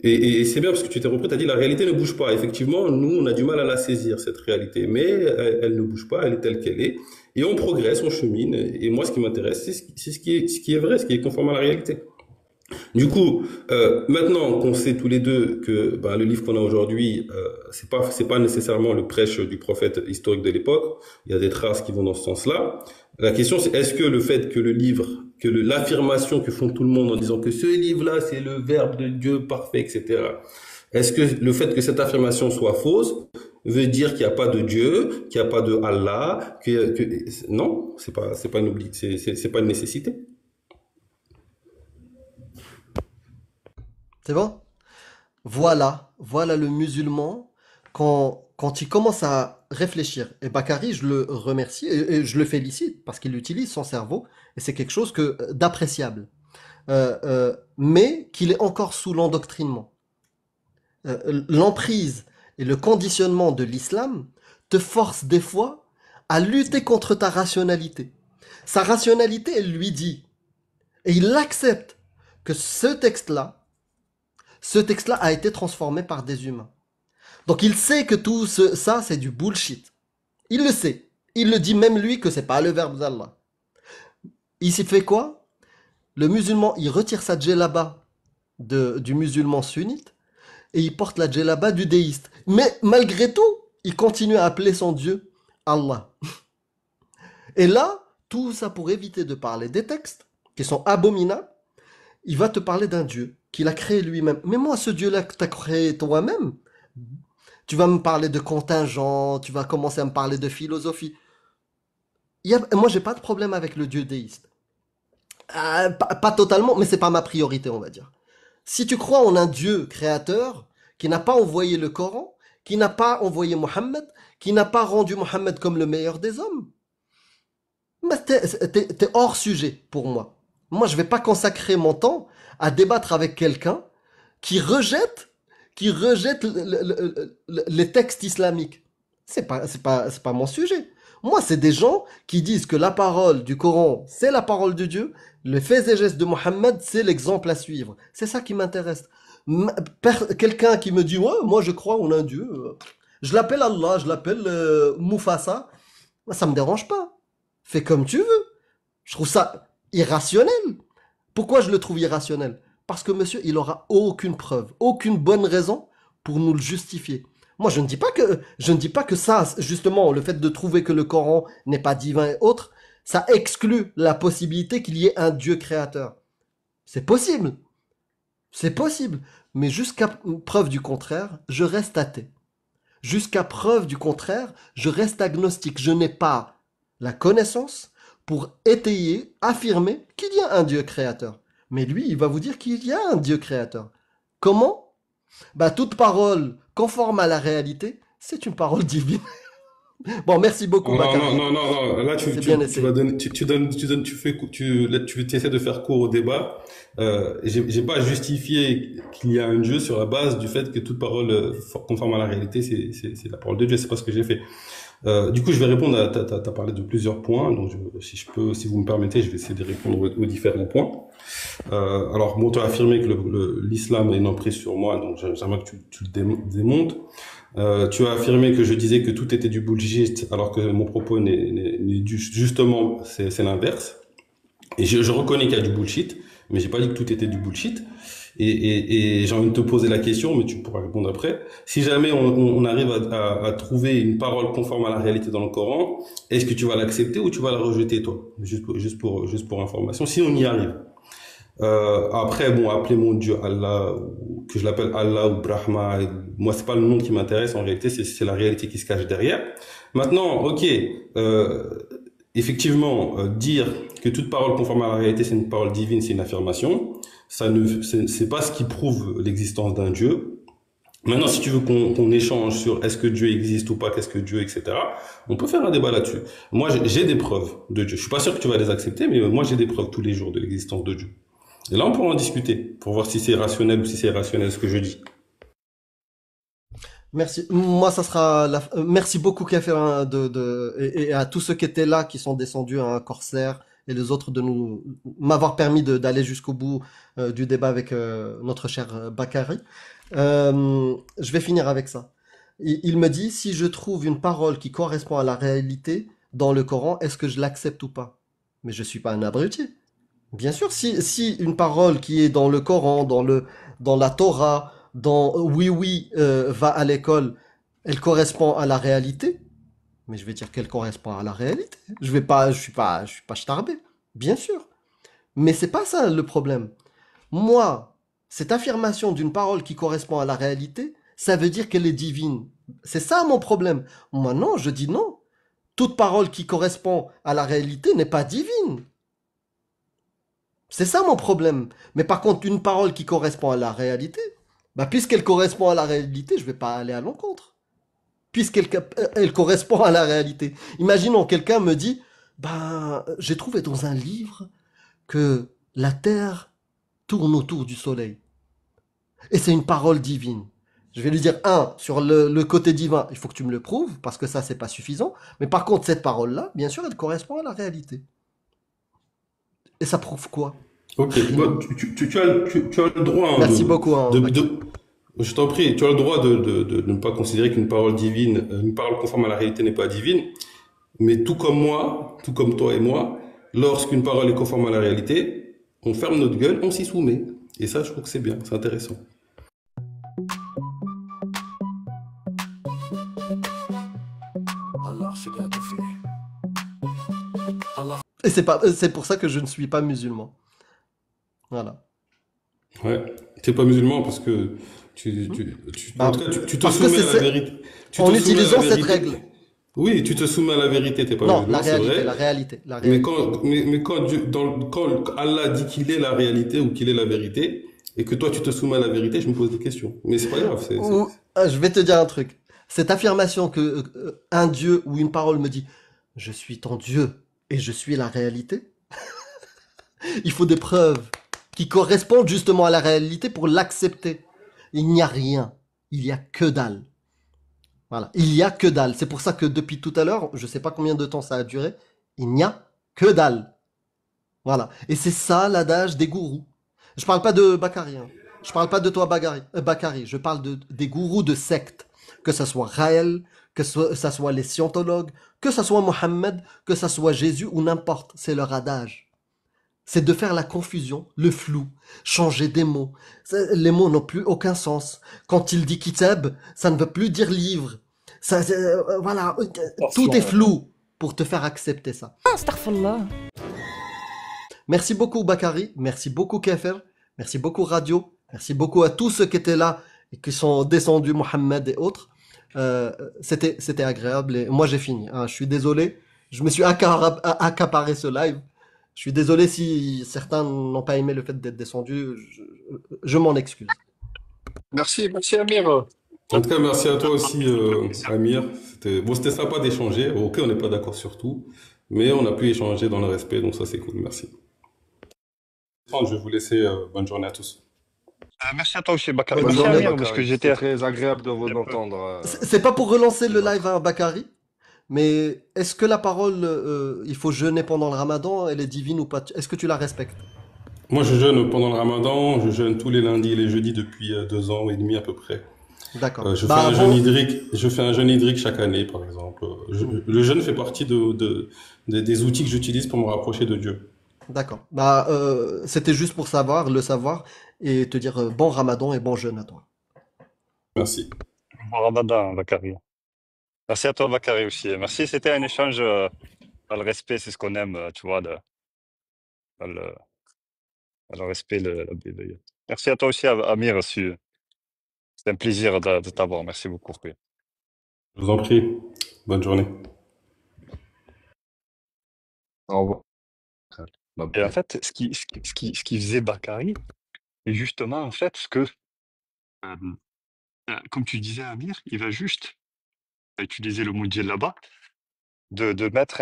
Et c'est bien parce que tu t'es repris, tu as dit la réalité ne bouge pas. Effectivement, nous, on a du mal à la saisir, cette réalité. Mais elle ne bouge pas, elle est telle qu'elle est. Et on progresse, on chemine. Et moi, ce qui m'intéresse, c'est ce qui est vrai, ce qui est conforme à la réalité. Du coup, maintenant qu'on sait tous les deux que le livre qu'on a aujourd'hui, c'est pas nécessairement le prêche du prophète historique de l'époque. Il y a des traces qui vont dans ce sens-là. La question, c'est est-ce que le fait que le livre, l'affirmation que font tout le monde en disant que ce livre-là, c'est le verbe de Dieu parfait, etc. Est-ce que le fait que cette affirmation soit fausse veut dire qu'il n'y a pas de Dieu, qu'il n'y a pas de Allah, non, c'est pas une nécessité. C'est bon? Voilà le musulman quand il commence à réfléchir. Et Bakary, je le remercie et je le félicite parce qu'il utilise son cerveau et c'est quelque chose d'appréciable. Mais qu'il est encore sous l'endoctrinement. L'emprise et le conditionnement de l'islam te force des fois à lutter contre ta rationalité. Sa rationalité, elle lui dit, et il l'accepte, que ce texte-là a été transformé par des humains. Donc il sait que tout ça, c'est du bullshit. Il le sait. Il le dit même lui que c'est pas le verbe d'Allah. Il s'y fait quoi? Le musulman, il retire sa djellaba du musulman sunnite et il porte la djellaba du déiste. Mais malgré tout, il continue à appeler son Dieu Allah. Et là, tout ça pour éviter de parler des textes qui sont abominables, il va te parler d'un Dieu qu'il a créé lui-même. Mais moi, ce Dieu-là que tu as créé toi-même, tu vas me parler de contingent, tu vas commencer à me parler de philosophie. Moi, j'ai pas de problème avec le Dieu déiste. Pas totalement, mais c'est pas ma priorité, on va dire. Si tu crois en un Dieu créateur qui n'a pas envoyé le Coran, qui n'a pas envoyé Mohammed, qui n'a pas rendu Mohammed comme le meilleur des hommes, t'es hors sujet pour moi. Moi, je vais pas consacrer mon temps à débattre avec quelqu'un qui rejette les textes islamiques. C'est pas mon sujet. Moi, c'est des gens qui disent que la parole du Coran, c'est la parole de Dieu, les faits et gestes de Mohammed, c'est l'exemple à suivre. C'est ça qui m'intéresse. Quelqu'un qui me dit, ouais, moi je crois en un Dieu, je l'appelle Allah, je l'appelle Mufasa, ça me dérange pas. Fais comme tu veux. Je trouve ça irrationnel. Pourquoi je le trouve irrationnel? Parce que monsieur, il aura aucune preuve, aucune bonne raison pour nous le justifier. Moi, je ne dis pas que ça, justement, le fait de trouver que le Coran n'est pas divin et autres, ça exclut la possibilité qu'il y ait un Dieu créateur. C'est possible. C'est possible. Mais jusqu'à preuve du contraire, je reste athée. Jusqu'à preuve du contraire, je reste agnostique. Je n'ai pas la connaissance pour étayer, affirmer qu'il y a un Dieu créateur. Mais lui, il va vous dire qu'il y a un Dieu créateur. Comment? Toute parole conforme à la réalité, c'est une parole divine. Bon, merci beaucoup, Bakary. Non. Là, tu essaies de faire court au débat. J'ai pas justifié qu'il y a un Dieu sur la base du fait que toute parole conforme à la réalité, c'est la parole de Dieu. C'est pas ce que j'ai fait. Du coup, je vais répondre t'as parlé de plusieurs points. Donc, si vous me permettez, je vais essayer de répondre aux différents points. Alors, bon, tu as affirmé que l'islam a une emprise sur moi, donc j'aimerais que tu le démontes. Tu as affirmé que je disais que tout était du bullshit, alors que mon propos justement, c'est l'inverse. Et je reconnais qu'il y a du bullshit, mais j'ai pas dit que tout était du bullshit. Et j'ai envie de te poser la question, mais tu pourras répondre après. Si jamais on arrive à trouver une parole conforme à la réalité dans le Coran, est-ce que tu vas l'accepter ou tu vas la rejeter, toi? Juste pour information, si on y arrive. Après, bon, appeler mon Dieu Allah, ou que je l'appelle Allah ou Brahma, moi c'est pas le nom qui m'intéresse en réalité, c'est la réalité qui se cache derrière. Maintenant, ok, effectivement, dire que toute parole conforme à la réalité c'est une parole divine, c'est une affirmation. C'est pas ce qui prouve l'existence d'un Dieu. Maintenant, si tu veux qu'on échange sur est-ce que Dieu existe ou pas, qu'est-ce que Dieu, etc., on peut faire un débat là-dessus. Moi, j'ai des preuves de Dieu. Je suis pas sûr que tu vas les accepter, mais moi j'ai des preuves tous les jours de l'existence de Dieu. Et là, on pourra en discuter pour voir si c'est rationnel ou si c'est irrationnel ce que je dis. Merci. Moi, ça sera merci beaucoup, Kafir, et à tous ceux qui étaient là, qui sont descendus à un corsaire et les autres de m'avoir permis d'aller jusqu'au bout du débat avec notre cher Bakary. Je vais finir avec ça. Il me dit, si je trouve une parole qui correspond à la réalité dans le Coran, est-ce que je l'accepte ou pas? Mais je suis pas un abruti. Bien sûr, si une parole qui est dans le Coran, dans la Torah, dans oui, va à l'école, elle correspond à la réalité, mais je vais dire qu'elle correspond à la réalité. Je suis pas starbé, bien sûr. Mais c'est pas ça le problème. Moi, cette affirmation d'une parole qui correspond à la réalité, ça veut dire qu'elle est divine. C'est ça mon problème. Moi, non, je dis non. Toute parole qui correspond à la réalité n'est pas divine. C'est ça mon problème. Mais par contre, une parole qui correspond à la réalité, bah, puisqu'elle correspond à la réalité, je vais pas aller à l'encontre. Elle correspond à la réalité. Imaginons, quelqu'un me dit, bah, j'ai trouvé dans un livre que la Terre tourne autour du Soleil. Et c'est une parole divine. Je vais lui dire, sur le côté divin, il faut que tu me le prouves, parce que ça, c'est pas suffisant. Mais par contre, cette parole-là, bien sûr, elle correspond à la réalité. Et ça prouve quoi? Ok, bon, tu as le droit. Hein, Merci beaucoup. Je t'en prie, tu as le droit de ne pas considérer qu'une parole divine, une parole conforme à la réalité n'est pas divine. Mais tout comme moi, tout comme toi et moi, lorsqu'une parole est conforme à la réalité, on ferme notre gueule, on s'y soumet. Et ça, je trouve que c'est bien, c'est intéressant. Et c'est pour ça que je ne suis pas musulman. Voilà. Ouais, t'es pas musulman parce que tu te soumets à la vérité. En utilisant cette règle. Oui, tu te soumets à la vérité, t'es pas non, musulman, c'est vrai. La réalité. Mais quand Allah dit qu'il est la réalité ou qu'il est la vérité, et que toi tu te soumets à la vérité, je me pose des questions. Mais c'est pas grave. Je vais te dire un truc. Cette affirmation que un Dieu ou une parole me dit « Je suis ton Dieu et je suis la réalité », il faut des preuves qui correspondent justement à la réalité pour l'accepter. Il n'y a rien. Il y a que dalle. Voilà. Il y a que dalle. C'est pour ça que depuis tout à l'heure, je sais pas combien de temps ça a duré, il n'y a que dalle. Voilà. Et c'est ça l'adage des gourous. Je parle pas de Bakary. Hein. Je parle pas de toi, Bakary. Je parle des gourous de sectes. Que ça soit Raël, que ça soit les scientologues, que ça soit Mohammed, que ça soit Jésus ou n'importe. C'est leur adage. C'est de faire la confusion, le flou, changer des mots. Les mots n'ont plus aucun sens. Quand il dit kitab, ça ne veut plus dire livre. Ça, voilà, tout est flou pour te faire accepter ça. Astaghfirullah. Merci beaucoup Bakary, merci beaucoup Kefer, merci beaucoup Radio, merci beaucoup à tous ceux qui étaient là et qui sont descendus, Mohamed et autres. C'était agréable et moi j'ai fini. Hein. Je suis désolé, je me suis accaparé ce live. Je suis désolé si certains n'ont pas aimé le fait d'être descendus. Je m'en excuse. Merci Amir. En tout cas, merci à toi aussi, Amir. C'était sympa d'échanger. Ok, on n'est pas d'accord sur tout, mais on a pu échanger dans le respect, donc ça c'est cool. Merci. Je vais vous laisser. Bonne journée à tous. Merci à toi aussi, Bakary. Bonne Merci journée, Amir, Bakary. parce que j'étais très agréable de vous entendre. C'est pas pour relancer le live à Bakary, mais est-ce que la parole, il faut jeûner pendant le ramadan, elle est divine ou pas? Est-ce que tu la respectes? Moi, je jeûne pendant le ramadan, je jeûne tous les lundis et les jeudis depuis 2 ans et demi à peu près. D'accord. Je fais un jeûne hydrique chaque année, par exemple. Le jeûne fait partie des outils que j'utilise pour me rapprocher de Dieu. D'accord. C'était juste pour le savoir, et te dire bon ramadan et bon jeûne à toi. Merci. Bon ramadan, Bakary. Merci à toi, Bakary, aussi. Merci, c'était un échange dans le respect, c'est ce qu'on aime, tu vois, dans le respect. Merci à toi aussi, Amir, aussi. C'est un plaisir de t'avoir. Merci beaucoup. Je vous en prie. Bonne journée. Au revoir. Et en fait, ce qui faisait Bakary, et justement, en fait, ce que, comme tu disais, Amir, il va juste utiliser le mot djellaba, de mettre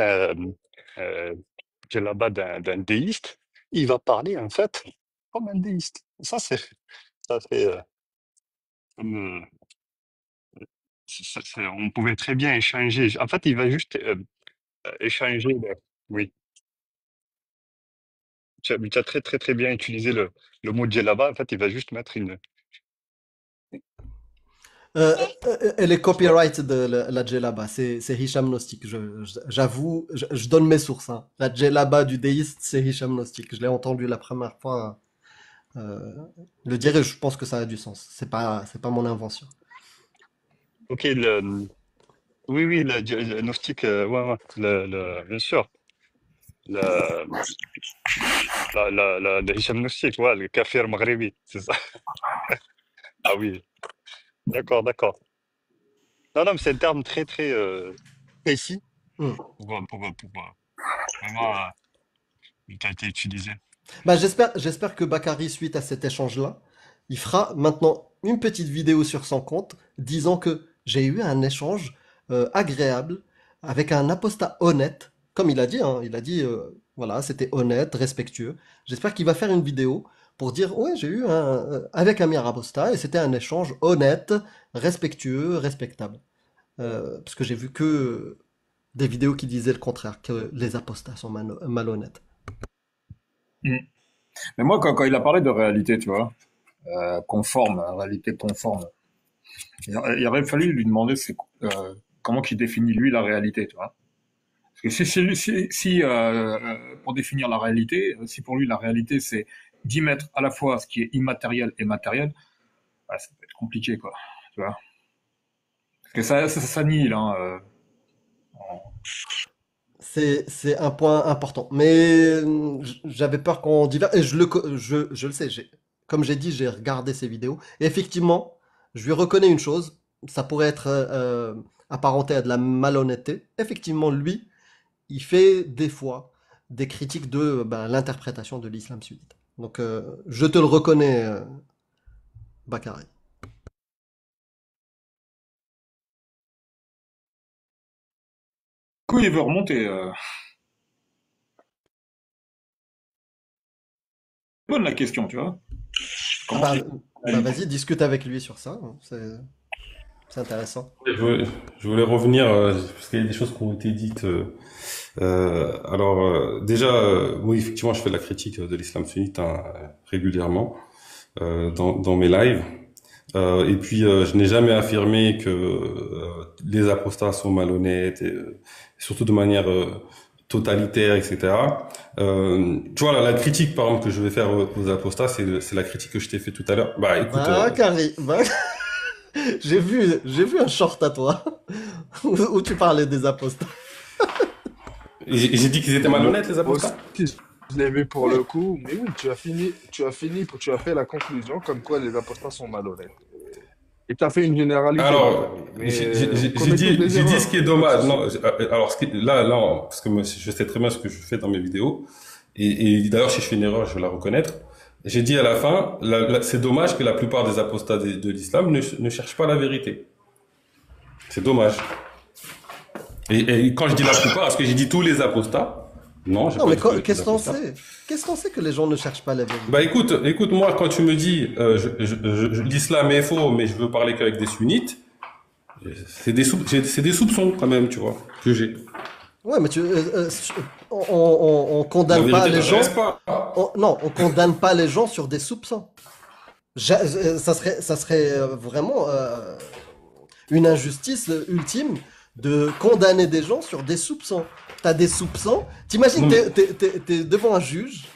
djellaba d'un déiste. Il va parler, en fait, comme un déiste. Ça fait on pouvait très bien échanger. En fait, il va juste échanger. Oui. tu as très, très, très bien utilisé le mot djellaba. En fait, il va juste mettre une. Elle est copyright de la djellaba, c'est Hicham Nostik. J'avoue, je donne mes sources. Hein. La djellaba du déiste, c'est Hicham Nostik. Je l'ai entendu la première fois le dire et je pense que ça a du sens. C'est pas mon invention. Ok, oui, oui, le Gnostic, ouais, ouais, bien sûr. Le Hicham Gnostic, ouais, le kafir maghrébi, c'est ça. Ah oui, d'accord, d'accord. Non, non, mais c'est un terme très, très précis pour vraiment qui a été utilisé. Bah, j'espère que Bakary, suite à cet échange-là, il fera maintenant une petite vidéo sur son compte disant que j'ai eu un échange agréable avec un apostat honnête, comme il a dit, hein, il a dit, voilà, c'était honnête, respectueux. J'espère qu'il va faire une vidéo pour dire, ouais, j'ai eu avec Amir Apostat et c'était un échange honnête, respectueux, respectable. Parce que j'ai vu que des vidéos qui disaient le contraire, que les apostats sont malhonnêtes. Mais moi, quand il a parlé de réalité, tu vois, conforme, réalité conforme, il aurait fallu lui demander comment il définit lui la réalité, tu vois. Parce que si pour définir la réalité, si pour lui la réalité c'est d'y mettre à la fois ce qui est immatériel et matériel, bah, ça peut être compliqué, quoi, tu vois. Parce que ça nie, hein. C'est un point important. Mais j'avais peur qu'on diverge. Et je le sais. Comme j'ai dit, j'ai regardé ses vidéos. Et effectivement, je lui reconnais une chose. Ça pourrait être apparenté à de la malhonnêteté. Effectivement, lui, il fait des fois des critiques de l'interprétation de l'islam sunnite. Donc, je te le reconnais, Bakary. Du coup, il veut remonter. Bonne la question, tu vois. Vas-y, discute avec lui sur ça. Hein. C'est intéressant. Je voulais revenir parce qu'il y a des choses qui ont été dites. Déjà, oui, effectivement, je fais de la critique de l'islam sunnite régulièrement dans mes lives. Et puis, je n'ai jamais affirmé que les apostats sont malhonnêtes, et surtout de manière totalitaire, etc. Tu vois, la critique, par exemple, que je vais faire aux apostats, c'est la critique que je t'ai fait tout à l'heure. Bah, écoute... Carré, j'ai vu un short à toi où tu parlais des apostats. J'ai dit qu'ils étaient malhonnêtes, les apostats. Je l'ai vu pour le coup, mais oui, tu as fait la conclusion comme quoi les apostats sont malhonnêtes. Et tu as fait une généralité. Alors, j'ai dit ce qui est dommage. Non, alors, là, parce que moi, je sais très bien ce que je fais dans mes vidéos. Et d'ailleurs, si je fais une erreur, je vais la reconnaître. J'ai dit à la fin, c'est dommage que la plupart des apostats de l'islam ne cherchent pas la vérité. C'est dommage. Et quand je dis la plupart, est-ce que j'ai dit tous les apostats? Non, mais qu'est-ce qu'on sait? Qu'est-ce qu'on sait que les gens ne cherchent pas la vérité? Bah écoute, moi, quand tu me dis l'islam est faux, mais je veux parler qu'avec des sunnites, c'est des soupçons quand même, tu vois, que j'ai. Ouais, mais on condamne pas les gens. Non, on condamne pas les gens sur des soupçons. Ça serait vraiment une injustice ultime de condamner des gens sur des soupçons. T'as des soupçons. T'imagines, t'es devant un juge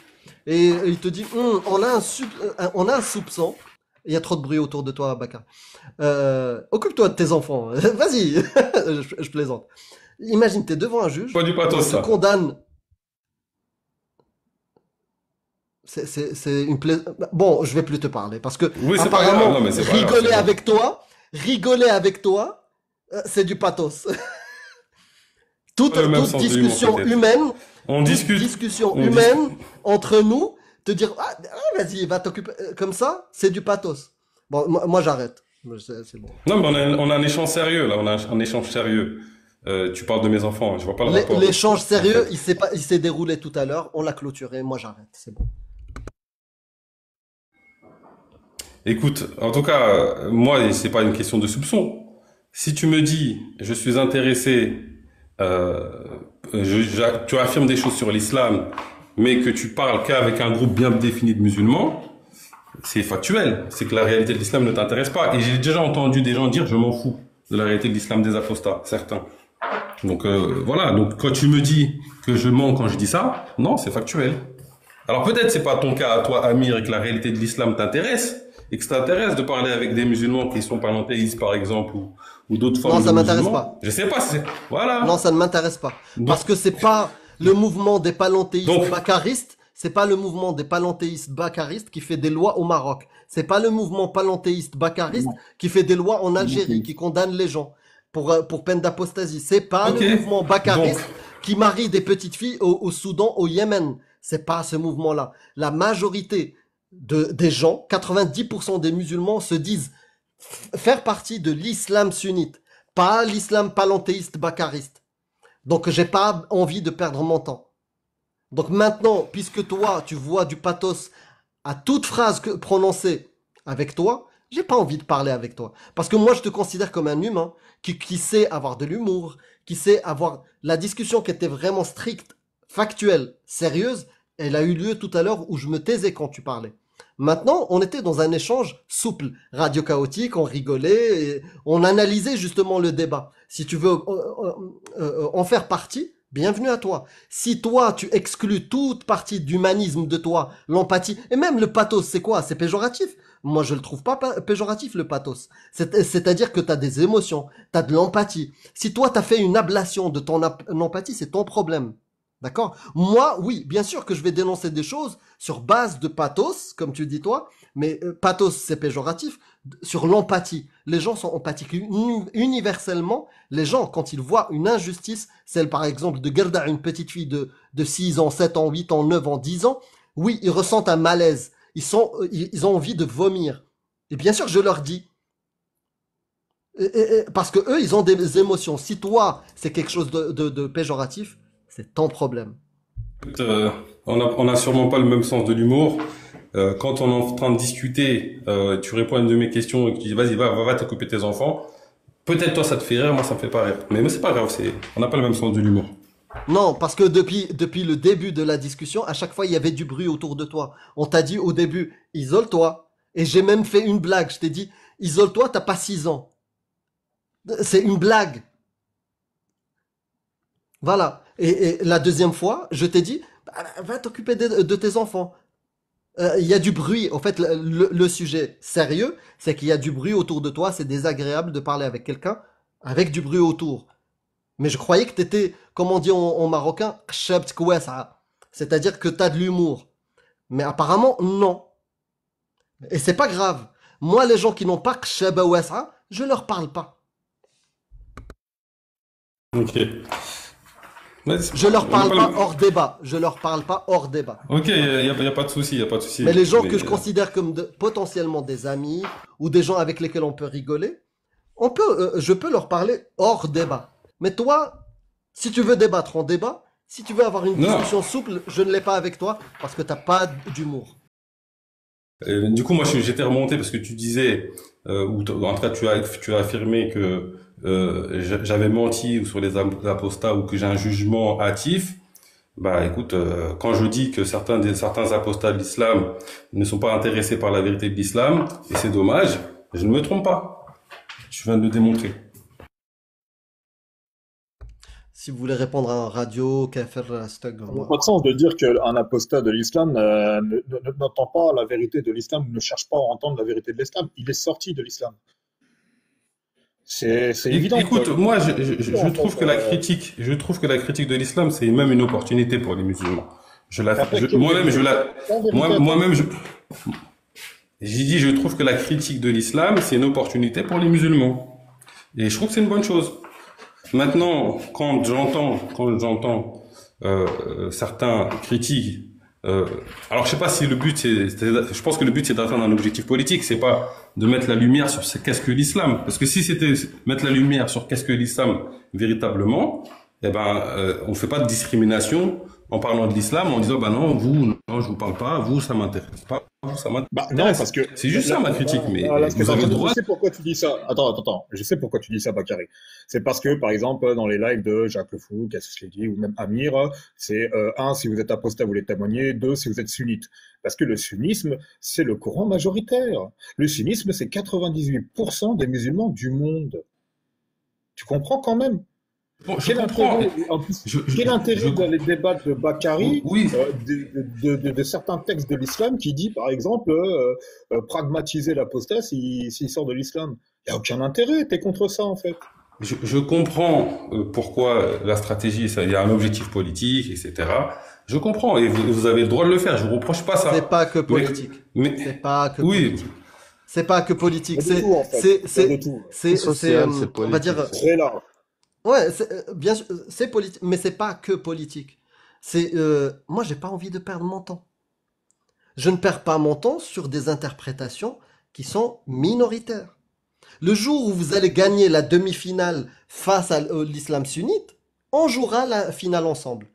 et il te dit on a un soupçon. Il y a trop de bruit autour de toi, Bakar. Occupe-toi de tes enfants. Vas-y, je plaisante. Imagine, t'es devant un juge. Pas du pathos, ça. Condamne. C'est une Bon, je vais plus te parler parce que oui, apparemment, rigoler avec toi, c'est du pathos. Toute discussion humaine, discussion humaine entre nous, te dire vas-y, va t'occuper comme ça, c'est du pathos. Bon, moi j'arrête. C'est bon. Non, mais on a un échange sérieux là, on a un échange sérieux. Tu parles de mes enfants, je vois pas le rapport. L'échange sérieux, il s'est déroulé tout à l'heure, on l'a clôturé, moi j'arrête, c'est bon. Écoute, en tout cas, moi, c'est pas une question de soupçon. Si tu me dis, je suis intéressé, tu affirmes des choses sur l'islam mais que tu parles qu'avec un groupe bien défini de musulmans, c'est factuel. C'est que la réalité de l'islam ne t'intéresse pas. Et j'ai déjà entendu des gens dire, je m'en fous de la réalité de l'islam des apostats, certains. Donc voilà, donc quand tu me dis que je mens quand je dis ça, non, c'est factuel. Alors peut-être c'est pas ton cas à toi, Amir, et que la réalité de l'islam t'intéresse, et que ça t'intéresse de parler avec des musulmans qui sont panthéistes, par exemple, ou d'autres formes de musulmans. Non, ça m'intéresse pas. Je sais pas, voilà. Non, ça ne m'intéresse pas. Parce que c'est pas le mouvement des panthéistes baccaristes, c'est pas le mouvement des panthéistes baccaristes qui fait des lois au Maroc. C'est pas le mouvement panthéiste baccariste qui fait des lois en Algérie, qui condamne les gens pour peine d'apostasie. C'est pas le mouvement baccariste qui marie des petites filles au Soudan, au Yémen. C'est pas ce mouvement-là. La majorité des gens, 90% des musulmans se disent faire partie de l'islam sunnite, pas l'islam panthéiste baccariste. Donc j'ai pas envie de perdre mon temps. Donc maintenant, puisque toi, tu vois du pathos à toute phrase prononcée avec toi, j'ai pas envie de parler avec toi. Parce que moi, je te considère comme un humain qui sait avoir de l'humour, qui sait avoir la discussion qui était vraiment stricte, factuelle, sérieuse. Elle a eu lieu tout à l'heure où je me taisais quand tu parlais. Maintenant, on était dans un échange souple, radio chaotique, on rigolait, et on analysait justement le débat. Si tu veux en faire partie, bienvenue à toi. Si toi, tu exclus toute partie d'humanisme de toi, l'empathie, et même le pathos, c'est quoi? C'est péjoratif. Moi, je le trouve pas péjoratif, le pathos. C'est-à-dire que tu as des émotions, tu as de l'empathie. Si toi, tu as fait une ablation de ton empathie, c'est ton problème. D'accord? Moi, oui, bien sûr que je vais dénoncer des choses sur base de pathos, comme tu dis toi, mais pathos, c'est péjoratif, sur l'empathie. Les gens sont empathiques. Universellement, les gens, quand ils voient une injustice, celle par exemple de Gerda, une petite fille de 6 ans, 7 ans, 8 ans, 9 ans, 10 ans, oui, ils ressentent un malaise. Ils ont envie de vomir. Et bien sûr, je leur dis. Parce que eux, ils ont des émotions. Si toi, c'est quelque chose de péjoratif, c'est ton problème. On a sûrement pas le même sens de l'humour. Quand on est en train de discuter, tu réponds à une de mes questions et tu dis vas-y, va t'occuper de tes enfants. Peut-être toi ça te fait rire, moi ça me fait pas rire. Mais c'est pas grave, on n'a pas le même sens de l'humour. Non, parce que depuis le début de la discussion, à chaque fois il y avait du bruit autour de toi. On t'a dit au début, isole-toi. Et j'ai même fait une blague. Je t'ai dit, isole-toi, t'as pas 6 ans. C'est une blague. Voilà. Et la deuxième fois, je t'ai dit, va t'occuper de tes enfants. Il y a du bruit. En fait, le sujet sérieux, c'est qu'il y a du bruit autour de toi. C'est désagréable de parler avec quelqu'un avec du bruit autour. Mais je croyais que t'étais, comme on dit en marocain, c'est-à-dire que t'as de l'humour. Mais apparemment, non. Et c'est pas grave. Moi, les gens qui n'ont pas je leur parle pas. Ok. Je leur parle pas hors débat. Je leur parle pas hors débat. Ok, y a pas de souci, y a pas de souci. Mais les gens que je considère comme potentiellement des amis ou des gens avec lesquels on peut rigoler, je peux leur parler hors débat. Mais toi, si tu veux débattre, on débat. Si tu veux avoir une discussion souple, je ne l'ai pas avec toi parce que t'as pas d'humour. Du coup, moi, j'étais remonté parce que tu disais, ou en tout cas, tu as affirmé que j'avais menti sur les apostats ou que j'ai un jugement hâtif. Bah, écoute, quand je dis que certains apostats de l'islam ne sont pas intéressés par la vérité de l'islam, et c'est dommage, je ne me trompe pas. Je viens de le démontrer. Si vous voulez répondre à un radio, kafir, stag. Ça n'a pas de sens de dire qu'un apostat de l'islam n'entend pas la vérité de l'islam, ne cherche pas à entendre la vérité de l'islam. Il est sorti de l'islam. C'est évident. Écoute, moi, je trouve que la critique de l'islam, c'est même une opportunité pour les musulmans. J'ai dit, je trouve que la critique de l'islam, c'est une opportunité pour les musulmans. Et je trouve que c'est une bonne chose. Maintenant, quand j'entends certains critiques, alors je sais pas si le but je pense que le but c'est d'atteindre un objectif politique, c'est pas de mettre la lumière sur qu'est-ce que l'islam, parce que si c'était mettre la lumière sur qu'est-ce que l'islam véritablement, eh ben on fait pas de discrimination en parlant de l'islam, en disant, bah non, vous, non, je vous parle pas, vous, ça m'intéresse pas, vous, ça m'intéresse. Bah, non, parce que... C'est juste ça ma critique, mais vous je avez le droit. sais pourquoi tu dis ça. Attends. Je sais pourquoi tu dis ça, Bakary. C'est parce que, par exemple, dans les lives de Jacques Le Fou, Cassius Lady ou même Amir, c'est un, si vous êtes apostat, vous voulez témoigner, deux, si vous êtes sunnite. Parce que le sunnisme, c'est le courant majoritaire. Le sunnisme, c'est 98% des musulmans du monde. Tu comprends quand même? Bon, je comprends. Quel intérêt dans les débats de Bakary de certains textes de l'islam qui dit, par exemple, pragmatiser l'apostat s'il sort de l'islam? Il n'y a aucun intérêt, t'es contre ça en fait. Je comprends pourquoi la stratégie, il y a un objectif politique, etc. Je comprends, et vous avez le droit de le faire, je vous reproche pas ça. C'est pas que politique. C'est pas que politique. C'est pas que politique. On va dire... Très large. Ouais, bien sûr, c'est politique, mais c'est pas que politique. Moi, j'ai pas envie de perdre mon temps. Je ne perds pas mon temps sur des interprétations qui sont minoritaires. Le jour où vous allez gagner la demi-finale face à l'islam sunnite, on jouera la finale ensemble.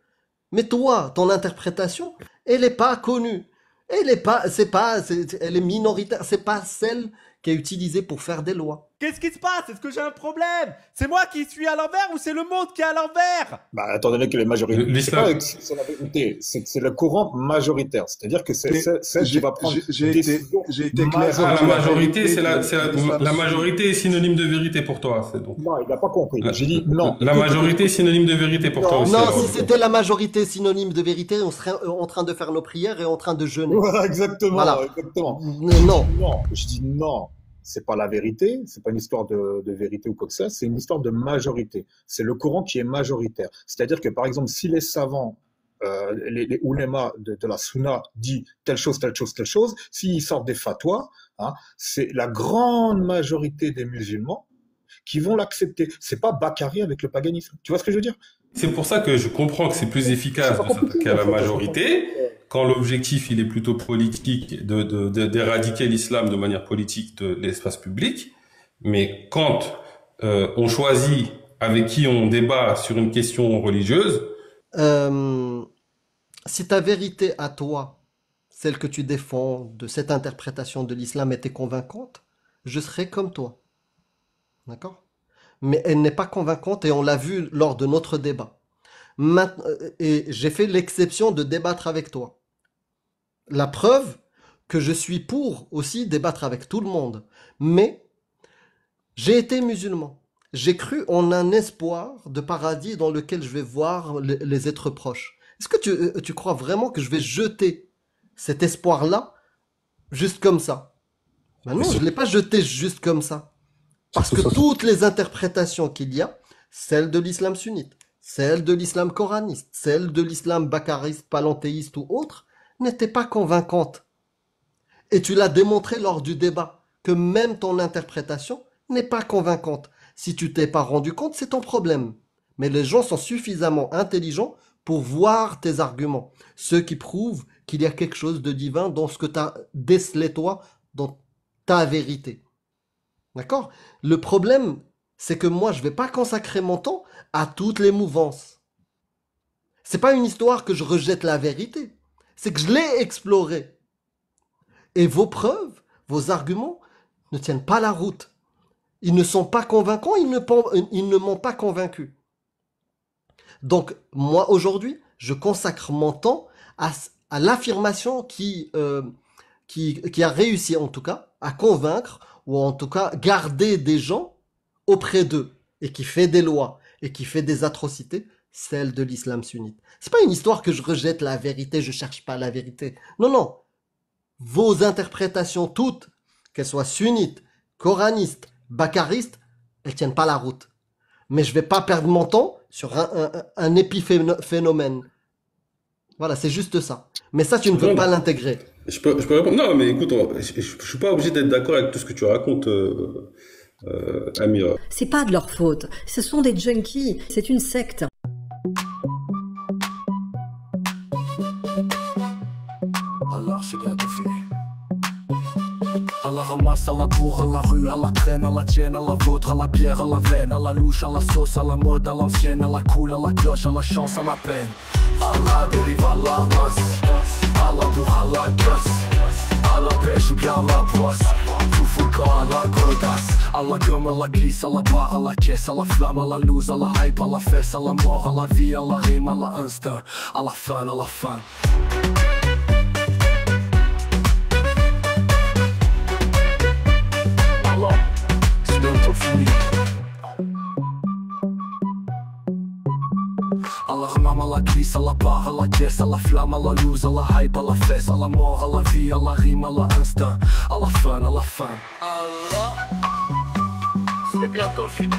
Mais toi, ton interprétation, elle est pas connue. Elle est minoritaire. C'est pas celle qui est utilisée pour faire des lois. Qu'est-ce qui se passe? Est-ce que j'ai un problème? C'est moi qui suis à l'envers ou c'est le monde qui est à l'envers? Bah, étant donné que les majorités, l'islam, c'est la vérité, c'est le courant majoritaire. C'est-à-dire que c'est celle qui va prendre des décisions. J'ai été clair. La majorité, la majorité est synonyme de vérité pour toi. Donc. Non, il n'a pas compris. J'ai dit non. La majorité est synonyme de vérité pour toi aussi. Non, si c'était la majorité synonyme de vérité, on serait en train de faire nos prières et en train de jeûner. Voilà, exactement. Voilà. Exactement. Non. Non, je dis non. C'est pas la vérité, c'est pas une histoire de vérité ou quoi que ça, c'est une histoire de majorité. C'est le courant qui est majoritaire. C'est-à-dire que, par exemple, si les savants, les oulémas de la sunna disent telle chose, s'ils sortent des fatwas, hein, c'est la grande majorité des musulmans qui vont l'accepter. C'est pas Bakary avec le paganisme. Tu vois ce que je veux dire? C'est pour ça que je comprends que c'est plus efficace de s'attaquer à la majorité, quand l'objectif il est plutôt politique, d'éradiquer l'islam de manière politique de l'espace public. Mais quand on choisit avec qui on débat sur une question religieuse... Si ta vérité à toi, celle que tu défends de cette interprétation de l'islam était convaincante, je serais comme toi. D'accord? Mais elle n'est pas convaincante et on l'a vu lors de notre débat. Et j'ai fait l'exception de débattre avec toi. La preuve que je suis pour aussi débattre avec tout le monde. Mais j'ai été musulman. J'ai cru en un espoir de paradis dans lequel je vais voir les êtres proches. Est-ce que tu crois vraiment que je vais jeter cet espoir-là juste comme ça? Ben non, je ne l'ai pas jeté juste comme ça. Parce que toutes les interprétations qu'il y a, celles de l'islam sunnite, celles de l'islam coraniste, celles de l'islam bakariste, palanthéiste ou autre, n'étaient pas convaincantes. Et tu l'as démontré lors du débat, que même ton interprétation n'est pas convaincante. Si tu t'es pas rendu compte, c'est ton problème. Mais les gens sont suffisamment intelligents pour voir tes arguments. Ceux qui prouvent qu'il y a quelque chose de divin dans ce que tu as décelé toi, dans ta vérité. D'accord? Le problème, c'est que moi, je vais pas consacrer mon temps à toutes les mouvances. C'est pas une histoire que je rejette la vérité. C'est que je l'ai explorée. Et vos preuves, vos arguments ne tiennent pas la route. Ils ne sont pas convaincants, ils ne m'ont pas convaincu. Donc, moi, aujourd'hui, je consacre mon temps à l'affirmation qui a réussi, en tout cas, à convaincre, ou en tout cas, garder des gens auprès d'eux, et qui fait des lois, et qui fait des atrocités, celle de l'islam sunnite. C'est pas une histoire que je rejette la vérité, je cherche pas la vérité. Non, non. Vos interprétations toutes, qu'elles soient sunnites, coranistes, bakaristes, elles tiennent pas la route. Mais je vais pas perdre mon temps sur un épiphénomène. Voilà, c'est juste ça. Mais ça, tu ne veux pas l'intégrer. Je peux répondre. Non, mais écoute, je suis pas obligé d'être d'accord avec tout ce que tu racontes, Amira. C'est pas de leur faute. Ce sont des junkies. C'est une secte. Allah ramasse, à la bourre, à la rue, à la traîne, à la tienne, à la vôtre, à la bière, à la veine, à la louche, à la sauce, à la mode, à l'ancienne, à la cool, à la cloche, à la chance, à la peine. À la dérive, à la masse, à la bourre, à la casse, à la pêche ou bien à la poisse. Tout fout le corps à la godasse, à la gomme, à la glisse, à la barre, à la caisse, à la flamme, à la loose, à la hype, à la fesse, à la mort, à la vie, à la rime, à la instinct, à la fin, à la fin. Alors, c'est bientôt fini. À la rime, à la glisse, à la barre, à la caisse, à la flamme, à la loose, à la hype, à la fesse, à la mort, à la vie, à la rime, à la instinct, à la fin, à la fin. Alors, c'est bientôt fini.